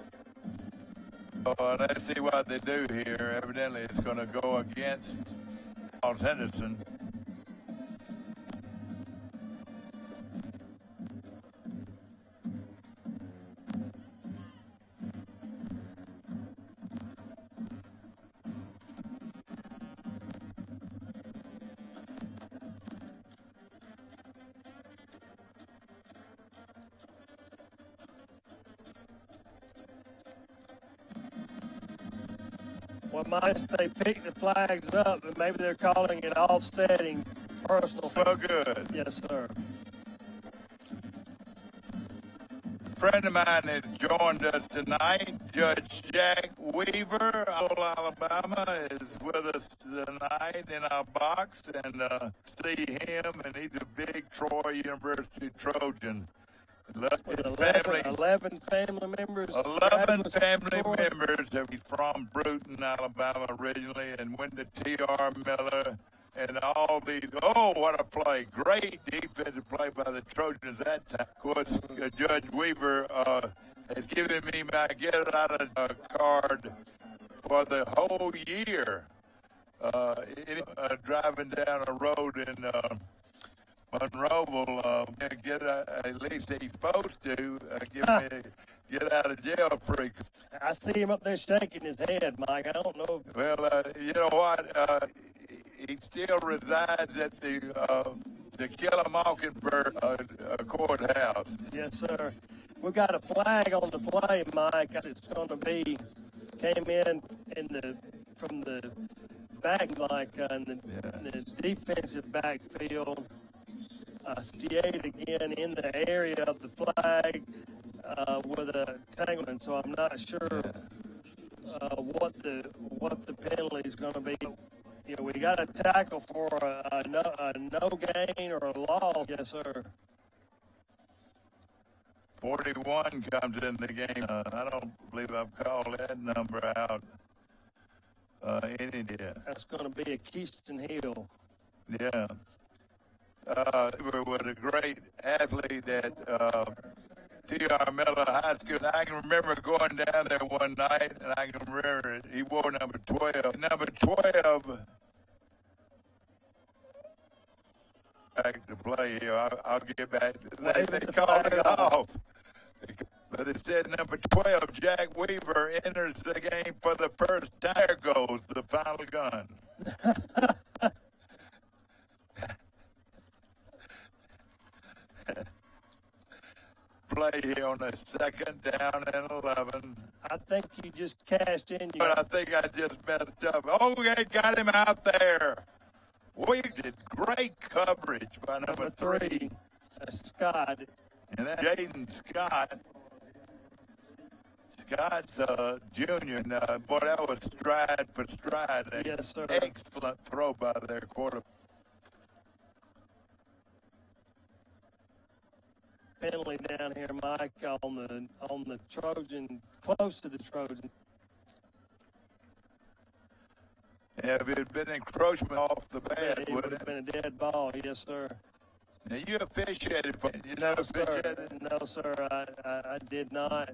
Let's see what they do here. Evidently, it's going to go against Charles Henderson. Well, minus they pick the flags up, and maybe they're calling it offsetting personal. Well, good. Yes, sir. A friend of mine has joined us tonight. Judge Jack Weaver of Alabama is with us tonight in our box, and see him, and he's a big Troy University Trojan. 11 family members. 11 family members from Brewton, Alabama originally, and went to T.R. Miller and all these. Oh, what a play. Great defensive play by the Trojans that time. Of course, Judge Weaver has given me my get-out-of card for the whole year. Driving down a road in Monroe will get at least he's supposed to give me get out of jail free. I see him up there shaking his head, Mike. I don't know. Well, you know what? He still resides at the Kill a Mockingbird courthouse. Yes, sir. We got a flag on the play, Mike. It's going to be came in from the back, like in the defensive backfield. Stayed again in the area of the flag with a tanglement, so I'm not sure what the penalty is going to be. You know, we got a tackle for a no gain or a loss. Yes, sir. 41 comes in the game. I don't believe I've called that number out any day. That's going to be a Keyston Hill. Yeah. Was a great athlete at T.R. Miller High School. And I can remember going down there one night, and I can remember he wore number 12. Number 12, back to play here. I'll get back. They called it off. But it said number 12, Jack Weaver, enters the game for the first time. There goes the final gun. Play here on the second down and 11. I think you just cashed in. But I think I just messed up. Oh, they got him out there. We did great coverage by number 3. Scott. And that's Jaden Scott. Scott's junior. And, boy, that was stride for stride. Yes, sir. Excellent throw by their quarterback. Penalty down here, Mike, on the Trojan, close to the Trojan. Yeah, if it had been encroachment off the bat, it would have been a dead ball. Yes, sir. Now you officiated for No, sir. I did not.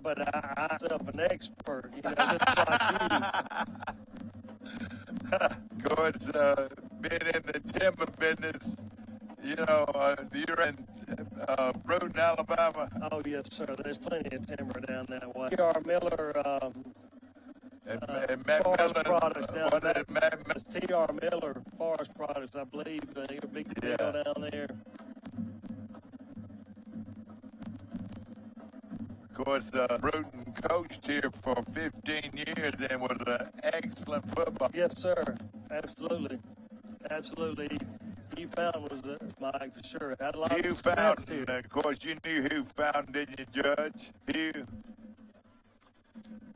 But I'm myself an expert. You know, just like you. Of course, being in the timber business, you know, you're in Brewton, Alabama. Oh, yes, sir. There's plenty of timber down that way. T.R. Miller, and Matt Forest Miller, Products down there. It's T.R. Miller Forest Products, I believe. They're a big deal down there. Of course, Brewton coached here for 15 years and was an excellent football. Yes, sir. Absolutely. Hugh Fountain was Mike for sure. Had a lot Hugh of success Fountain, here. of course, you knew Hugh Fountain, didn't you, Judge? Hugh.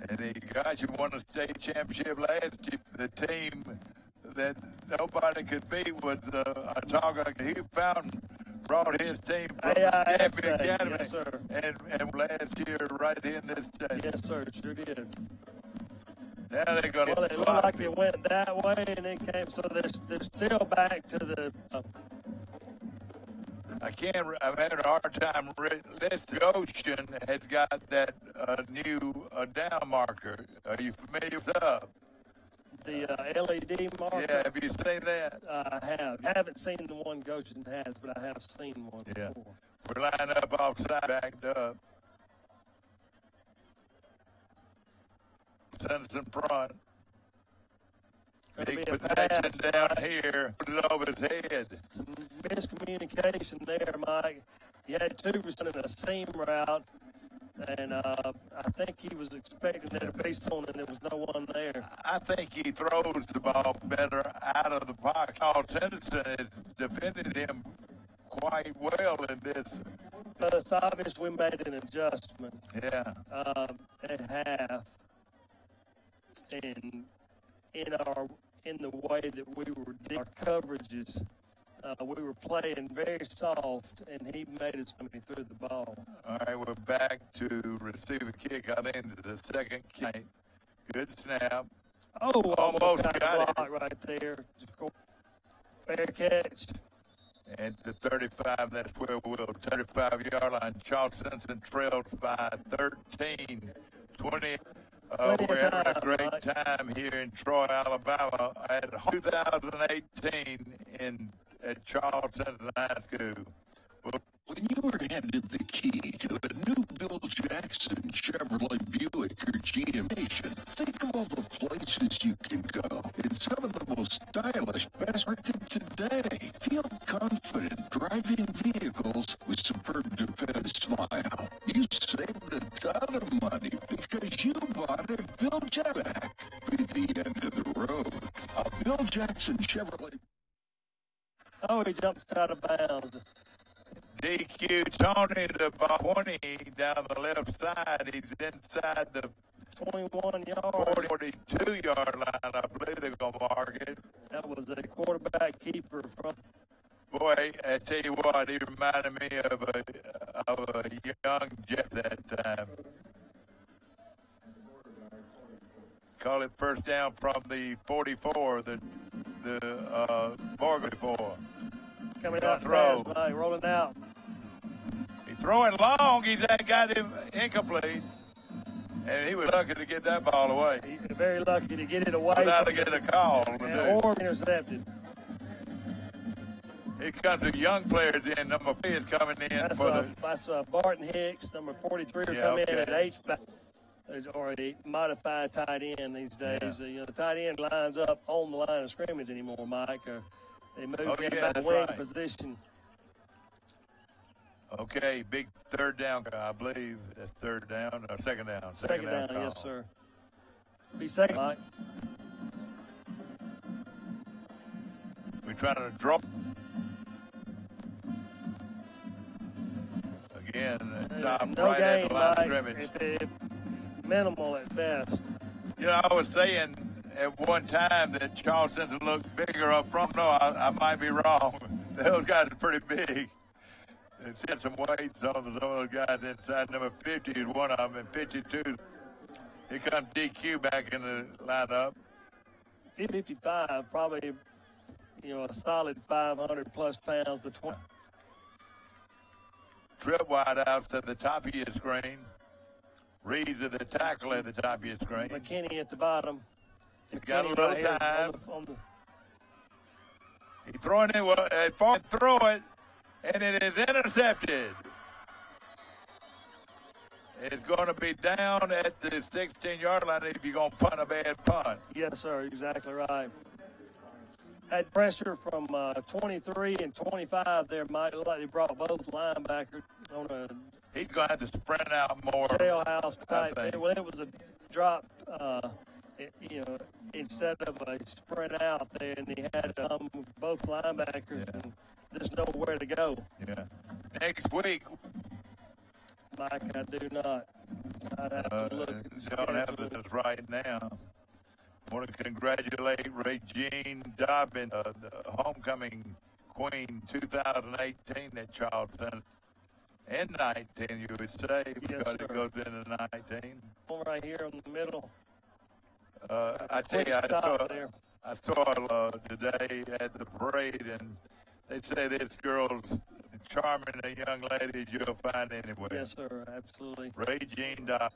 And he got you won a state championship last year. The team that nobody could beat was Otago. Hugh Fountain brought his team from the Scappi Academy. Yes, sir. And last year right here in this state. Yes, sir. Sure did. Now they're going to. Well, it looked like it went that way, and it came. So they're still back to the. I'm having a hard time. This Ocean has got that new down marker. Are you familiar with that? The LED marker? Yeah, have you seen that? I have. I haven't seen the one Goshen has, but I have seen one before. We're lined up offside, backed up. Sends in front. Big protection down here. Put it over his head. Some miscommunication there, Mike. He had two running a seam route, and I think he was expecting there to be someone, and there was no one there. I think he throws the ball better out of the pocket. Charles Henderson has defended him quite well in this. But it's obvious we made an adjustment. Yeah. At half, and in the way that we were doing our coverages, we were playing very soft, and he made us coming through the ball. All right, we're back to receive a kick. I think the second kick. Good snap. Oh, almost got it right there. Fair catch. At the 35, that's where we'll 35-yard line. Charles Simpson trails by 13, 20. We're having a great time here in Troy, Alabama at 2018 at Charles Simpson High School. When you are handed the key to a new Bill Jackson Chevrolet Buick or GM, think of all the places you can go in some of the most stylish best market today. Feel confident driving vehicles with superb dependent smile. You saved a ton of money because you bought a Bill Jackson. Be the end of the road. A Bill Jackson Chevrolet. Oh, he jumps out of bounds. DQ Tony, the ball 20 down the left side. He's inside the 21-yard, 42-yard line. I believe they're going to mark it. That was a quarterback keeper from. Boy, I tell you what, he reminded me of a young Jet that time. Call it first down from the 44, the Borgard 4. Coming out fast, Mike, rolling out. He's throwing long. He's got him incomplete. And he was lucky to get that ball away. He's very lucky to get it away. Without getting a call. Or intercepted. Here comes the young players in. Number 3 is coming in. That's Barton Hicks. Number 43 will come in at H-back. Or a modified tight end these days. The tight end lines up on the line of scrimmage anymore, Mike. They moved him back wing position. Okay, big third down, I believe. That's third down or second down. Second down, yes, sir. Be second, Mike. We're trying to drop. Again, top no right gain, at the line of Mike. scrimmage. If minimal at best. You know, I was saying at one time that Charles Simpson looked bigger up front. No, I might be wrong. Those guys are pretty big. It's had some weights on some of those guys inside. Number 50 is one of them, and 52. Here comes DQ back in the lineup. 55, probably, a solid 500-plus pounds between. Trip wide outs at the top of your screen. Reeves at the tackle at the top of your screen. McKinney at the bottom. He's got a little time. He's throwing it well. Throw it, and it is intercepted. It's going to be down at the 16-yard line if you're going to punt a bad punt. Yes, sir. Exactly right. Had pressure from 23 and 25 there, Mike. Looked like they brought both linebackers on a. He's going to have to sprint out more. Jailhouse type. Well, it was a drop, instead of a sprint out there, and he had both linebackers, and there's nowhere to go. Yeah. Next week. Mike, I do not. I'd have to look. Don't have this right now. I want to congratulate Regine Dobbin, the homecoming queen 2018 at Charleston. And 19, you would say, because it goes into 19. Right here in the middle. I tell you, I saw today at the parade, and they say this girl's charming a young lady as you'll find anywhere. Yes, sir. Absolutely. Regine Dobbs.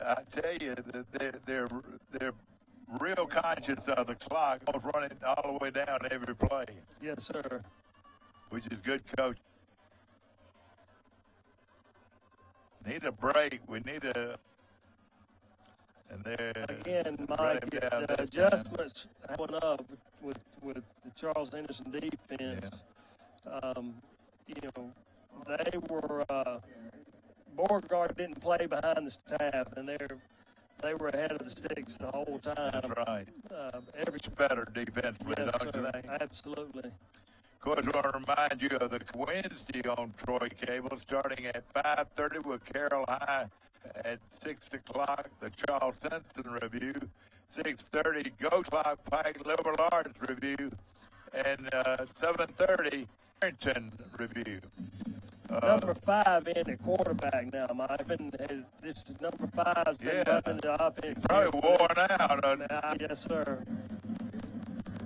I tell you, they're real conscious of the clock, almost running all the way down every play. Yes, sir. Which is good coach. Need a break. We need a. And there again, Mike, the adjustments went up with the Charles Henderson defense. Yeah. You know, they were. Beauregard didn't play behind the staff, and they were ahead of the sticks the whole time. That's right. Every better defensively, yes, don't you think? Absolutely. Of course, we want to remind you of the Wednesday on Troy Cable, starting at 5:30 with Carroll High. At 6 o'clock, the Charles Simpson Review. 6:30, Go Clock Pike Liberal Arts Review. And 7:30, Harrington Review. Number 5 in at quarterback now, Mike. This is number 5's been running the offense. Probably worn out. Yes, sir.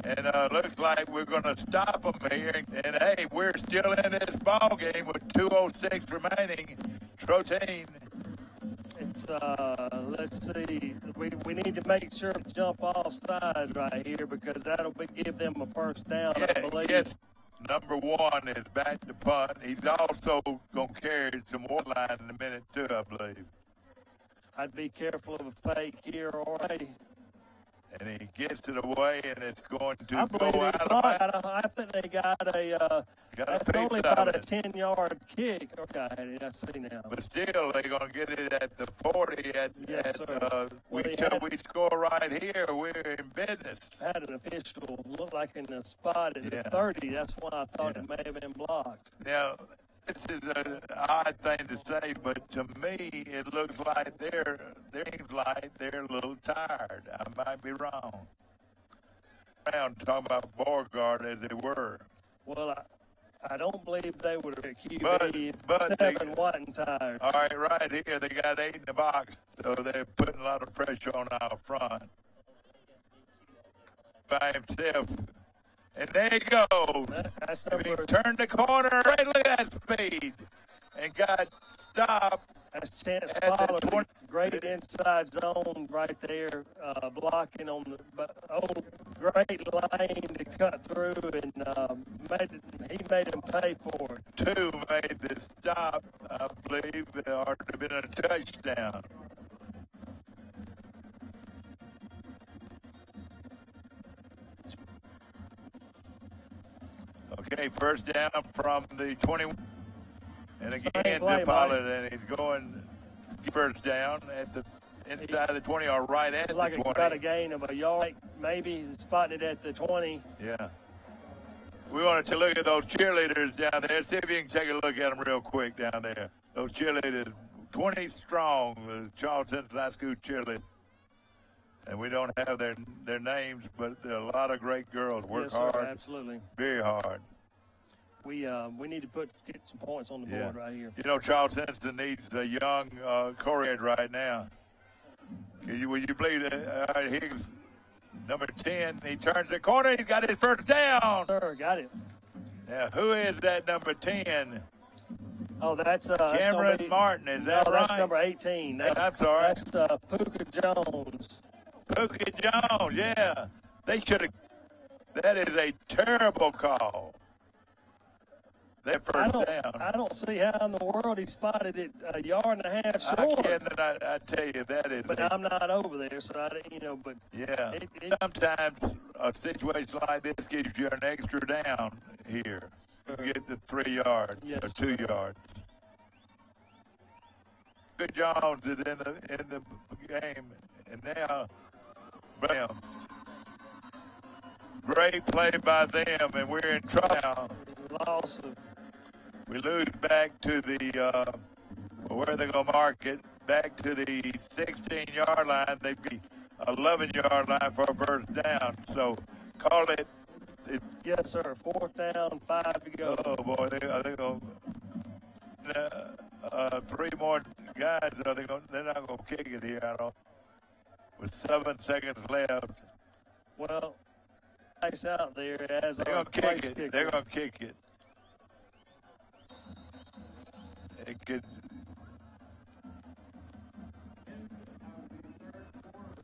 And looks like we're going to stop them here. And hey, we're still in this ball game with 2:06 remaining. Troteen. It's let's see. We need to make sure to jump off sides right here because that'll give them a first down. I believe. Yes. Number 1 is back to punt. He's also going to carry some more line in a minute, too, I believe. I'd be careful of a fake here or a. And he gets it away, and it's going to go out. I think they got that's only about a 10-yard kick. Okay, I see now. But still, they're going to get it at the 40. Yes, sir. We score right here, we're in business. Had an official look like in the spot at the 30. That's why I thought it may have been blocked. Now, this is an odd thing to say, but to me, it looks like they're a little tired. I might be wrong. I'm talking about Beauregard as they were. Well, I don't believe they would have QB. But 7 wasn't tired. All right here, they got 8 in the box, so they're putting a lot of pressure on our front. By himself. And there you go. He turned the corner. Right, look at that speed. And got stopped. That's Chance Pollard. Great inside zone right there, blocking on the great lane to cut through, and he made him pay for it. 2 made the stop, I believe, or it would have been a touchdown. Okay, first down from the 21. And again, Pollard, and he's going first down at the inside of the 20 or right at the 20. Like about a gain of a yard, maybe spotted it at the 20. Yeah. We wanted to look at those cheerleaders down there. See if you can take a look at them real quick down there. Those cheerleaders, 20 strong, the Charles Henderson High School cheerleaders. And we don't have their names, but there are a lot of great girls. Work hard. Absolutely. Very hard. We need to get some points on the board right here. You know, Charles Henderson needs a young Corey right now. Will you believe that? All right, Higgs, number 10, he turns the corner. He's got his first down. Sir, got it. Now, who is that number 10? Oh, that's Cameron Martin. Is that right? That's number 18. I'm sorry. That's Puka Jones. Puka Jones, yeah. They should have. That is a terrible call. That first down. I don't see how in the world he spotted it a yard and a half short. I tell you, that is. But I'm not over there, so I didn't, but. Yeah. Sometimes a situation like this gives you an extra down here. You get the 3 yards or 2 yards. Good Jones is in the game, and now, bam. Great play by them, and we're in trouble. Loss of. We lose back to the, where they're going to mark it, back to the 16-yard line. They've got 11-yard line for a first down. So call it. Yes, sir. 4th down, 5 to go. Oh, boy. They're going to 3 more guys. They're not going to kick it here, I don't. With 7 seconds left. Well, nice out there as They're our going to place kick it. kicker. They're going to kick it. It could.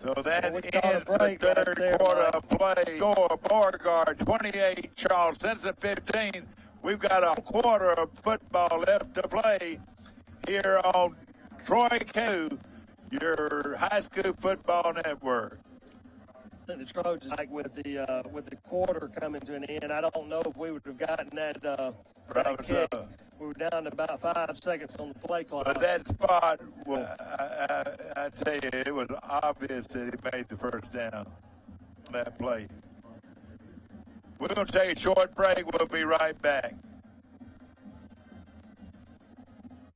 So that ends the third quarter of play. Score, Beauregard 28, Charles Henderson 15. We've got a quarter of football left to play here on Troy KU, your high school football network. I think the Trojans, like with the quarter coming to an end, I don't know if we would have gotten that kick. We were down to about 5 seconds on the play clock. But that spot, well, I tell you, it was obvious that he made the first down on that play. We're going to take a short break. We'll be right back.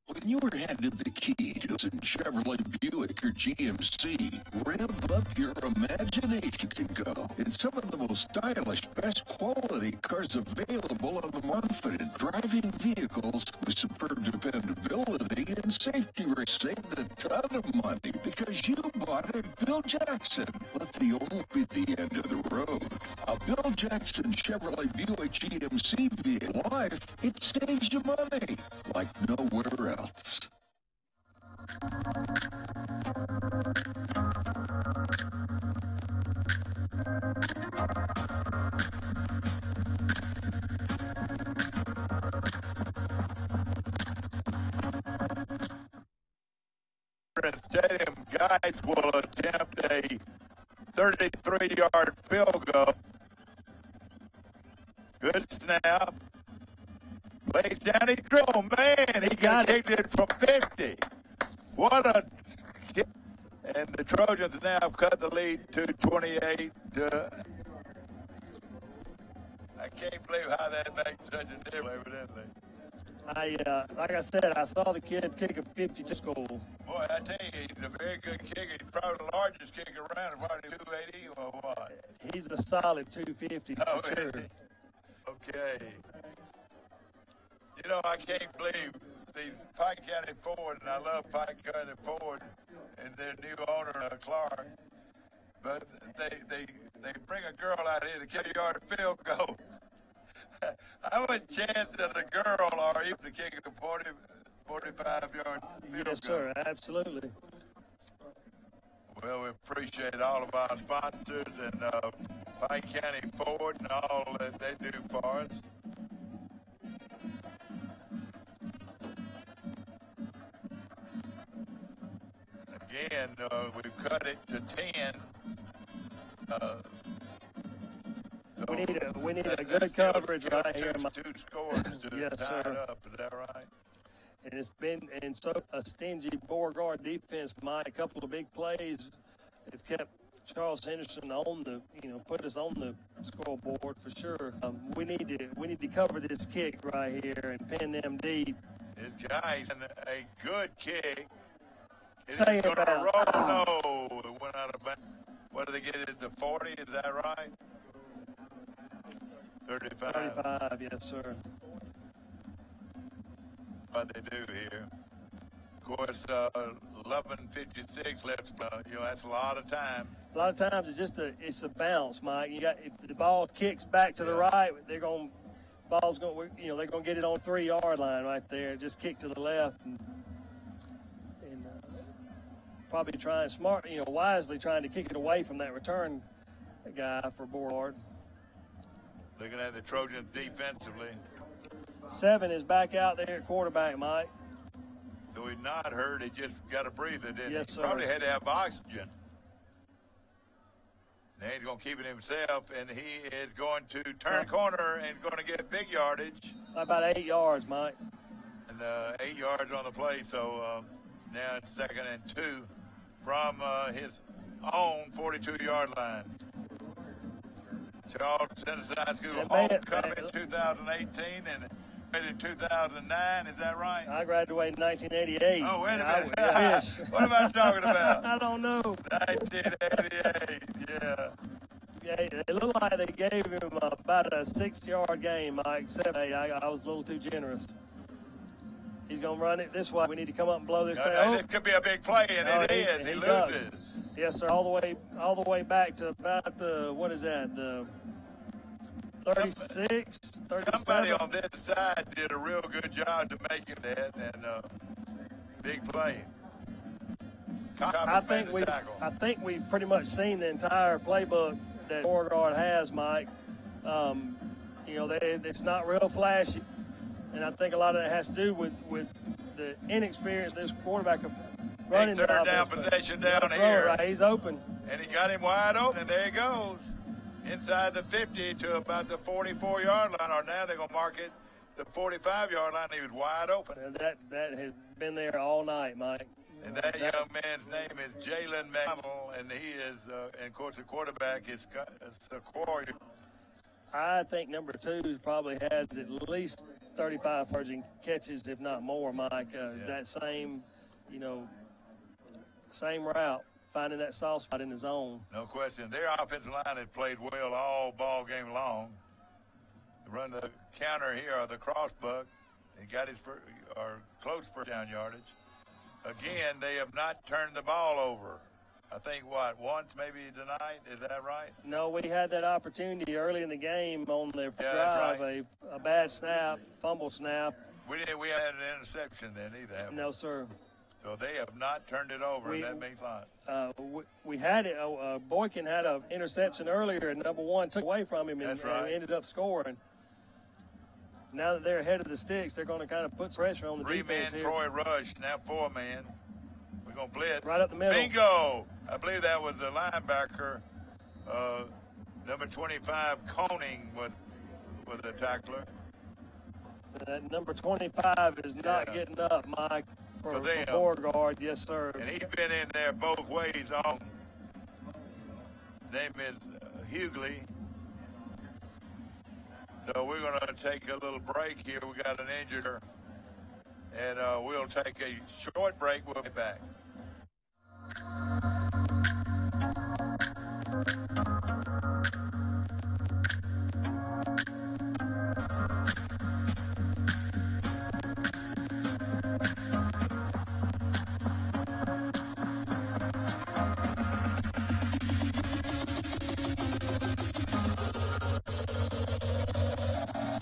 When you were handed the key to a Chevrolet Buick or GMC, rev up your imagination can go. In some of the most stylish, best quality cars available on the market. Driving vehicles with superb dependability and safety rates saved a ton of money because you bought a Bill Jackson. Let the old be the end of the road. A Bill Jackson Chevrolet Buick GMC vehicle life, it saves you money like nowhere else. Stadium guides will attempt a 33-yard field goal. Good snap. Lays down, he drilled. Man, he got it from 50. What a kick. And the Trojans now have cut the lead to 28. I can't believe how that makes such a difference, evidently. Like I said, I saw the kid kick a 50 to school. Boy, I tell you, he's a very good kicker. He's probably the largest kicker around, probably 280 or what? He's a solid 250 for sure. Okay. You know, I can't believe these Pike County Ford, and I love Pike County Ford and their new owner, Clark, but they bring a girl out here to kick a yard field goal. How much chance does a girl or even to kick a 45-yard field goal? Yes, sir, absolutely. Well, we appreciate all of our sponsors and Pike County Ford and all that they do for us. Again, we've cut it to 10. So we need a good coverage right here. Two scores to yes, tie sir. it up. Is that right? And it's been so a stingy Beauregard defense. A couple of big plays have kept Charles Henderson on the, put us on the scoreboard for sure. We need to cover this kick right here and pin them deep. This guy's a good kick. Is Say it going to about- roll? No, it went out of bounds. What did they get it to 40? Is that right? 35. 35, yes, sir. What they do here. Of course, 11:56 left. That's a lot of time. A lot of times it's a bounce, Mike. If the ball kicks back to the right, they're gonna get it on 3-yard line right there. Just kick to the left and probably trying wisely trying to kick it away from that return guy for Beauregard. Looking at the Trojans defensively. 7 is back out there at quarterback, Mike. So he's not hurt. He just got a breather, didn't Yes, he? sir. Probably had to have oxygen. Now he's going to keep it himself, and he is going to turn the corner and going to get big yardage. About 8 yards, Mike. And 8 yards on the play, so now it's 2nd and 2 from his own 42-yard line. Charles Henderson High School homecoming 2018 and in 2009, is that right? I graduated in 1988. Oh, wait a minute. What am I talking about? I don't know. 1988, yeah. Yeah, it looked like they gave him about a 6-yard game, Mike. 7, I was a little too generous. He's going to run it this way. We need to come up and blow this thing. This could be a big play, and it is. He loses. Yes, sir. All the way back to about the 36, 37. Somebody on this side did a real good job to make it that, and big play. I think we've pretty much seen the entire playbook that Beauregard has, Mike. You know, it's not real flashy, and I think a lot of that has to do with the inexperience of this quarterback of running the third down offense. possession down here. Right, he's open. And he got him wide open, and there he goes. Inside the 50 to about the 44-yard line, or now they're going to mark it the 45-yard line. He was wide open. And that has been there all night, Mike. And that young man's name is Jalen McConnell, and he is, and of course, the quarterback is Sequoia. I think number 2 probably has at least 35 virgin catches, if not more, Mike. That same, same route, finding that soft spot in the zone. No question. Their offensive line has played well all ball game long. They run the counter here, or the cross buck. He got his first, or close first down yardage. Again, they have not turned the ball over. I think, once maybe tonight? Is that right? No, we had that opportunity early in the game on their drive, right. a bad snap, fumble snap. We hadn't had an interception then either, have we? No, sir. So they have not turned it over, and that makes sense. We had it. Boykin had an interception earlier, and number 1 took away from him, and ended up scoring. Now that they're ahead of the sticks, they're going to kind of put pressure on the defense here. 3-man Troy rush, now 4-man. We're going to blitz. Right up the middle. Bingo! I believe that was the linebacker, number 25, Coning, was the tackler. That number 25 is not getting up, Mike, for Beauregard. Yes, sir. And he's been in there both ways on. Name is Hughley. So we're going to take a little break here. We got an injured, and we'll take a short break. We'll be back.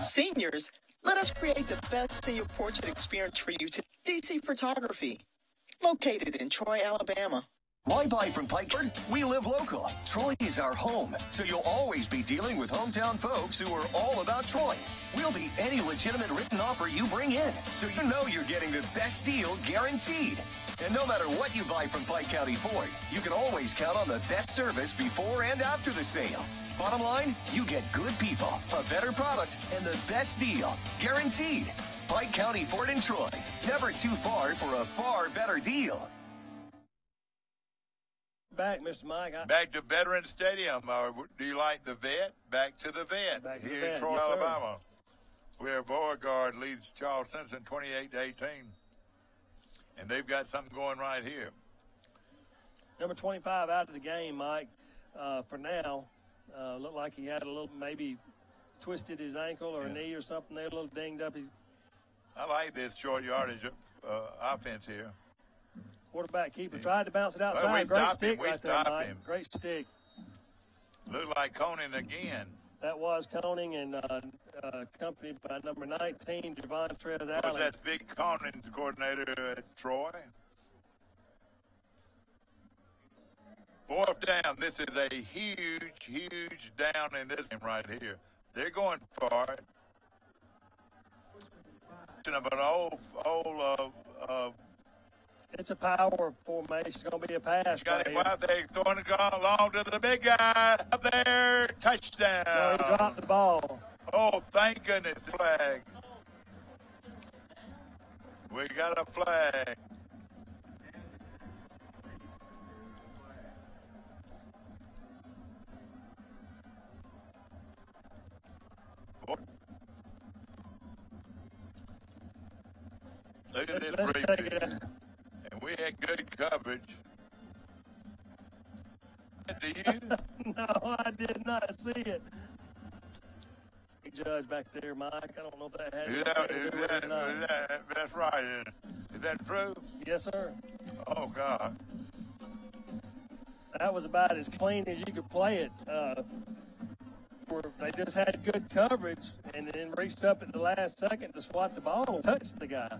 Seniors, let us create the best senior portrait experience for you to DC Photography, located in Troy, Alabama. Why buy from Pikeford? We live local. Troy is our home, so you'll always be dealing with hometown folks who are all about Troy. We'll beat any legitimate written offer you bring in, so you know you're getting the best deal guaranteed. And no matter what you buy from Pike County Ford, you can always count on the best service before and after the sale. Bottom line, you get good people, a better product, and the best deal, guaranteed. Pike County Ford in Troy. Never too far for a far better deal. Back, Mr. Mike. Back to Veterans Stadium. Do you like the vet? Back to the vet. Back to here the vet. in Troy, Yes, Alabama, where Beauregard leads Charles Simpson 28-18. And they've got something going right here. Number 25 out of the game, Mike, for now. Looked like he had a little, maybe twisted his ankle or knee or something there, a little dinged up. I like this short yardage offense here. Quarterback keeper tried to bounce it outside. Great stick right there, Mike. Great stick. Looked like Coning again. That was Coning, and accompanied by number 19, Javon Trez Allen. Was that Vic Coning, the coordinator at Troy? Fourth down. This is a huge down in this game right here. They're going for it. Of an old it's a power formation. It's going to be a pass. Got him out there, throwing it along to the big guy up there. Touchdown. No, he dropped the ball. Oh, thank goodness. Flag. We got a flag. Look at this preview. And we had good coverage. Do you? No, I did not see it. Judge back there, Mike. I don't know if that had that's right. Is that true? Yes, sir. Oh, God. That was about as clean as you could play it. they just had good coverage and then reached up at the last second to swat the ball and touch the guy.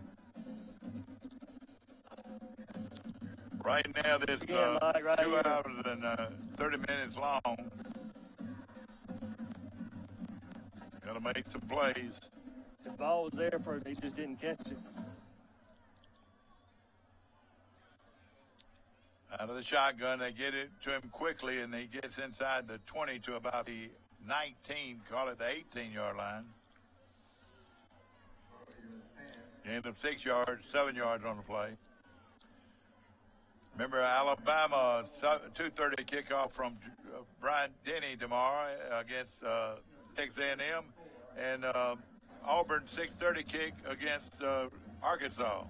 Right now, this Mike, 2 hours and 30 minutes long. Got to make some plays. The ball was there for it. He just didn't catch it. Out of the shotgun, they get it to him quickly, and he gets inside the 20 to about the 19, call it the 18-yard line. Gain of 6 yards, 7 yards on the play. Remember, Alabama, 2:30 kickoff from Bryant Denny tomorrow against Texas A&M, and Auburn 6:30 kick against Arkansas.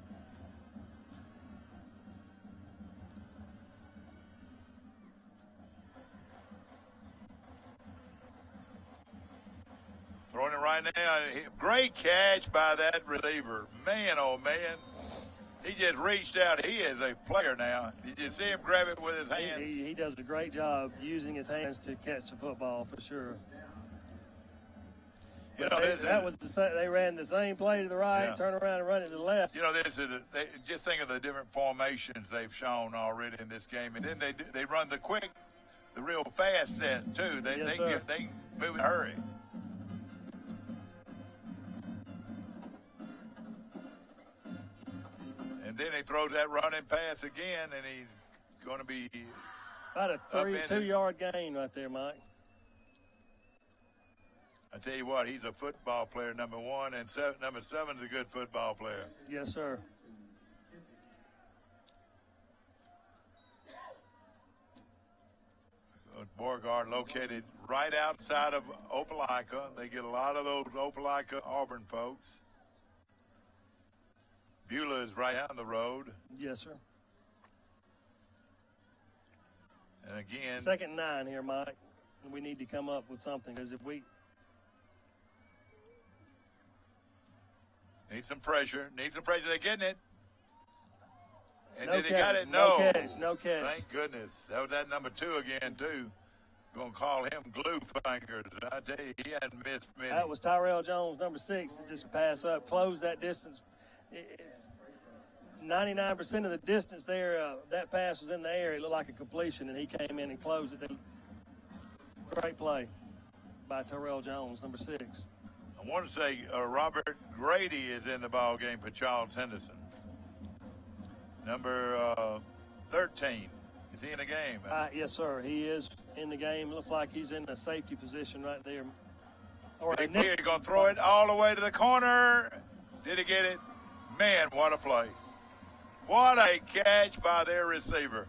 Throwing it right now. Great catch by that receiver. Man, oh, man. He just reached out. He is a player now. Did you see him grab it with his hands? He does a great job using his hands to catch the football for sure. You know, they ran the same play to the right, turn around and run it to the left. You know, just think of the different formations they've shown already in this game, and then they run the quick, the real fast set too. They can move in a hurry. And then he throws that running pass again, and he's going to be about a 2-yard gain right there, Mike. I tell you what, he's a football player, number one, and number 7's a good football player. Yes, sir. Beauregard located right outside of Opelika. They get a lot of those Opelika Auburn folks. Beulah is right down the road. Yes, sir. And again, 2nd and 9 here, Mike. We need to come up with something because if we need some pressure. They're getting it. And no then he catch, got it. No catch. Thank goodness. That was that number 2 again, too. Going to call him glue fingers. I tell you, he hadn't missed many. That was Tyrell Jones, number 6, that just pass up, close that distance. 99% of the distance there, that pass was in the air. It looked like a completion, and he came in and closed it. Great play by Tyrell Jones, number 6. I want to say Robert Grady is in the ball game for Charles Henderson. Number 13. Is he in the game? Yes, sir. He is in the game. Looks like he's in a safety position right there. Big Beard going to throw it all the way to the corner. Did he get it? Man, what a play. What a catch by their receiver.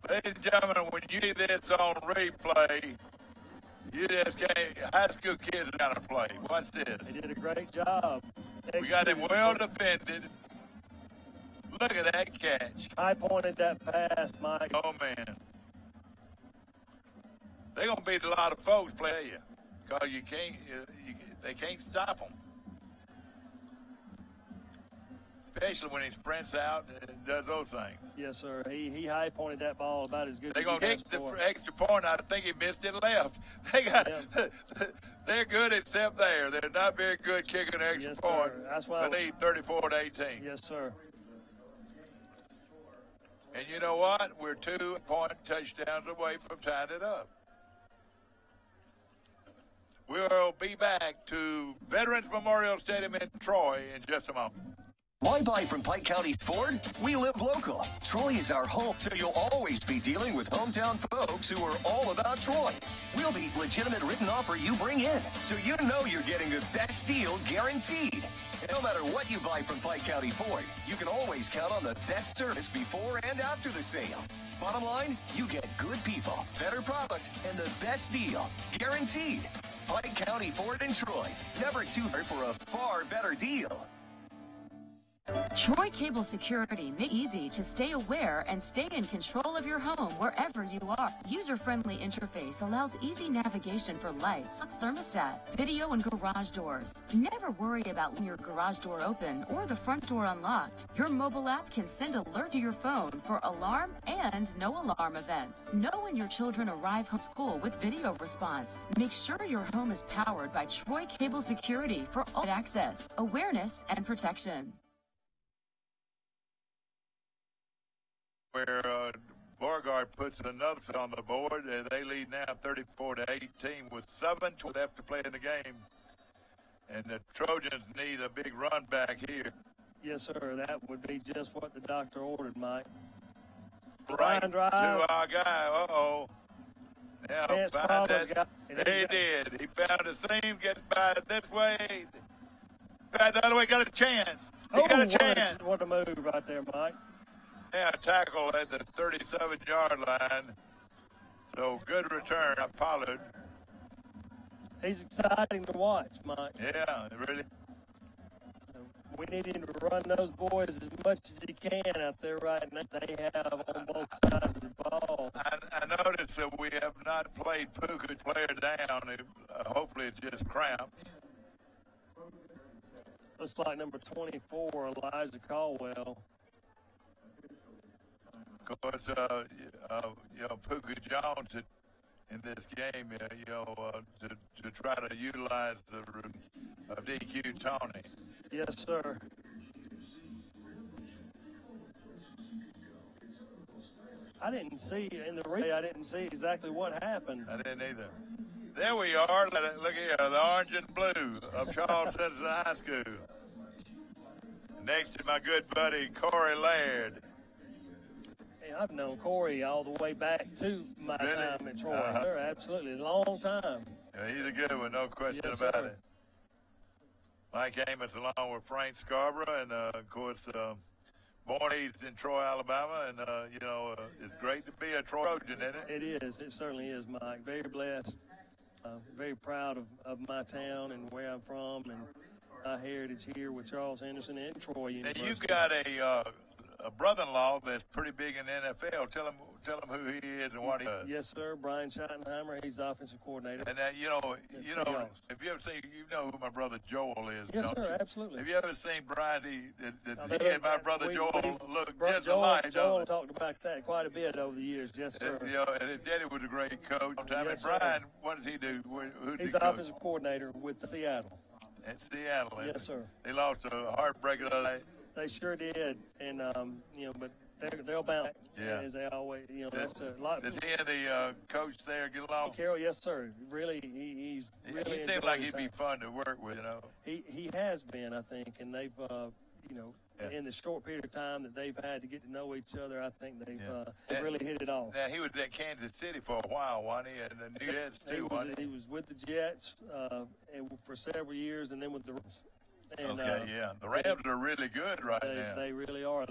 Ladies and gentlemen, when you see this on replay, you just can't. High school kids are going to play. Watch this. They did a great job. We got him well defended. Look at that catch. I pointed that pass, Mike. Oh, man. They're going to beat a lot of folks, play you. Because they can't stop them. Especially when he sprints out and does those things. Yes, sir. He high pointed that ball about as good They're as going to kick the extra point. I think he missed it left. They're good except there. They're not very good kicking an extra point. Sir. That's why they need 34-18. Yes, sir. And you know what? We're 2-point touchdowns away from tying it up. We'll be back to Veterans Memorial Stadium in Troy in just a moment. Why buy from Pike County Ford? We live local. Troy is our home, so you'll always be dealing with hometown folks who are all about Troy. We'll be legitimate written offer you bring in, so you know you're getting the best deal guaranteed. And no matter what you buy from Pike County Ford, you can always count on the best service before and after the sale. Bottom line, you get good people, better product, and the best deal, guaranteed. Pike County Ford in Troy. Never too far for a far better deal. Troy Cable Security makes it easy to stay aware and stay in control of your home wherever you are. User-friendly interface allows easy navigation for lights, thermostat, video, and garage doors. Never worry about leaving your garage door open or the front door unlocked. Your mobile app can send alert to your phone for alarm and no alarm events. Know when your children arrive home school with video response. Make sure your home is powered by Troy Cable Security for all access, awareness, and protection. Where Beauregard puts another on the board. They lead now 34-18 with 7 left to play in the game. And the Trojans need a big run back here. Yes, sir. That would be just what the doctor ordered, Mike. Right Line drive. to our guy. Uh-oh. Now, Chance find Palmer's that. got- He did. He found the seam, gets by this way. Back the other way, got a chance. He got a chance. What a move right there, Mike. Yeah, tackle at the 37-yard line. So good return by Pollard. He's exciting to watch, Mike. Yeah, really. We need him to run those boys as much as he can out there right now. They have on both sides of the ball. I noticed that we have not played Puka player down. Hopefully it's just cramps. Looks like number 24, Elijah Caldwell. Of course, Puka Jones in this game, to try to utilize the DQ Tony. Yes, sir. I didn't see in the replay. I didn't see exactly what happened. I didn't either. There we are. Look here, the orange and blue of Charles Citizen High School. Next to my good buddy Corey Laird. Hey, I've known Corey all the way back to my time at Troy. Sir, absolutely, a long time. Yeah, he's a good one, no question Yes, about sir. it. Mike Amos along with Frank Scarborough, and of course, born and raised in Troy, Alabama, and it's great to be a Trojan, isn't it? It is. It certainly is, Mike. Very blessed. Very proud of my town and where I'm from and my heritage here with Charles Henderson and Troy Now University. you've got a brother-in-law that's pretty big in the NFL. Tell him who he is and what he does. Yes, sir. Brian Schottenheimer. He's the offensive coordinator. And if you ever seen, who my brother Joel is. Yes, don't sir. you? Absolutely. Have you ever seen Brian? He and my brother we- Joel we- look Bro- just Joel, alike. Joel don't talked about that quite a bit over the years. Yes, they? sir. And his daddy was a great coach. Yes, sir. Brian, what does he do? Who's He's he the coach? offensive coordinator with Seattle. At Seattle. Yes, sir. They lost a heartbreaker today. They sure did, and but they'll bounce. Yeah. As they always, that's a lot. Does he and the coach there get along? Carroll, yes, sir. Really, he's really. He seems like he'd be fun to work with, He has been, I think, and they've in the short period of time that they've had to get to know each other, I think they've really hit it off. Now he was at Kansas City for a while, wasn't he? And the New Jets too, wasn't He was with the Jets for several years, and then with the Rams. And, The Rams are really good right now. They really are.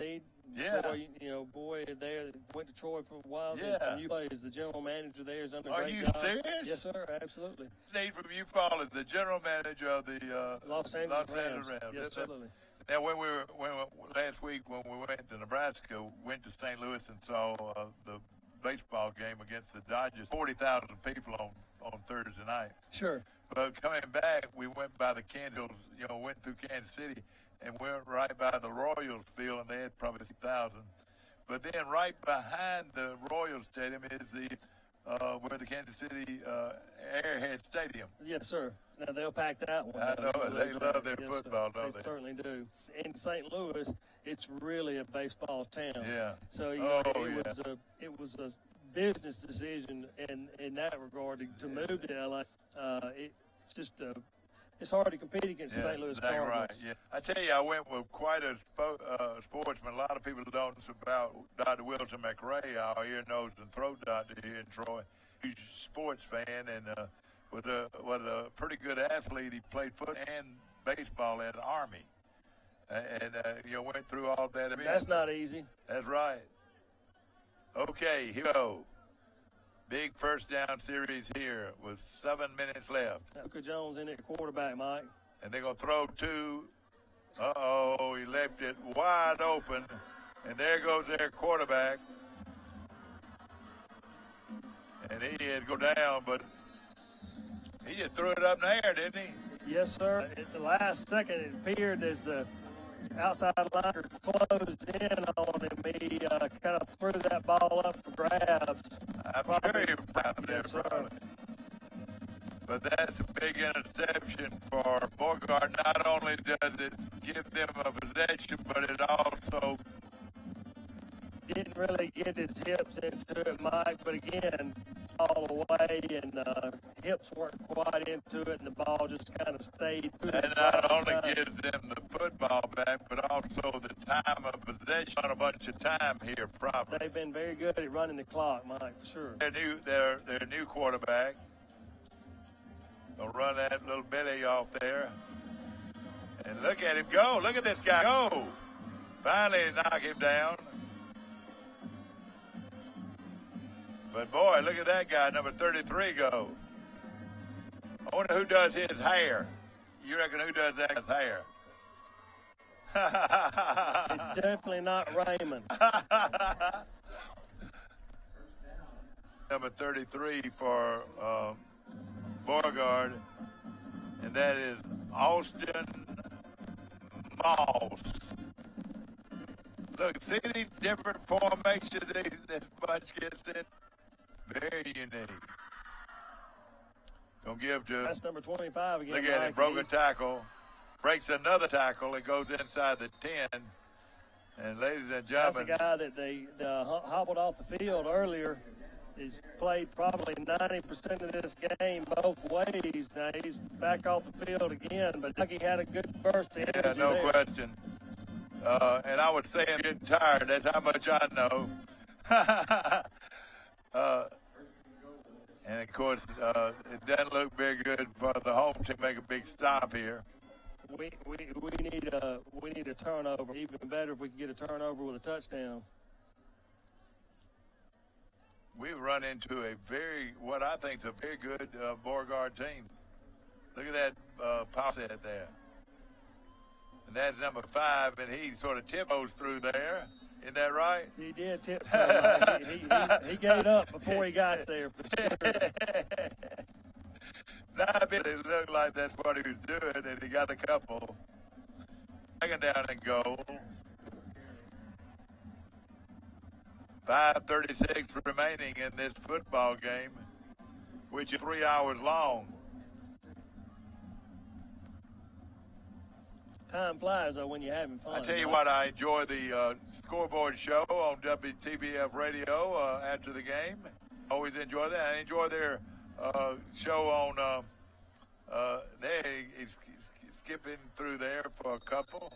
Yeah. Troy, boy, there went to Troy for a while. Yeah. And you play as the general manager there. Has done a Are great you job. serious? Yes, sir. Absolutely. Steve from Fall is the general manager of the Los Angeles Rams. Yes, absolutely. Now, when last week when we went to Nebraska, went to St. Louis and saw the baseball game against the Dodgers. 40,000 people on Thursday night. Sure. But coming back, we went by the Kansas, went through Kansas City and went right by the Royals field, and they had probably 6,000. But then right behind the Royals Stadium is where the Kansas City Airhead Stadium. Yes, sir. Now, they'll pack that one. I know. They love their Yes, football, sir. don't They they? certainly do. In St. Louis, it's really a baseball town. Yeah. So it was a business decision in that regard to move to LA. It's just it's hard to compete against the St. Louis Cardinals. Right. Yeah. I tell you, I went with quite a sportsman. A lot of people don't know about Dr. Wilson McRae, our ear, nose, and throat doctor here in Troy. Huge sports fan and was a pretty good athlete. He played football and baseball in the Army, and went through all that. That's not easy. That's right. Okay, here we go. Big first down series here with 7 minutes left. Luka Jones in at quarterback, Mike. And they're going to throw to Uh-oh, he left it wide open. And there goes their quarterback. And he had to go down, but he just threw it up in the air, didn't he? Yes, sir. At the last second, it appeared as the outside liner closed in on him. He kind of threw that ball up for grabs. I'm sure he was proud of that, Yes, sir. But that's a big interception for Beauregard. Not only does it give them a possession, but it also didn't really get his hips into it, Mike, but again, all away, and hips weren't quite into it, and the ball just kind of stayed. And not only gives them the football back, but also the time of possession on a bunch of time here, probably. They've been very good at running the clock, Mike, for sure. Their new quarterback will run that little Billy off there. And look at him go. Look at this guy go. Finally knock him down. But, boy, look at that guy, number 33, go. I wonder who does his hair. You reckon who does that guy's hair? It's definitely not Raymond. Number 33 for Beauregard, and that is Austin Moss. Look, see these different formations this bunch gets in? Very unique. Gonna give to. That's number 25 again. Look at it, broken tackle. Breaks another tackle. It goes inside the 10. And ladies and gentlemen. That's a guy that they hobbled off the field earlier. He's played probably 90% of this game both ways. Now he's back off the field again, but Lucky had a good burst of energy. Yeah, no there. question. And I would say I'm getting tired. That's how much I know. And of course, it doesn't look very good for the home team to make a big stop here. We need a turnover. Even better if we can get a turnover with a touchdown. We've run into what I think is a very good Beauregard team. Look at that power set there. And that's number 5, and he sort of tiptoes through there. Isn't that right? He did tiptoe. he gave up before he got there, for sure. Not it looked like that's what he was doing, and he got a couple. Second down and goal. 5:36 remaining in this football game, which is 3 hours long. Time flies, though, when you're having fun. I tell you what, I enjoy the scoreboard show on WTBF Radio after the game. Always enjoy that. I enjoy their show on he's skipping through there for a couple.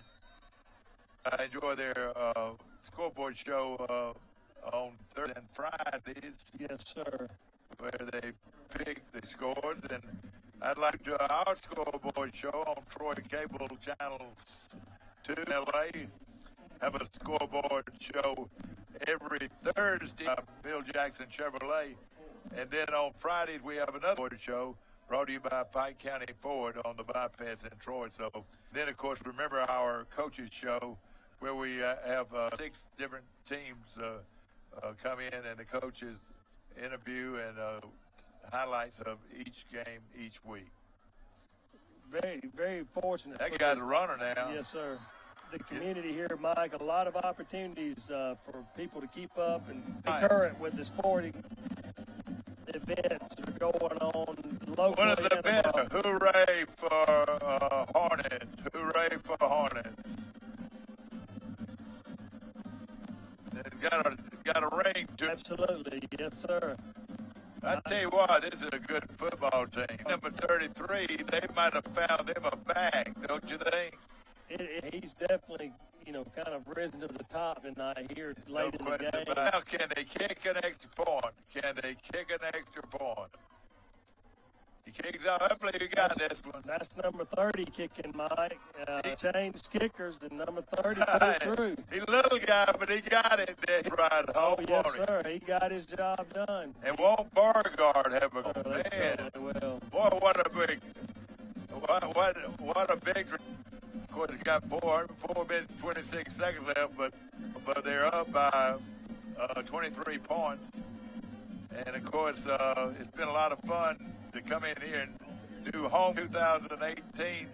I enjoy their scoreboard show on Thursdays and Fridays. Yes, sir. Where they pick the scores, and I'd like to our scoreboard show on Troy Cable Channel 2 in LA. Have a scoreboard show every Thursday. Bill Jackson Chevrolet, and then on Fridays we have another show brought to you by Pike County Ford on the bypass in Troy. So then, of course, remember our coaches show where we have 6 different teams come in, and the coaches interview and highlights of each game each week. Very, very fortunate. That guy's a runner now. Yes, sir. The community here, Mike, a lot of opportunities for people to keep up and be current with the sporting events that are going on locally. One of the best. Hooray for Hornets. Hooray for Hornets. Got a ring to it. Absolutely. Yes, sir. I tell you what, this is a good football team. Number 33, they might have found them a bag, don't you think? He's definitely, kind of risen to the top tonight here late in the game. Now, can they kick an extra point? Can they kick an extra point? He kicks out. I believe you got this one. That's number 30 kicking, Mike. He changed kickers, and number 30 pulled through. He's a little guy, but he got it there right home. Oh, yes, sir. He got his job done. And won't Beauregard have a man? Well. Boy, what a big victory. Of course, it's got 4 minutes, 26 seconds left, but they're up by 23 points. And, of course, it's been a lot of fun to come in here and do home 2018.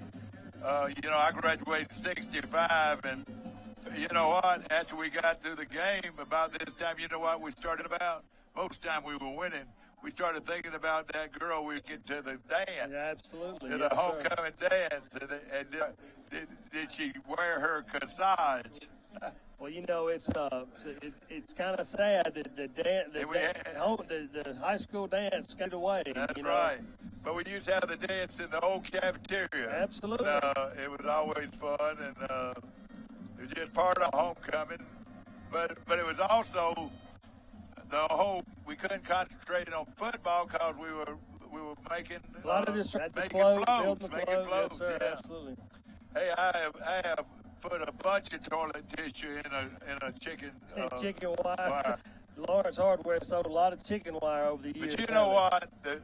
I graduated in 65, and you know what? After we got through the game, about this time, you know what we started about? Most time we were winning. We started thinking about that girl we get to the dance. Yeah, absolutely. To the homecoming dance. And did she wear her corsage? Well, it's kind of sad that the high school dance got away. That's right. But we used to have the dance in the old cafeteria. Absolutely. It was always fun, and it was just part of homecoming. But it was also we couldn't concentrate on football because we were making a lot of this making floats. Yes, sir, yeah. absolutely. Hey, I have put a bunch of toilet tissue in a chicken wire. Lawrence Hardware sold a lot of chicken wire over the years. But you know what? The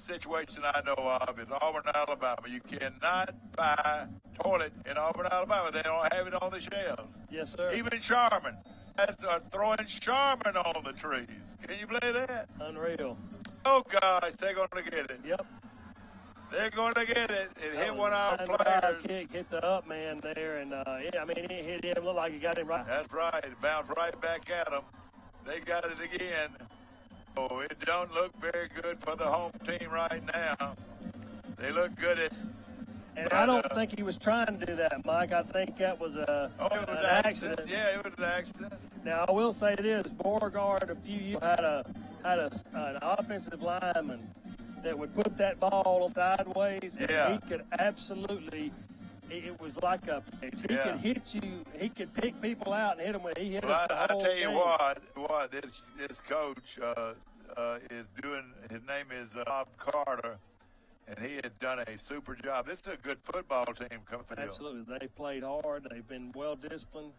situation I know of is Auburn, Alabama. You cannot buy toilet in Auburn, Alabama. They don't have it on the shelves. Yes, sir. Even Charmin. That's throwing Charmin on the trees. Can you believe that? Unreal. Oh, gosh, they're going to get it. Yep. They're going to get it. It hit one of our players. Kick hit the up man there, and it hit him. Looked like he got him right. That's right. It bounced right back at him. They got it again. Oh, it don't look very good for the home team right now. They look good at. And I don't think he was trying to do that, Mike. I think that was an accident. Yeah, it was an accident. Now I will say this: Beauregard a few years had an offensive lineman that would put that ball sideways, and he could absolutely. It was like he could hit you. He could pick people out and hit them. He hit us the whole I tell you game. what, this coach is doing. His name is Bob Carter, and he has done a super job. This is a good football team coming from. Absolutely, they've played hard. They've been well disciplined.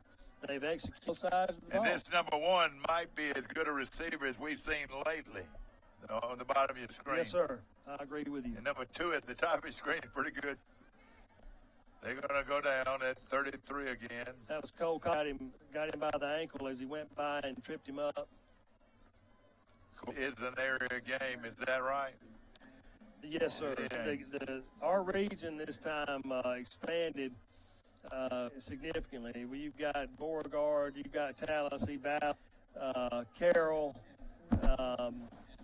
They've executed both sides of the ball. And this number one might be as good a receiver as we've seen lately. On the bottom of your screen. Yes, sir. I agree with you. And number two at the top of your screen is pretty good. They're going to go down at 33 again. That was Cole. Got him by the ankle as he went by and tripped him up. It's an area game. Is that right? Yes, sir. Yeah. Our region this time expanded significantly. You've got Beauregard, you've got Tallahassee Valley, Carroll,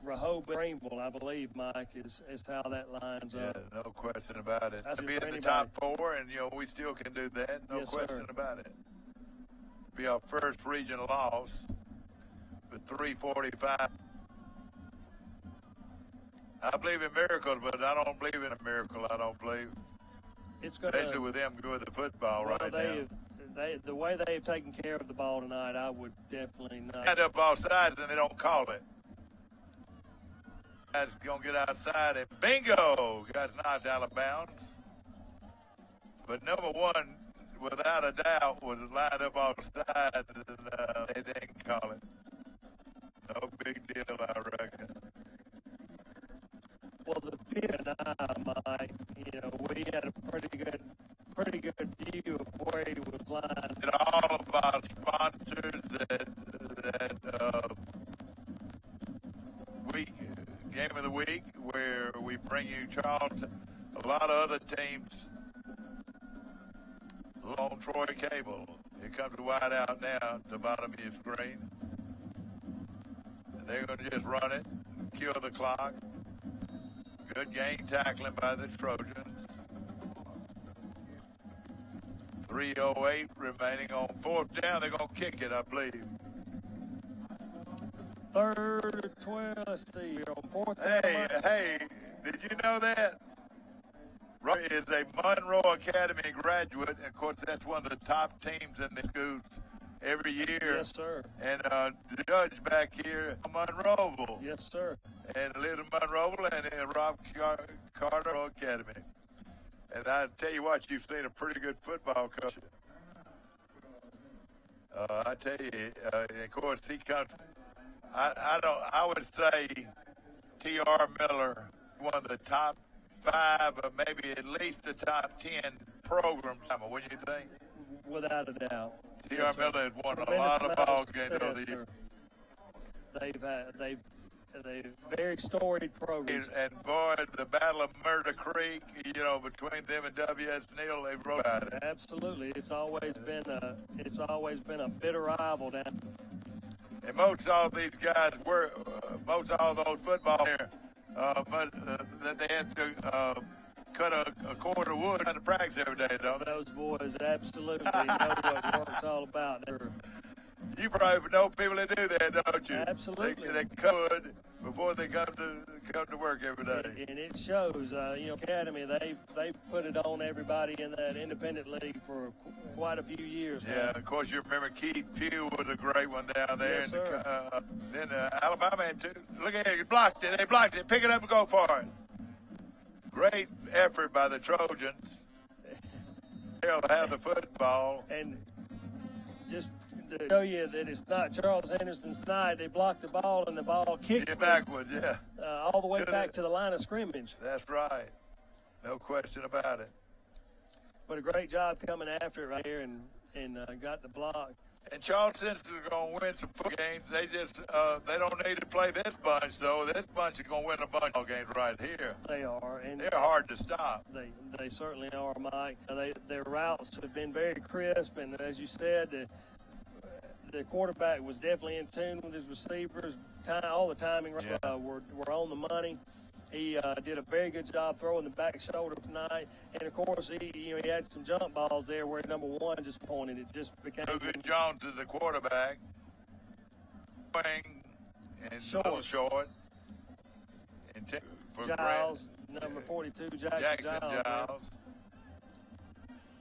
Rehoboth, Greenville, I believe, Mike, is how that lines up. Yeah, no question about it. That's to be in the top four, and we still can do that. No question about it. Be our first region loss with 3:45. I believe in miracles, but I don't believe in a miracle. I don't believe. It's going to. Especially with them good with the football right now. The way they've taken care of the ball tonight, I would definitely not. End up off sides, and they don't call it. Guys going to get outside, and bingo! Guys knocked out of bounds. But number one, without a doubt, was lined up off sides, and they didn't call it. No big deal, I reckon. Well, the field and Mike, we had a pretty good view of where he was lined. And all of our sponsors that week, game of the week, where we bring you Charles, a lot of other teams on Troy Cable. Here comes the wide out now at the bottom of your screen. And they're going to just run it, kill the clock. Good game tackling by the Trojans. 3:08 remaining on fourth down. They're going to kick it, I believe. Third, 12, let's see here on fourth down. Hey, did you know that? Roy is a Monroe Academy graduate, and of course that's one of the top teams in the schools every year. Yes, sir. And the judge back here, Monroeville. Yes, sir. And lives in Monroeville and Rob Carter Academy. And I tell you what, you've seen a pretty good football coach. I tell you, and of course he comes. I would say T.R. Miller, one of the top 5 or maybe at least the top 10 program, what do you think? Without a doubt. T.R. Miller has won a lot of ball games over the years. They've very storied programs. And boy, the Battle of Murder Creek, you know, between them and W.S. Neal, they've wrote about it. Absolutely, it's always been a bitter rival down. And most all these guys were, most all those football players, that they had to cut a cord of wood out of practice every day, don't they? Those boys absolutely know what work's all about. You probably know people that do that, don't you? Absolutely. They could before they come to work every day. And it shows. You know, Academy, they've put it on everybody in that independent league for quite a few years now. Yeah, of course you remember Keith Pugh was a great one down there. Yes, sir. Then Alabama had two. Look at it, he blocked it. They blocked it. Pick it up and go for it. Great effort by the Trojans. They'll have the football. And just to show you that it's not Charles Henderson's night, they blocked the ball and the ball kicked backwards, yeah. All the way back to the line of scrimmage. That's right. No question about it. But a great job coming after it right here and got the block. And Charles Henderson's going to win some football games. They just they don't need to play this bunch, though. This bunch is going to win a bunch of games right here. They are. And they're hard to stop. They certainly are, Mike. Their routes have been very crisp, and as you said, the quarterback was definitely in tune with his receivers. All the timing were on the money. He did a very good job throwing the back shoulder tonight, and of course he had some jump balls there where number one just pointed. It just became. Good. Jones is the quarterback. And short. And for Giles, number 42, Jackson Giles.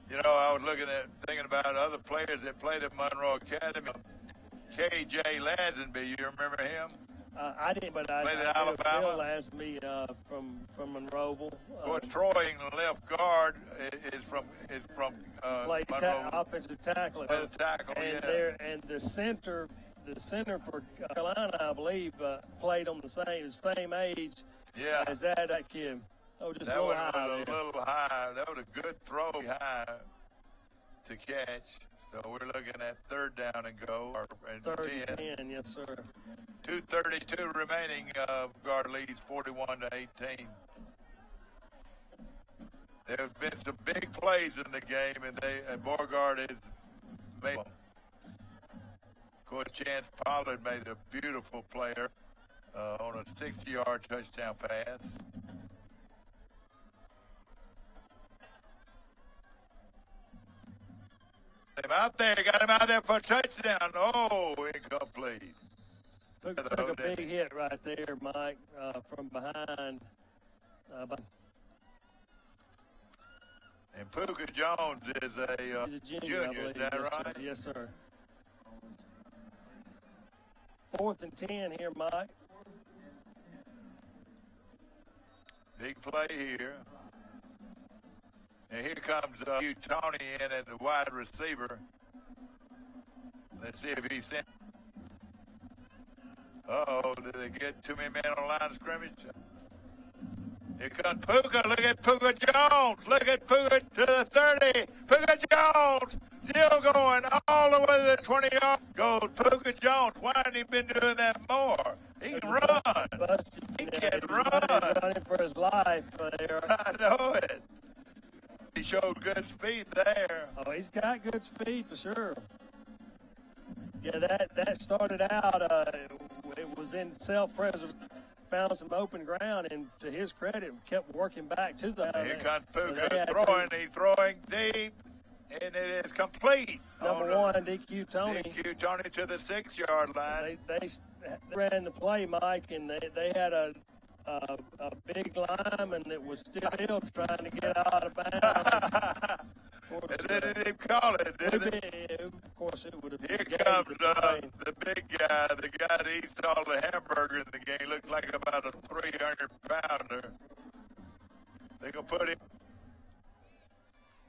You know, I was thinking about other players that played at Monroe Academy. K.J. Lazenby, you remember him? I didn't, but I played at Alabama. Bill Lazenby from Monroeville. Of course, Troy, the left guard, is from played Monroe. Offensive tackle. And the center for Carolina, I believe, played on the same age as that kid. Oh, just that a little high. That was a little high. That was a good throw high to catch. So we're looking at third down and go. Third and 10, yes, sir. 2:32 remaining. Guard leads 41-18. There have been some big plays in the game, and Beauregard has made them. Of course, Chance Pollard made a beautiful player on a 60-yard touchdown pass. Got him out there for a touchdown. Oh, incomplete. Took a big hit right there, Mike, from behind. And Puka Jones is a junior, is that right? Yes, sir. 4th and 10 here, Mike. Big play here. And here comes Hugh Tony in at the wide receiver. Let's see if he's sent. Uh-oh, did they get too many men on the line of scrimmage? Here comes Puka. Look at Puka Jones. Look at Puka to the 30. Puka Jones still going all the way to the 20-yard. Goes Puka Jones. Why hasn't he been doing that more? He can run. He can run. Running for his life there. I know it. He showed good speed there. Oh, he's got good speed for sure. Yeah, that started out, it was in self-preservation, found some open ground, and to his credit, kept working back to the Here comes Puka throwing. He's throwing deep, and it is complete. Number one, DQ Tony. DQ Tony to the 6-yard line. They ran the play, Mike, and they had a big lineman that was still trying to get out of bounds. And they didn't call it, did they? Of course, it would have been. Here comes the big guy, the guy that eats all the hamburger in the game. Looks like about a 300-pounder. They're going to put him.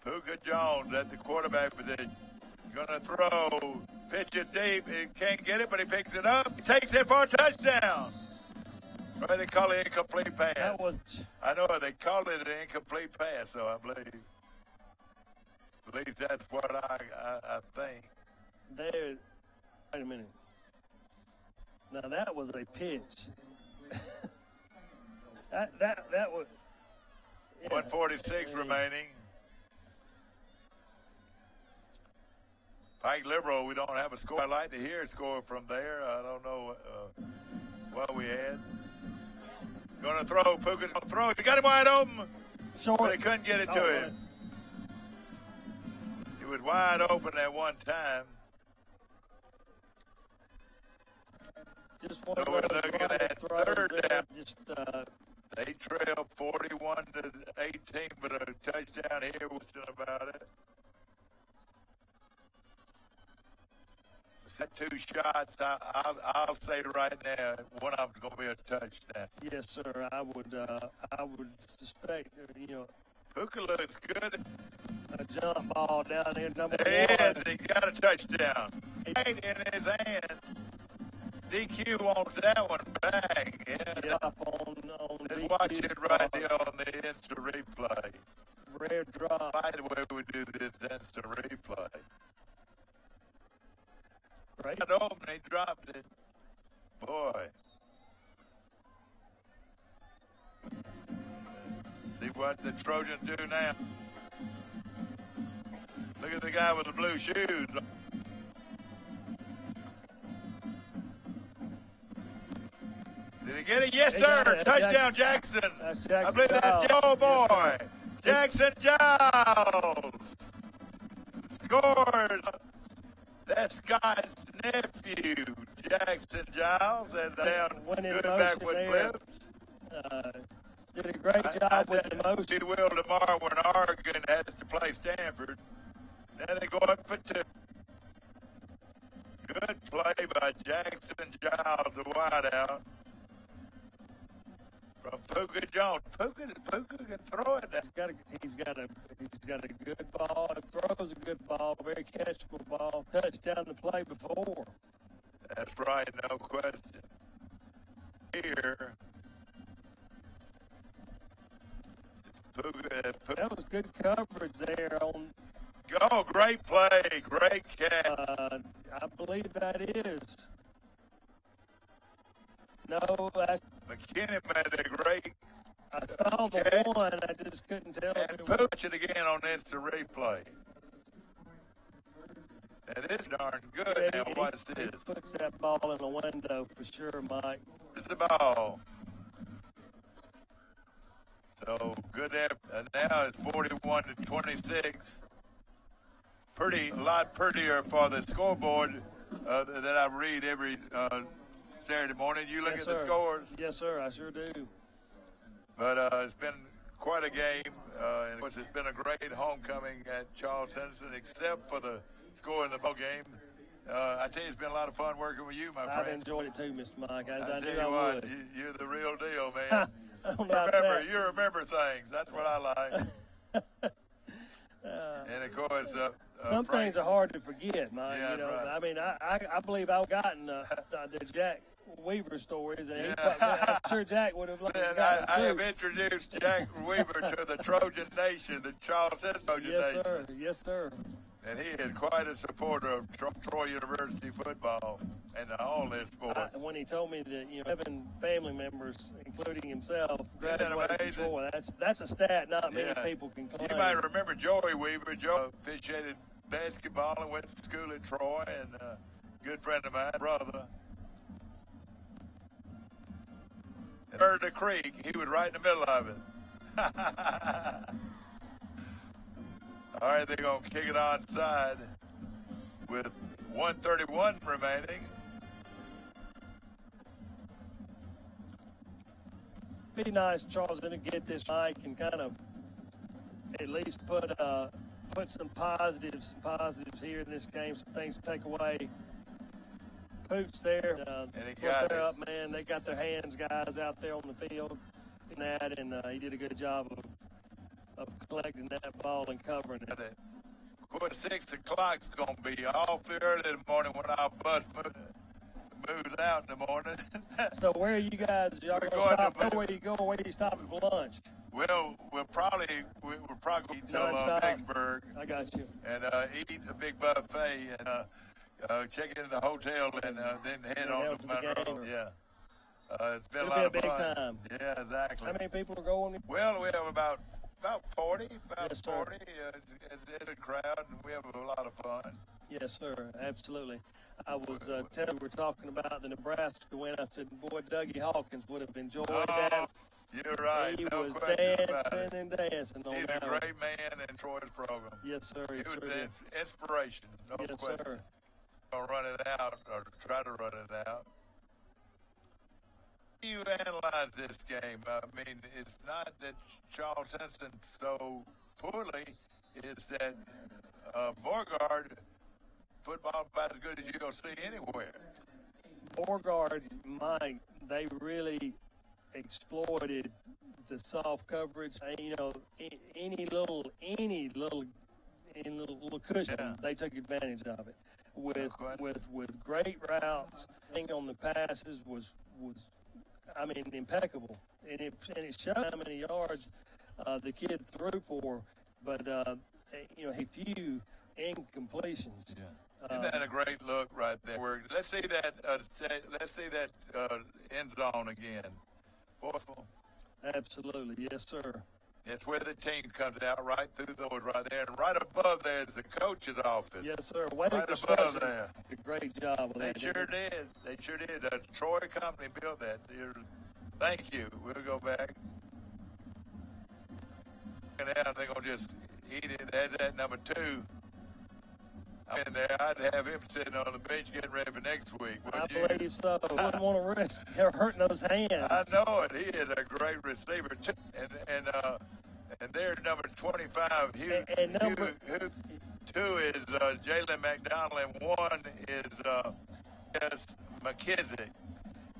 Puka Jones at the quarterback position. Going to throw. Pitch it deep. He can't get it, but he picks it up. He takes it for a touchdown. Or they call it incomplete pass. That was. I know they called it an incomplete pass, so I believe. At least that's what I think. There. Wait a minute. Now that was a pitch. that was. Yeah. 1:46 remaining. Pike Liberal, we don't have a score. I'd like to hear a score from there. I don't know what we had. Going to throw. Puka's going to throw. He got him wide open. Short. But he couldn't get it to him. He was wide open at one time. Just so we're looking at third down. Just, they trail 41-18, but a touchdown here was about it. Set 2 shots. I'll say right now, one of them's going to be a touchdown. Yes, sir. I would suspect. Puka looks good. A jump ball down there, number 1. There he is. He got a touchdown. Right in his hands. DQ wants that one back. Yeah. On Let's watch it right here on the instant replay. Rare drop. By the way, we do this instant replay. Great. Got open, he dropped it. Boy. See what the Trojans do now. Look at the guy with the blue shoes. Did he get it? Yes, sir. Touchdown, Jackson. That's Jackson. I believe that's Joe Boy. Yes, Jackson Giles scores. That's Scott's nephew, Jackson Giles, and down good backward flips. Did a great job with the motion. He will tomorrow when Oregon has to play Stanford. Then they go up for 2. Good play by Jackson Giles, the wideout. From Puka Jones. Puka can throw it. He's got a good ball. Throws a good ball. Very catchable ball. Touchdown the play before. That's right, no question. Here. Puka. That was good coverage there on. Oh, great play. Great catch. I believe that is. No, that's. McKinney made a great. I saw the one. I just couldn't tell. And push it again on instant replay. And it's darn good. Yeah, now, watch this. He puts that ball in the window for sure, Mike. It's the ball. So good there. And now it's 41-26. A lot prettier for the scoreboard that I read every Saturday morning. You look at the scores. Yes, sir. I sure do. But it's been quite a game. And of course, it's been a great homecoming at Charles Henderson, except for the score in the ball game. I tell you, it's been a lot of fun working with you, my friend. I've enjoyed it too, Mr. Mike. I knew I would. You're the real deal, man. You remember things. That's what I like. And of course, some things are hard to forget, Mike. Yeah, right. I mean, I believe I've gotten the Jack Weaver stories, and I'm sure Jack would have liked to. I have introduced Jack Weaver to the Trojan Nation, the Charles Henderson Trojan Nation. Yes, sir. Yes, sir. And he is quite a supporter of Troy University football and all their sports. When he told me that 7 family members, including himself, graduated from Troy, that's a stat not many people can claim. You might remember Joey Weaver. Joe officiated basketball and went to school at Troy, and a good friend of mine, brother. Bird the Creek, he was right in the middle of it. All right, they're going to kick it onside with 1:31 remaining. Be nice, Charles, to get this mic and kind of at least put some positives here in this game, some things to take away. Pooch there, they're up, man. They got their hands, guys, out there on the field, and he did a good job of collecting that ball and covering it. Of course, 6 o'clock's going to be awfully early in the morning when our bus moves out in the morning. So where are you guys? Y'all going to stop? Where are you going? Where are you stopping for lunch? Well, we're probably eat till Vicksburg. I got you. And eat a big buffet and check into the hotel and then head on to Monroe. Yeah. It's been a lot of fun. It'll be a big time. Yeah, exactly. How many people are going? Well, we have about 40. Yes, 40. It's a crowd, and we have a lot of fun. Yes, sir. Absolutely. I was telling we're talking about the Nebraska win. I said, boy, Dougie Hawkins would have enjoyed that. You're right. He no was question about dancing it. and dancing on He's that a great man in Troy's program. Yes, sir. He Yes, was sir. an inspiration. No Yes, question. sir. I'll run it out, or try to run it out. You analyze this game. I mean, it's not that Charles Henson so poorly. It's that Beauregard football about as good as you're going to see anywhere. Beauregard, Mike, they really exploited the soft coverage. You know, any little cushion, they took advantage of it. With great routes, thing on the passes was I mean, impeccable, and it showed how many yards the kid threw for, but you know, a few incompletions. Isn't that a great look right there? Let's see that. End zone again. Forceful. Absolutely, yes, sir. It's where the team comes out right through those right there, and right above there is the coach's office. Yes, sir. Right above there. A great job with that. They sure did. They sure did. The Troy company built that. Thank you. We'll go back. And now they're gonna just eat it. That's that number 2. I'm in there. I'd have him sitting on the bench getting ready for next week. I believe so. Wouldn't want to risk hurting those hands. I know it. He is a great receiver too. And there's number 25. Number 2 is Jalen McDonald, and 1 is McKissick.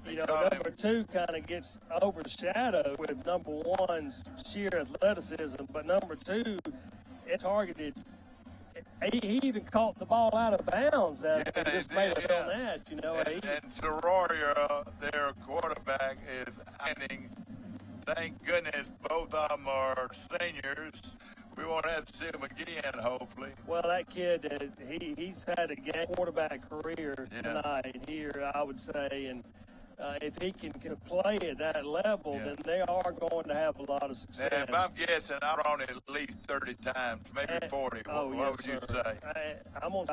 You know, number 2 kind of gets overshadowed with number 1's sheer athleticism, but number 2, it targeted. He even caught the ball out of bounds. Just made us on that, you know. And Sororia, their quarterback, is hiding. Thank goodness both of them are seniors. We won't have to see them again, hopefully. Well, that kid, he's had a game quarterback career tonight here, I would say, and if he can play at that level, then they are going to have a lot of success. And if I'm guessing, I'm on it at least 30 times, maybe 40. What would you say? I'm on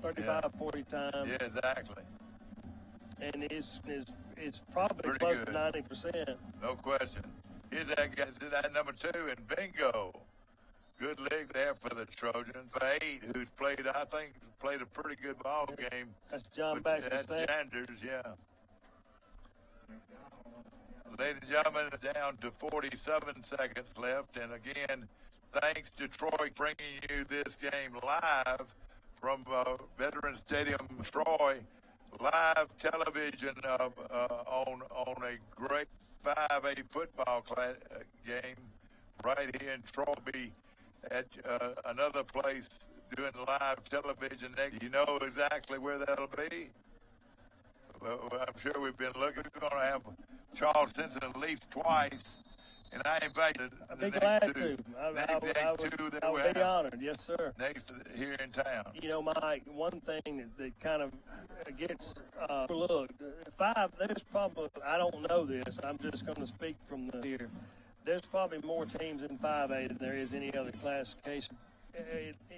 35, 40 times. Yeah, exactly. And it's probably pretty close good. to 90%. No question. Here's that guy, that number 2, and bingo. Good leg there for the Trojans. 8, who's played a pretty good ball game. That's John Baxter. That's Sanders, yeah. Ladies and gentlemen, it's down to 47 seconds left. And again, thanks to Troy bringing you this game live from Veterans Stadium, Troy. Live television on a great 5A football game right here in Troy. Be at another place doing live television next. You know exactly where that'll be. Well, I'm sure we've been looking. We're going to have Charles Henson at least twice, and I invited. I'd be glad to. I would be honored. Yes, sir. Next here in town. You know, Mike, one thing that kind of gets overlooked. There's probably, I don't know this. I'm just going to speak from here. There's probably more teams in 5A than there is any other classification.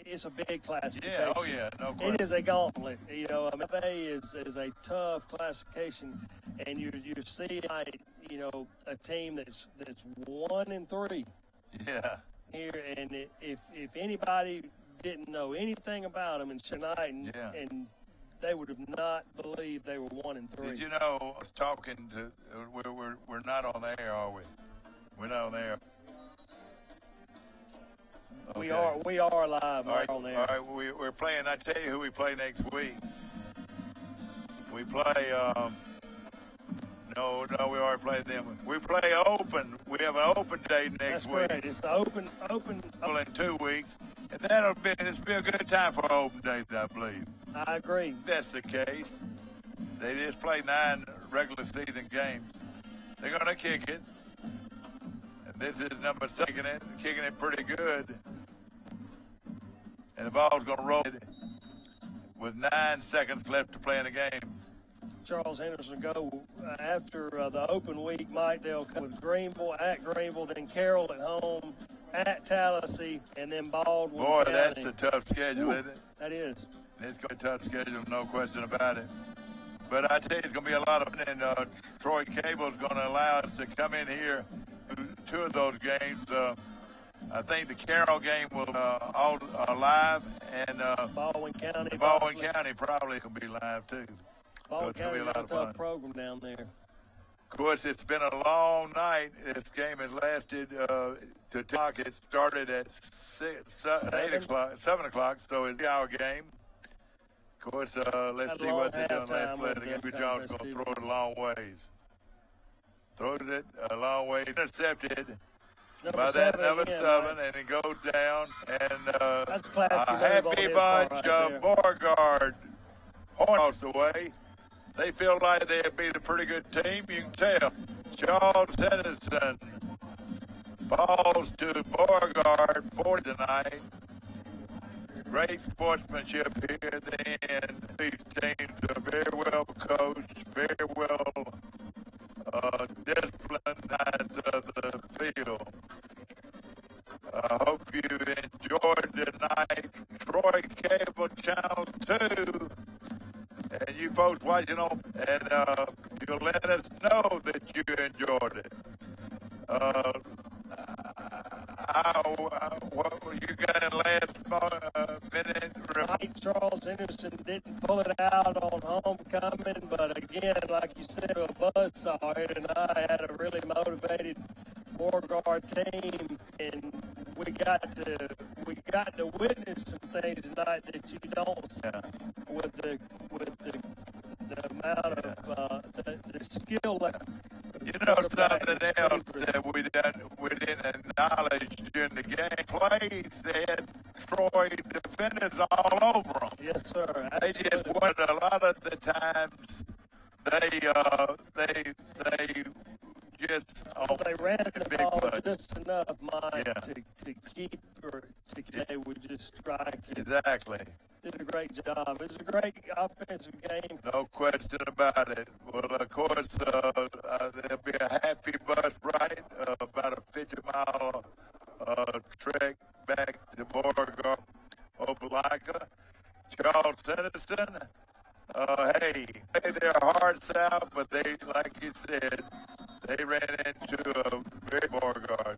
It's a big classification. Yeah, oh yeah, no question. It is a gauntlet. You know, 5A is a tough classification, and you see, like, you know, a team that's 1-3. Yeah. Here, and if anybody didn't know anything about them in tonight, and they would have not believed they were 1-3. Did you know? I was talking to. We're not on the air, are we? We're not on the air. Okay. We are live on there. All right, we're playing. I tell you who we play next week. We play. No, we already played them. We play open. We have an open day next week. That's great. It's the open. In 2 weeks, and that'll be a good time for open days, I believe. I agree. If that's the case. They just play 9 regular season games. They're going to kick it. And This is number 6 kicking it pretty good. And the ball's going to roll with 9 seconds left to play in the game. Charles Henderson go after the open week, Mike. They'll come with Greenville, at Greenville, then Carroll at home, at Tallahassee, and then Baldwin Boy, County. that's a tough schedule, isn't it? That is. It's going to be a tough schedule, no question about it. But I tell you, it's going to be a lot of fun, and Troy Cable is going to allow us to come in here to 2 of those games. I think the Carroll game will all live, and Baldwin County probably can be live too. Baldwin So it's going County to be a lot got of a tough fun. program down there. Of course, it's been a long night. This game has lasted to 10 o'clock. It started at 7 o'clock, so it's a 3-hour game. Of course, let's see what they do in the last play of the game. Good job. It's going to throw it a long ways. Throws it a long way. Intercepted by that number 7, and it goes down. And that's classy a happy bunch of Beauregard across the way. They feel like they have beat a pretty good team. You can tell. Charles Henderson falls to Beauregard 4 tonight. Great sportsmanship here at the end. These teams are very well coached, very well disciplined sides of the field. I hope you enjoyed tonight. Troy Cable Channel 2. And you folks watching on, and you'll let us know that you enjoyed it. What you got in last minute? Mike Charles Henderson didn't pull it out on homecoming, but again, like you said, a buzzsaw here tonight. Had a really motivated Beauregard team, and we got to witness some things tonight that you don't see with the amount of the skill level. You know something else that we didn't acknowledge during the game plays. They had Troy defenders all over them. Yes, sir. They just wanted a lot of the times. They ran the ball just enough, Mike, to keep or they would just strike. Exactly. Did a great job. It was a great offensive game. No question about it. Well, of course, there'll be a happy bus ride, about a 50-mile trek back to Beauregard, Opelika. Charles Henderson, hey, their hearts out, but they, like you said, they ran into a very Beauregard.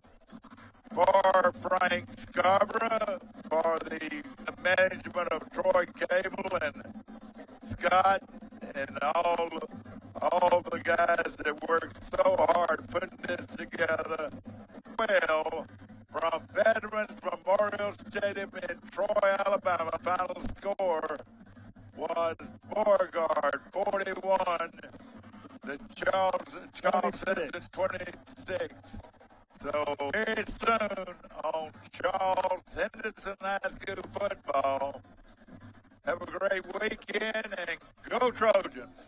For Frank Scarborough, for the management of Troy Cable and Scott and all the guys that worked so hard putting this together. Well, from Veterans Memorial Stadium in Troy, Alabama, final score was Beauregard 41, the Charles Henderson 26. So very soon on Charles Henderson High School football. Have a great weekend and go Trojans.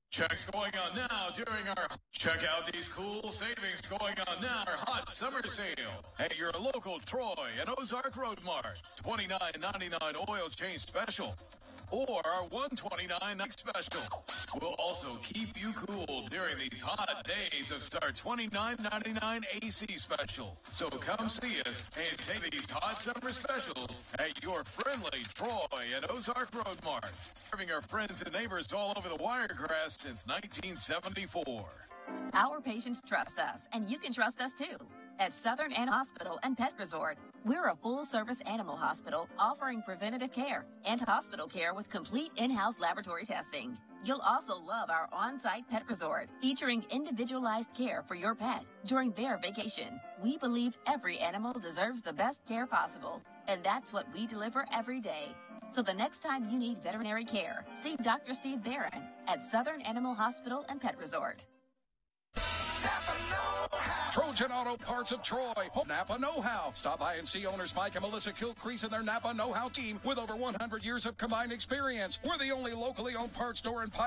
Checks going on now during our check out these cool savings going on now our hot summer sale at your local Troy and Ozark Road Mart. $29.99 oil change special. Or our $129 special. We'll also keep you cool during these hot days of our $29.99 AC special. So come see us and take these hot summer specials at your friendly Troy and Ozark Road Mart. Serving our friends and neighbors all over the Wiregrass since 1974. Our patients trust us, and you can trust us too. At Southern Animal Hospital and Pet Resort, we're a full-service animal hospital offering preventative care and hospital care with complete in-house laboratory testing. You'll also love our on-site pet resort, featuring individualized care for your pet during their vacation. We believe every animal deserves the best care possible, and that's what we deliver every day. So the next time you need veterinary care, see Dr. Steve Barron at Southern Animal Hospital and Pet Resort. Trojan Auto Parts of Troy. Napa Know-How. Stop by and see owners Mike and Melissa Kilcrease and their Napa Know-How team with over 100 years of combined experience. We're the only locally owned parts store in Pike